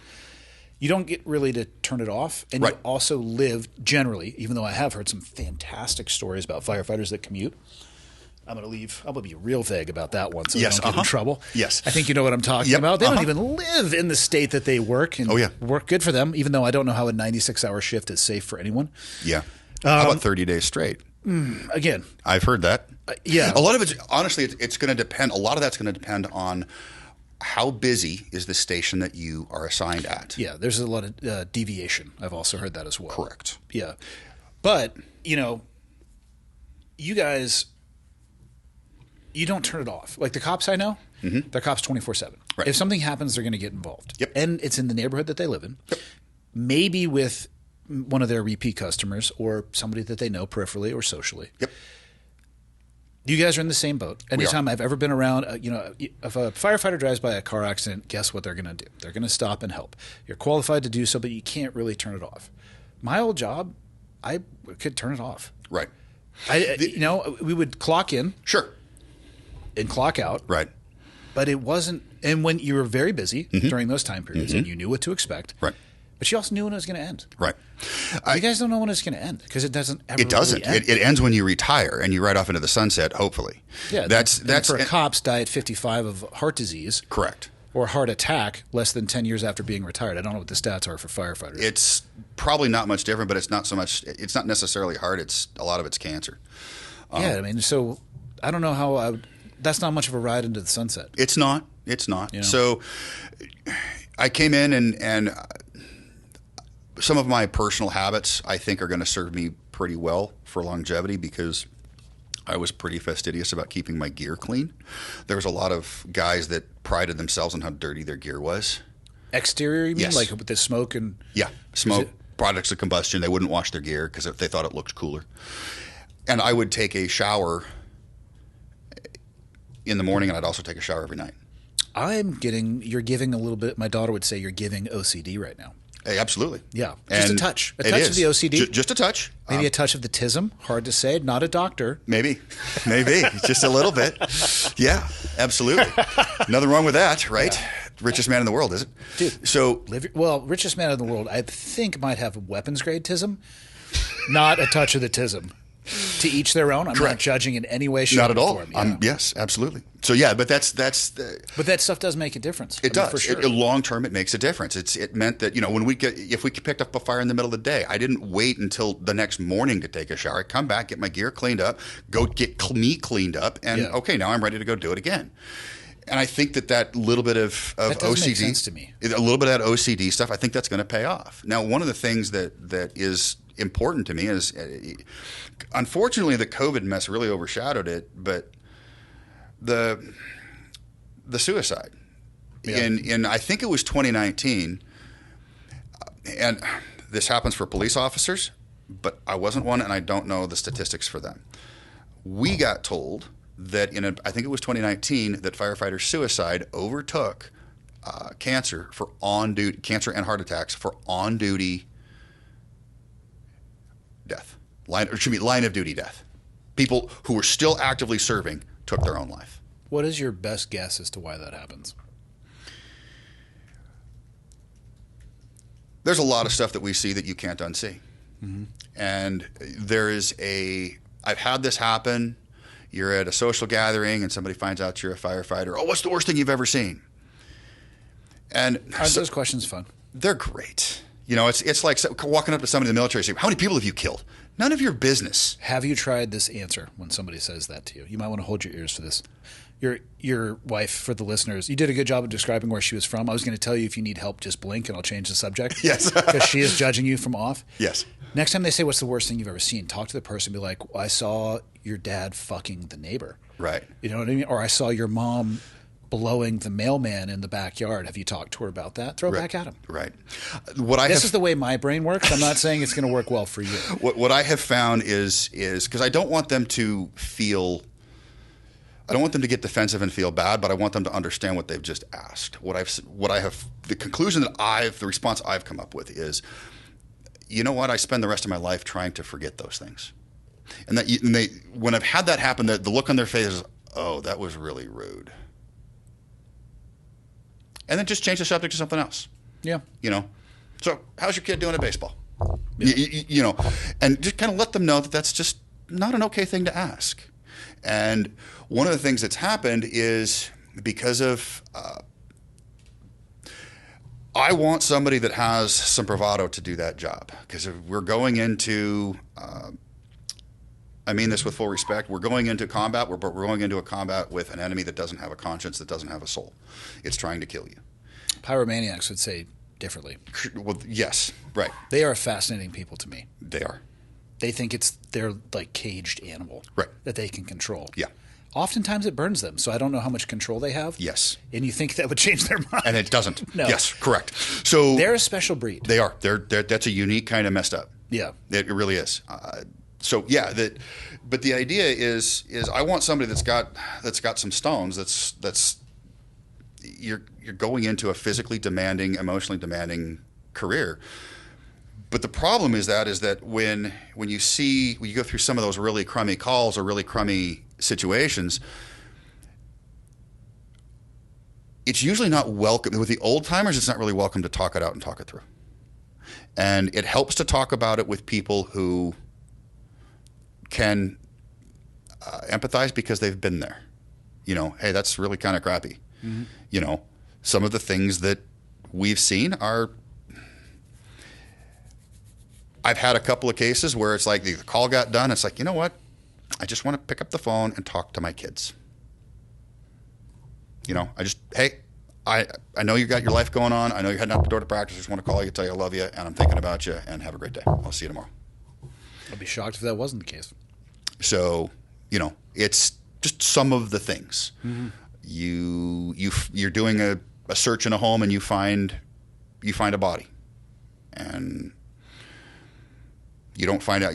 you don't get really to turn it off. And you also live generally, even though I have heard some fantastic stories about firefighters that commute. I'm going to be real vague about that one so I don't get in trouble. Yes. I think you know what I'm talking about. They don't even live in the state that they work. And work good for them, even though I don't know how a 96-hour shift is safe for anyone. Yeah. How about 30 days straight? Again. I've heard that. Yeah. A lot of it, honestly, it's going to depend. A lot of that's going to depend on how busy is the station that you are assigned at. Yeah. There's a lot of deviation. I've also heard that as well. Correct. Yeah. But, you guys... You don't turn it off. Like the cops I know, they're cops 24/7. Right. If something happens, they're going to get involved. Yep. And it's in the neighborhood that they live in. Yep. Maybe with one of their repeat customers or somebody that they know peripherally or socially. Yep. You guys are in the same boat. Anytime I've ever been around, if a firefighter drives by a car accident, guess what they're going to do? They're going to stop and help. You're qualified to do so, but you can't really turn it off. My old job, I could turn it off. Right. We would clock in. Sure. And clock out. Right. But it wasn't, and when you were very busy during those time periods and you knew what to expect. Right. But you also knew when it was going to end. Right. You guys don't know when it's going to end because it doesn't ever It doesn't. Really end. It ends when you retire and you ride off into the sunset, hopefully. Yeah. That's for cops die at 55 of heart disease. Correct. Or heart attack less than 10 years after being retired. I don't know what the stats are for firefighters. It's probably not much different, but it's not necessarily heart. A lot of it's cancer. So I don't know how that's not much of a ride into the sunset. It's not. So I came in and some of my personal habits I think are going to serve me pretty well for longevity because I was pretty fastidious about keeping my gear clean. There was a lot of guys that prided themselves on how dirty their gear was. Exterior, you mean? Yes. Like with the smoke and... Yeah, smoke, products of combustion. They wouldn't wash their gear because they thought it looked cooler. And I would take a shower in the morning, and I'd also take a shower every night. You're giving a little bit, my daughter would say you're giving OCD right now. Hey, absolutely. Yeah. Just a touch. A touch of the OCD. Just a touch. Maybe a touch of the tism. Hard to say. Not a doctor. Maybe. Just a little bit. Yeah, absolutely. Nothing wrong with that, right? Yeah. Richest man in the world, is it? Dude. So, richest man in the world, I think might have a weapons grade tism. Not a touch of the tism. To each their own. I'm not judging in any way, shape, not at all. Form. Yeah. Yes, absolutely. So yeah, but that's. But that stuff does make a difference. It does. For sure. Long term, it makes a difference. It meant that if we picked up a fire in the middle of the day, I didn't wait until the next morning to take a shower. I'd come back, get my gear cleaned up, go get me cleaned up, and okay, now I'm ready to go do it again. And I think that little bit of that does OCD, make sense to me. A little bit of that OCD stuff, I think that's going to pay off. Now, one of the things that is important to me is, unfortunately, the COVID mess really overshadowed it, but the suicide in I think it was 2019, and this happens for police officers, but I wasn't one, and I don't know the statistics for them. We got told that I think it was 2019 that firefighter suicide overtook cancer and heart attacks for on-duty death. Line of duty death. People who were still actively serving took their own life. What is your best guess as to why that happens? There's a lot of stuff that we see that you can't unsee. Mm-hmm. And I've had this happen. You're at a social gathering and somebody finds out you're a firefighter. Oh, what's the worst thing you've ever seen? And aren't those questions fun? They're great. It's like walking up to somebody in the military saying, how many people have you killed? None of your business. Have you tried this answer when somebody says that to you? You might want to hold your ears for this. your wife, for the listeners, you did a good job of describing where she was from. I was going to tell you, if you need help, just blink and I'll change the subject. Yes. Because she is judging you from off. Yes. Next time they say, what's the worst thing you've ever seen? Talk to the person and be like, I saw your dad fucking the neighbor. Right. You know what I mean? Or I saw your mom blowing the mailman in the backyard. Have you talked to her about that? Throw it back at him. Right. This is the way my brain works. I'm not saying it's going to work well for you. What I have found is because I don't want them to feel, I don't want them to get defensive and feel bad, but I want them to understand what they've just asked. The conclusion the response I've come up with is, you know what? I spend the rest of my life trying to forget those things. And when I've had that happen, the look on their face is, oh, that was really rude. And then just change the subject to something else. Yeah. You know, so how's your kid doing at baseball? Yeah. You know, and just kind of let them know that that's just not an okay thing to ask. And one of the things that's happened is because of, I want somebody that has some bravado to do that job, because if we're going into, I mean this with full respect, we're going into combat, but we're going into a combat with an enemy that doesn't have a conscience, that doesn't have a soul. It's trying to kill you. Pyromaniacs would say differently. Well, yes, right. They are fascinating people to me. They are. They think they're like caged animal, right, that they can control. Yeah. Oftentimes it burns them, so I don't know how much control they have. Yes. And you think that would change their mind. And it doesn't. No. Yes, correct. So they're a special breed. They are. That's a unique kind of messed up. Yeah. It really is. So yeah, but the idea is I want somebody that's got some stones. That's you're going into a physically demanding, emotionally demanding career. But the problem is that when you go through some of those really crummy calls or really crummy situations, it's usually not welcome. With the old timers, it's not really welcome to talk it out and talk it through. And it helps to talk about it with people who can empathize because they've been there. You know, hey, that's really kind of crappy. Mm-hmm. You know, some of the things that we've seen are, I've had a couple of cases where it's like the call got done. It's like, you know what? I just want to pick up the phone and talk to my kids. You know, I know you got your life going on. I know you're heading out the door to practice. I just want to call you, tell you I love you, and I'm thinking about you, and have a great day. I'll see you tomorrow. I'd be shocked if that wasn't the case. So, you know, it's just some of the things. Mm-hmm. You're doing a search in a home and you find a body, and you don't find out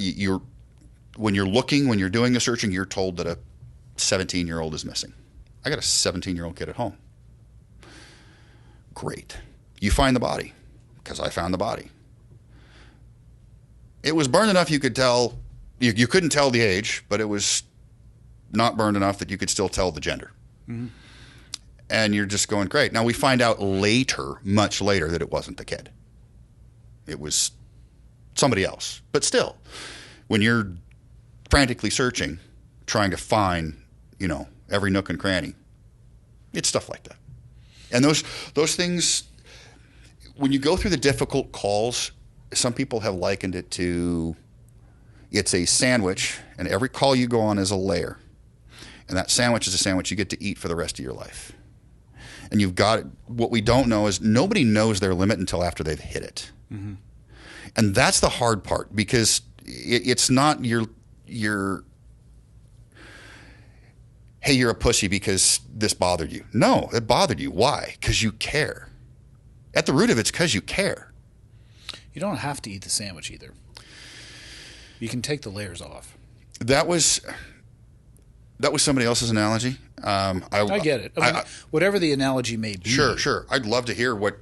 when you're doing the searching, you're told that a 17-year-old is missing. I got a 17-year-old kid at home. Great. You find the body, because I found the body. It was burned enough you could tell, you couldn't tell the age, but it was not burned enough that you could still tell the gender. Mm-hmm. And you're just going, great. Now we find out later, much later, that it wasn't the kid. It was somebody else. But still, when you're frantically searching, trying to find, you know, every nook and cranny, it's stuff like that. And those things, when you go through the difficult calls, some people have likened it to, it's a sandwich, and every call you go on is a layer. And that sandwich is a sandwich you get to eat for the rest of your life. And what we don't know is nobody knows their limit until after they've hit it. Mm-hmm. And that's the hard part, because it's not your hey, you're a pussy because this bothered you. No, it bothered you. Why? Because you care. At the root of it's because you care. You don't have to eat the sandwich either. You can take the layers off. That was somebody else's analogy. I get it. I mean, whatever the analogy may be. Sure. I'd love to hear what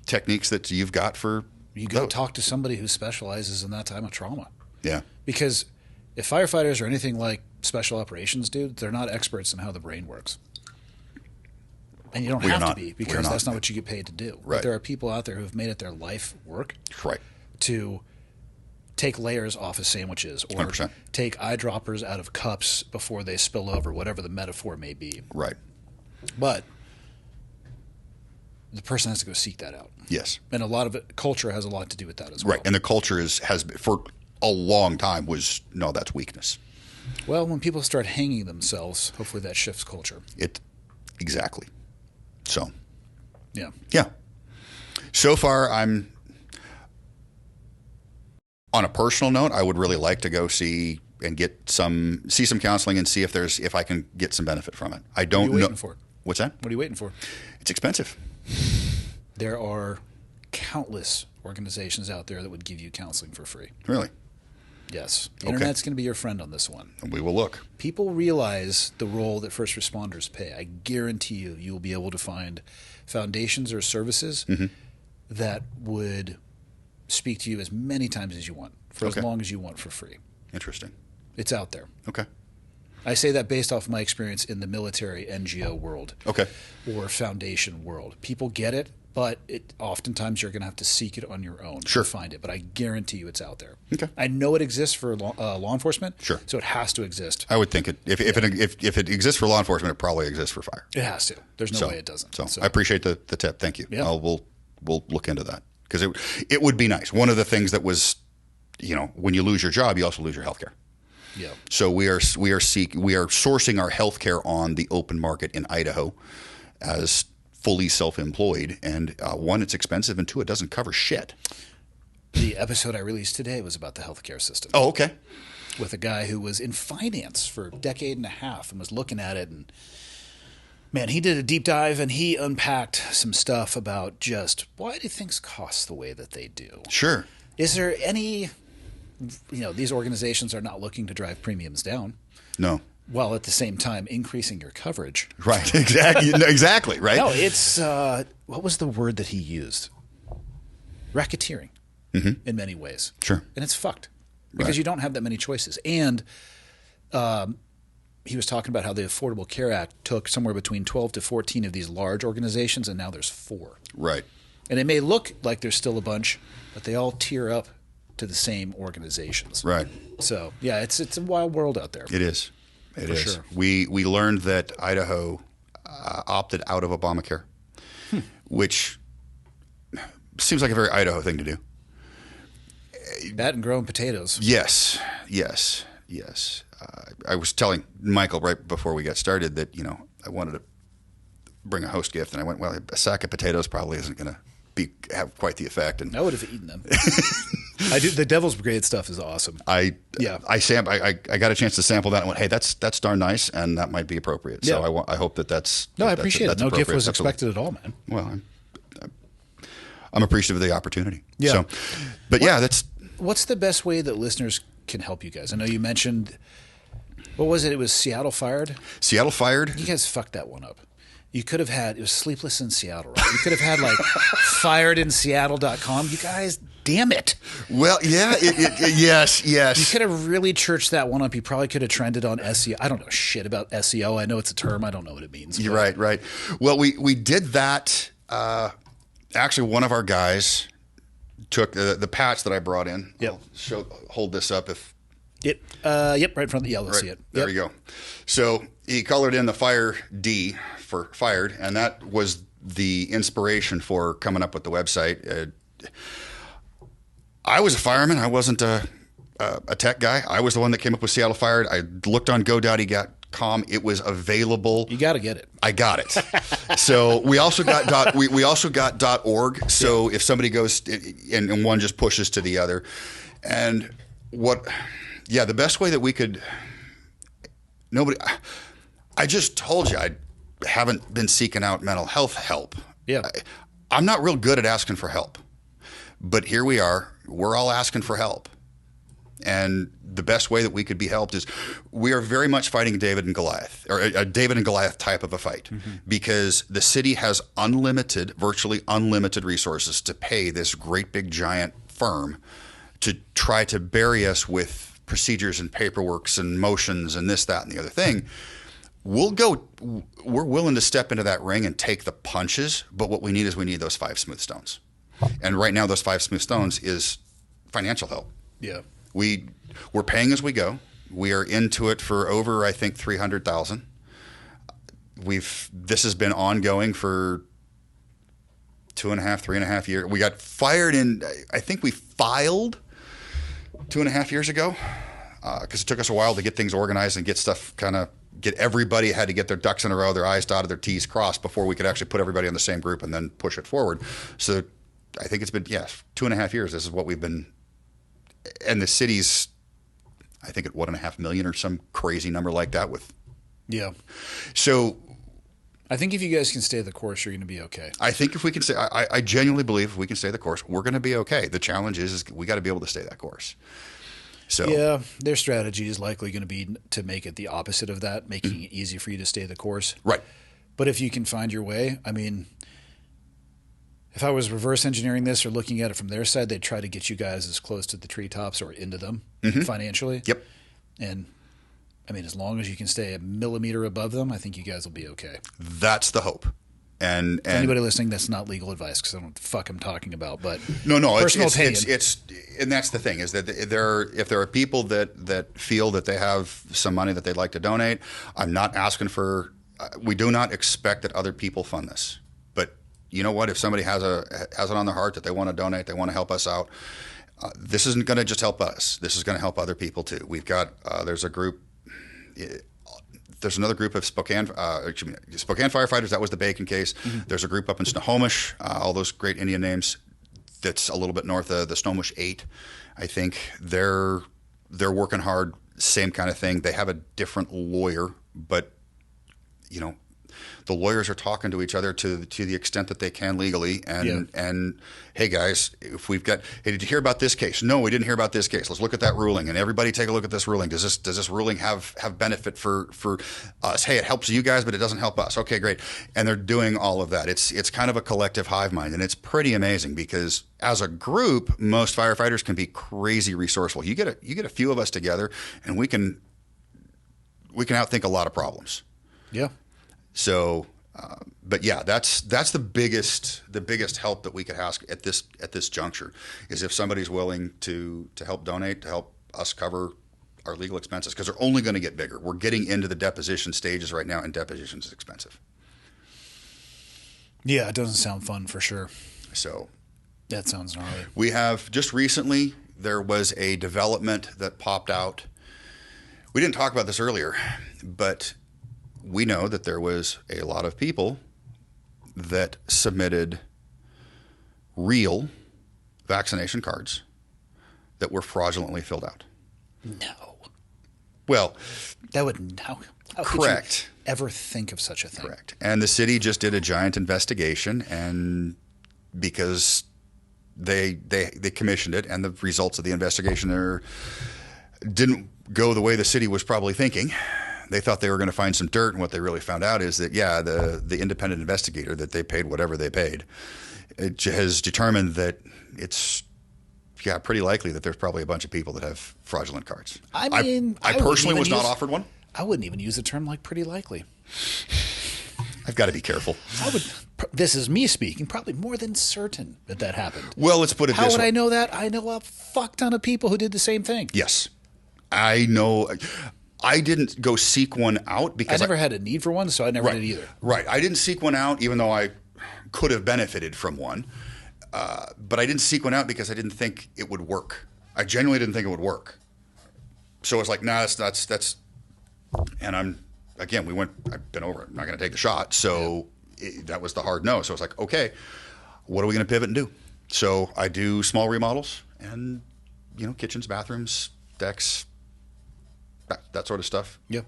techniques that you've got for you go talk to somebody who specializes in that type of trauma. Yeah. Because if firefighters are anything like special operations dude, they're not experts in how the brain works. And you don't have to be, because that's not what you get paid to do. Right. But there are people out there who have made it their life work to take layers off of sandwiches, or 100%. take eyedroppers out of cups before they spill over, whatever the metaphor may be. Right. But the person has to go seek that out. Yes. And a lot of it, culture has a lot to do with that as well. Right. And the culture has for a long time was, no, that's weakness. Well, when people start hanging themselves, hopefully that shifts culture. Exactly. So, yeah. So far, I'm on a personal note. I would really like to go see some counseling and see if I can get some benefit from it. I don't know. What are you waiting for? What's that? What are you waiting for? It's expensive. There are countless organizations out there that would give you counseling for free. Really? Yes. The Internet's going to be your friend on this one. And we will look. People realize the role that first responders play. I guarantee you will be able to find foundations or services that would speak to you as many times as you want, for as long as you want, for free. Interesting. It's out there. Okay. I say that based off my experience in the military NGO world. Okay. Or foundation world. People get it, but oftentimes you're going to have to seek it on your own to find it. But I guarantee you it's out there. Okay. I know it exists for law enforcement. Sure. So it has to exist. I would think if it exists for law enforcement, it probably exists for fire. It has to. There's no way it doesn't. So I appreciate the tip. Thank you. Yeah. We'll look into that because it would be nice. One of the things that was, when you lose your job, you also lose your health care. Yeah. So we are sourcing our health care on the open market in Idaho as fully self-employed, and one, it's expensive, and two, it doesn't cover shit. The episode I released today was about the healthcare system. Oh, okay. With a guy who was in finance for a decade and a half and was looking at it, and man, he did a deep dive and he unpacked some stuff about just why do things cost the way that they do? Sure. Is there any, these organizations are not looking to drive premiums down. No. While at the same time increasing your coverage. Right. Exactly. Exactly. Right. No, it's what was the word that he used? Racketeering. In many ways. Sure. And it's fucked because you don't have that many choices. And he was talking about how the Affordable Care Act took somewhere between 12 to 14 of these large organizations, and now there's 4. Right. And it may look like there's still a bunch, but they all tier up to the same organizations. Right. So, yeah, it's a wild world out there. It is. It is. Sure. We learned that Idaho opted out of Obamacare, which seems like a very Idaho thing to do. That and growing potatoes. Yes. I was telling Michael right before we got started that, I wanted to bring a host gift, and I went, well, a sack of potatoes probably isn't going to have quite the effect. And I would have eaten them. I do. The Devil's Brigade stuff is awesome. I got a chance to sample that and went, hey, that's darn nice, and that might be appropriate. Yeah. So I hope that's no, I appreciate it. No gift was Absolutely. expected at all, man. Well, I'm appreciative of the opportunity. Yeah. So, but what's the best way that listeners can help you guys? I know you mentioned, what was it? It was Seattle Fired. Seattle Fired. You guys fucked that one up. You could have had, it was Sleepless in Seattle, right? You could have had like firedinseattle.com. You guys, damn it. Well, yeah, yes. You could have really churched that one up. You probably could have trended on SEO. I don't know shit about SEO. I know it's a term. I don't know what it means. You're right. Well, we did that. Actually, one of our guys took the patch that I brought in. Yep. Hold this up if. Yep, right in front of the let's see it. There you go. So he colored in the Fire D for fired, and that was the inspiration for coming up with the website. I was a fireman. I wasn't a tech guy. I was the one that came up with Seattle Fired. I looked on GoDaddy.com. It was available. You got to get it. I got it. So we also got we also got .org. So if somebody goes and one just pushes to the other, and the best way that we could. I just told you I haven't been seeking out mental health help. Yeah. I'm not real good at asking for help, but here we are. We're all asking for help. And the best way that we could be helped is we are very much fighting David and Goliath, or a David and Goliath type of a fight, because the city has virtually unlimited resources to pay this great big giant firm to try to bury us with procedures and paperworks and motions and this, that, and the other thing. We're willing to step into that ring and take the punches, but what we need those 5 smooth stones. And right now those 5 smooth stones is financial help. Yeah. We're paying as we go. We are into it for over, I think, $300,000. This has been ongoing for 3.5 years. We got fired I think we filed 2.5 years ago. because it took us a while to get things organized and get stuff get everybody had to get their ducks in a row, their I's dotted, their T's crossed before we could actually put everybody on the same group and then push it forward. So I think it's been, 2.5 years. This is what we've been, and the city's, I think at 1.5 million or some crazy number like that with. Yeah. So I think if you guys can stay the course, you're going to be okay. I think if we can stay, I genuinely believe if we can stay the course, we're going to be okay. The challenge is we got to be able to stay that course. So yeah, their strategy is likely going to be to make it the opposite of that, making it easy for you to stay the course. Right. But if you can find your way, I mean, if I was reverse engineering this or looking at it from their side, they'd try to get you guys as close to the treetops or into them financially. Yep. And I mean, as long as you can stay a millimeter above them, I think you guys will be okay. That's the hope. And anybody listening, that's not legal advice because I don't know what the fuck I'm talking about. But no, personal opinion. It's and that's the thing is that if there are people that feel that they have some money that they'd like to donate, I'm not asking for. We do not expect that other people fund this. But you know what? If somebody has it on their heart that they want to donate, they want to help us out. This isn't going to just help us. This is going to help other people too. We've got there's a group. There's another group of Spokane Firefighters. That was the Bacon case. Mm-hmm. There's a group up in Snohomish, all those great Indian names. That's a little bit north of the Snohomish 8. I think they're working hard. Same kind of thing. They have a different lawyer, but the lawyers are talking to each other to the extent that they can legally. And hey guys, if we've got, hey, did you hear about this case? No, we didn't hear about this case. Let's look at that ruling, and everybody take a look at this ruling. Does this ruling have benefit for us? Hey, it helps you guys, but it doesn't help us. Okay, great. And they're doing all of that. It's kind of a collective hive mind, and it's pretty amazing because as a group, most firefighters can be crazy resourceful. You get a few of us together, and we can outthink a lot of problems. Yeah. So, but yeah, that's the biggest help that we could ask at this juncture is if somebody's willing to help donate, to help us cover our legal expenses, because they're only going to get bigger. We're getting into the deposition stages right now, and deposition is expensive. Yeah, it doesn't sound fun for sure. So that sounds gnarly. We have just recently there was a development that popped out. We didn't talk about this earlier, but we know that there was a lot of people that submitted real vaccination cards that were fraudulently filled out. No. Well, that would how correct. Could you ever think of such a thing? Correct. And the city just did a giant investigation, and because they commissioned it, and the results of the investigation there didn't go the way the city was probably thinking. They thought they were going to find some dirt, and what they really found out is that, the independent investigator that they paid whatever they paid has determined that it's, pretty likely that there's probably a bunch of people that have fraudulent cards. I mean, I personally was not offered one. I wouldn't even use the term like pretty likely. I've got to be careful. This is me speaking, probably more than certain that happened. Well, let's put it this way. How would I know that? I know a fuck ton of people who did the same thing. Yes. I know. I didn't go seek one out because I never had a need for one, so I never did either. Right. I didn't seek one out, even though I could have benefited from one. But I didn't seek one out because I didn't think it would work. I genuinely didn't think it would work. So it's like, nah, that's. And I've been over it. I'm not going to take the shot. So that was the hard no. So it's like, okay, what are we going to pivot and do? So I do small remodels and, kitchens, bathrooms, decks, that sort of stuff. Yep.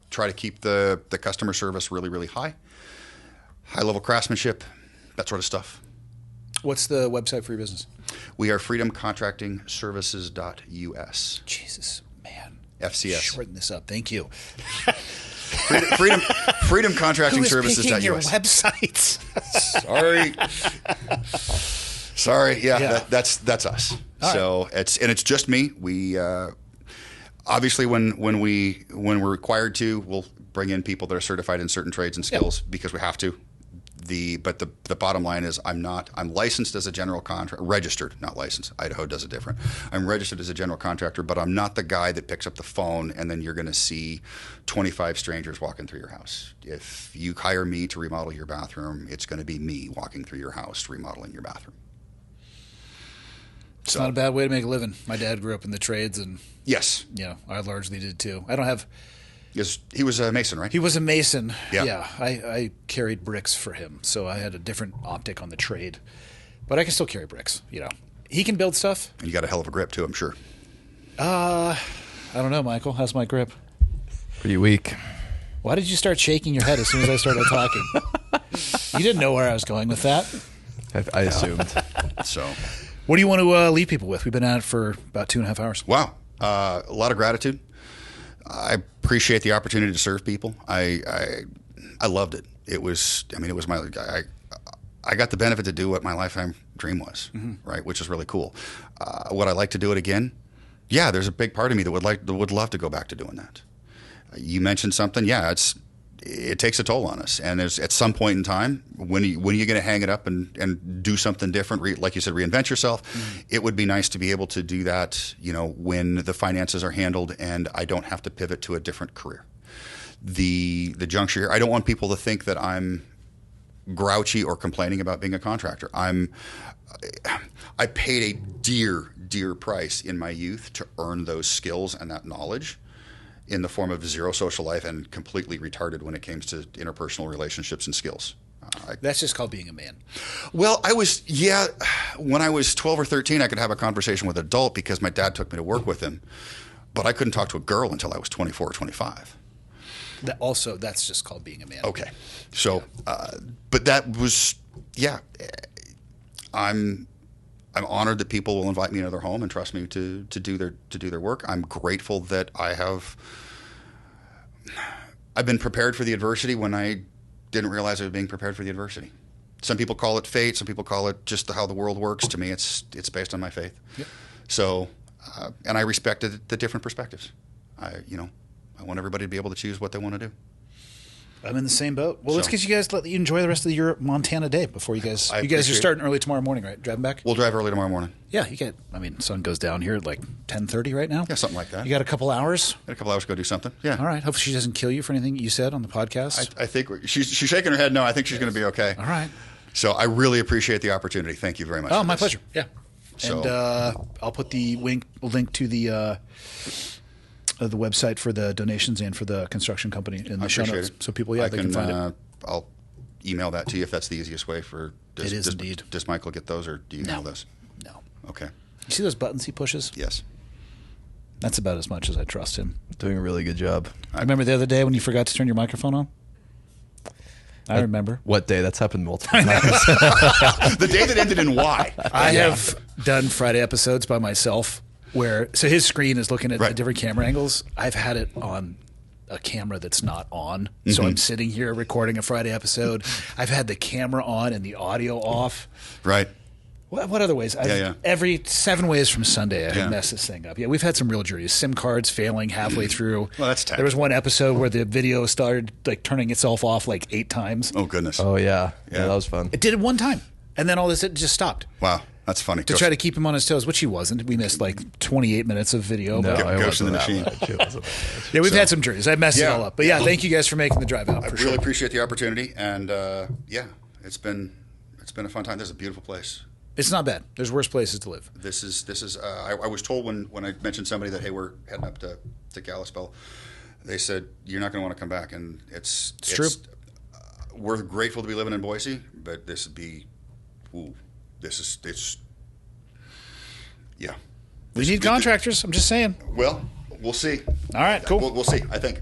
Try to keep the customer service really, really high level craftsmanship, that sort of stuff. What's the website for your business? We are freedomcontractingservices.us. Jesus, man. FCS. Shorten this up. Thank you. freedomcontractingservices.us. Who is your websites? Sorry. Yeah. That's us. All so right. It's just me. We obviously when we're required to, we'll bring in people that are certified in certain trades and skills because we have to. But the bottom line is I'm licensed as a general contractor, registered, not licensed. Idaho does it different. I'm registered as a general contractor, but I'm not the guy that picks up the phone and then you're going to see 25 strangers walking through your house. If you hire me to remodel your bathroom, it's going to be me walking through your house remodeling your bathroom. It's not a bad way to make a living. My dad grew up in the trades, and yes, I largely did too. I don't have. Yes, he was a mason, right? He was a mason. Yeah. I carried bricks for him, so I had a different optic on the trade. But I can still carry bricks. He can build stuff. And you got a hell of a grip too, I'm sure. I don't know, Michael. How's my grip? Pretty weak. Why did you start shaking your head as soon as I started talking? You didn't know where I was going with that. I assumed. So, what do you want to leave people with? We've been at it for about 2.5 hours. Wow. A lot of gratitude. I appreciate the opportunity to serve people. I loved it. It was my, I got the benefit to do what my lifetime dream was, right? Which is really cool. Would I like to do it again? Yeah, there's a big part of me that would love to go back to doing that. You mentioned something. Yeah, it takes a toll on us, and there's at some point in time when are you going to hang it up and do something different? Like you said, reinvent yourself. It would be nice to be able to do that. When the finances are handled, and I don't have to pivot to a different career. The juncture here, I don't want people to think that I'm grouchy or complaining about being a contractor. I paid a dear price in my youth to earn those skills and that knowledge in the form of zero social life and completely retarded when it came to interpersonal relationships and skills. That's just called being a man. Well, when I was 12 or 13, I could have a conversation with an adult because my dad took me to work with him, but I couldn't talk to a girl until I was 24 or 25. That's just called being a man. Okay. So, but that was, I'm honored that people will invite me into their home and trust me to do their work. I'm grateful that I've been prepared for the adversity when I didn't realize I was being prepared for the adversity. Some people call it fate. Some people call it just how the world works. To me, it's based on my faith. Yep. So, and I respect the different perspectives. I want everybody to be able to choose what they want to do. I'm in the same boat. Well, let's get you guys, let you enjoy the rest of your Montana day before you guys are starting early tomorrow morning, right? Driving back? We'll drive early tomorrow morning. Yeah, sun goes down here at like 10:30 right now. Yeah, something like that. You got a couple hours? Got a couple hours to go do something. Yeah. All right. Hopefully she doesn't kill you for anything you said on the podcast. I think she's shaking her head. No, I think she's going to be okay. All right. So I really appreciate the opportunity. Thank you very much. Oh, my pleasure. Yeah. So, and I'll put the link to the website for the donations and for the construction company in the show notes. So people, they can find it. I'll email that to you if that's the easiest way for. It is indeed. Does Michael get those, or do you email those? No. Okay. You see those buttons he pushes? Yes. That's about as much as I trust him. Doing a really good job. I remember the other day when you forgot to turn your microphone on. I remember. What day? That's happened multiple times. The day that ended in Y. I have done Friday episodes by myself so his screen is looking at the different camera angles. I've had it on a camera that's not on. So I'm sitting here recording a Friday episode. I've had the camera on and the audio off. Right. What other ways? Every 7 ways from Sunday, I messed this thing up. Yeah, we've had some real juries. SIM cards failing halfway through. Well, that's technical. There was one episode where the video started turning itself off 8 times. Oh, goodness. Oh, yeah. Yeah, that was fun. It did it one time. And then all this, it just stopped. Wow. That's funny. To try to keep him on his toes, which he wasn't. We missed 28 minutes of video. No, Ghost in the Machine. Yeah, we've had some juries. I messed it all up. But thank you guys for making the drive out. I really appreciate the opportunity. And it's been a fun time. This is a beautiful place. It's not bad. There's worse places to live. This is. I was told when I mentioned somebody that, hey, we're heading up to Kalispell, they said you're not going to want to come back, and it's true. We're grateful to be living in Boise, but this would be, it's. We need contractors. I'm just saying. Well, we'll see. All right, cool. We'll see. I think.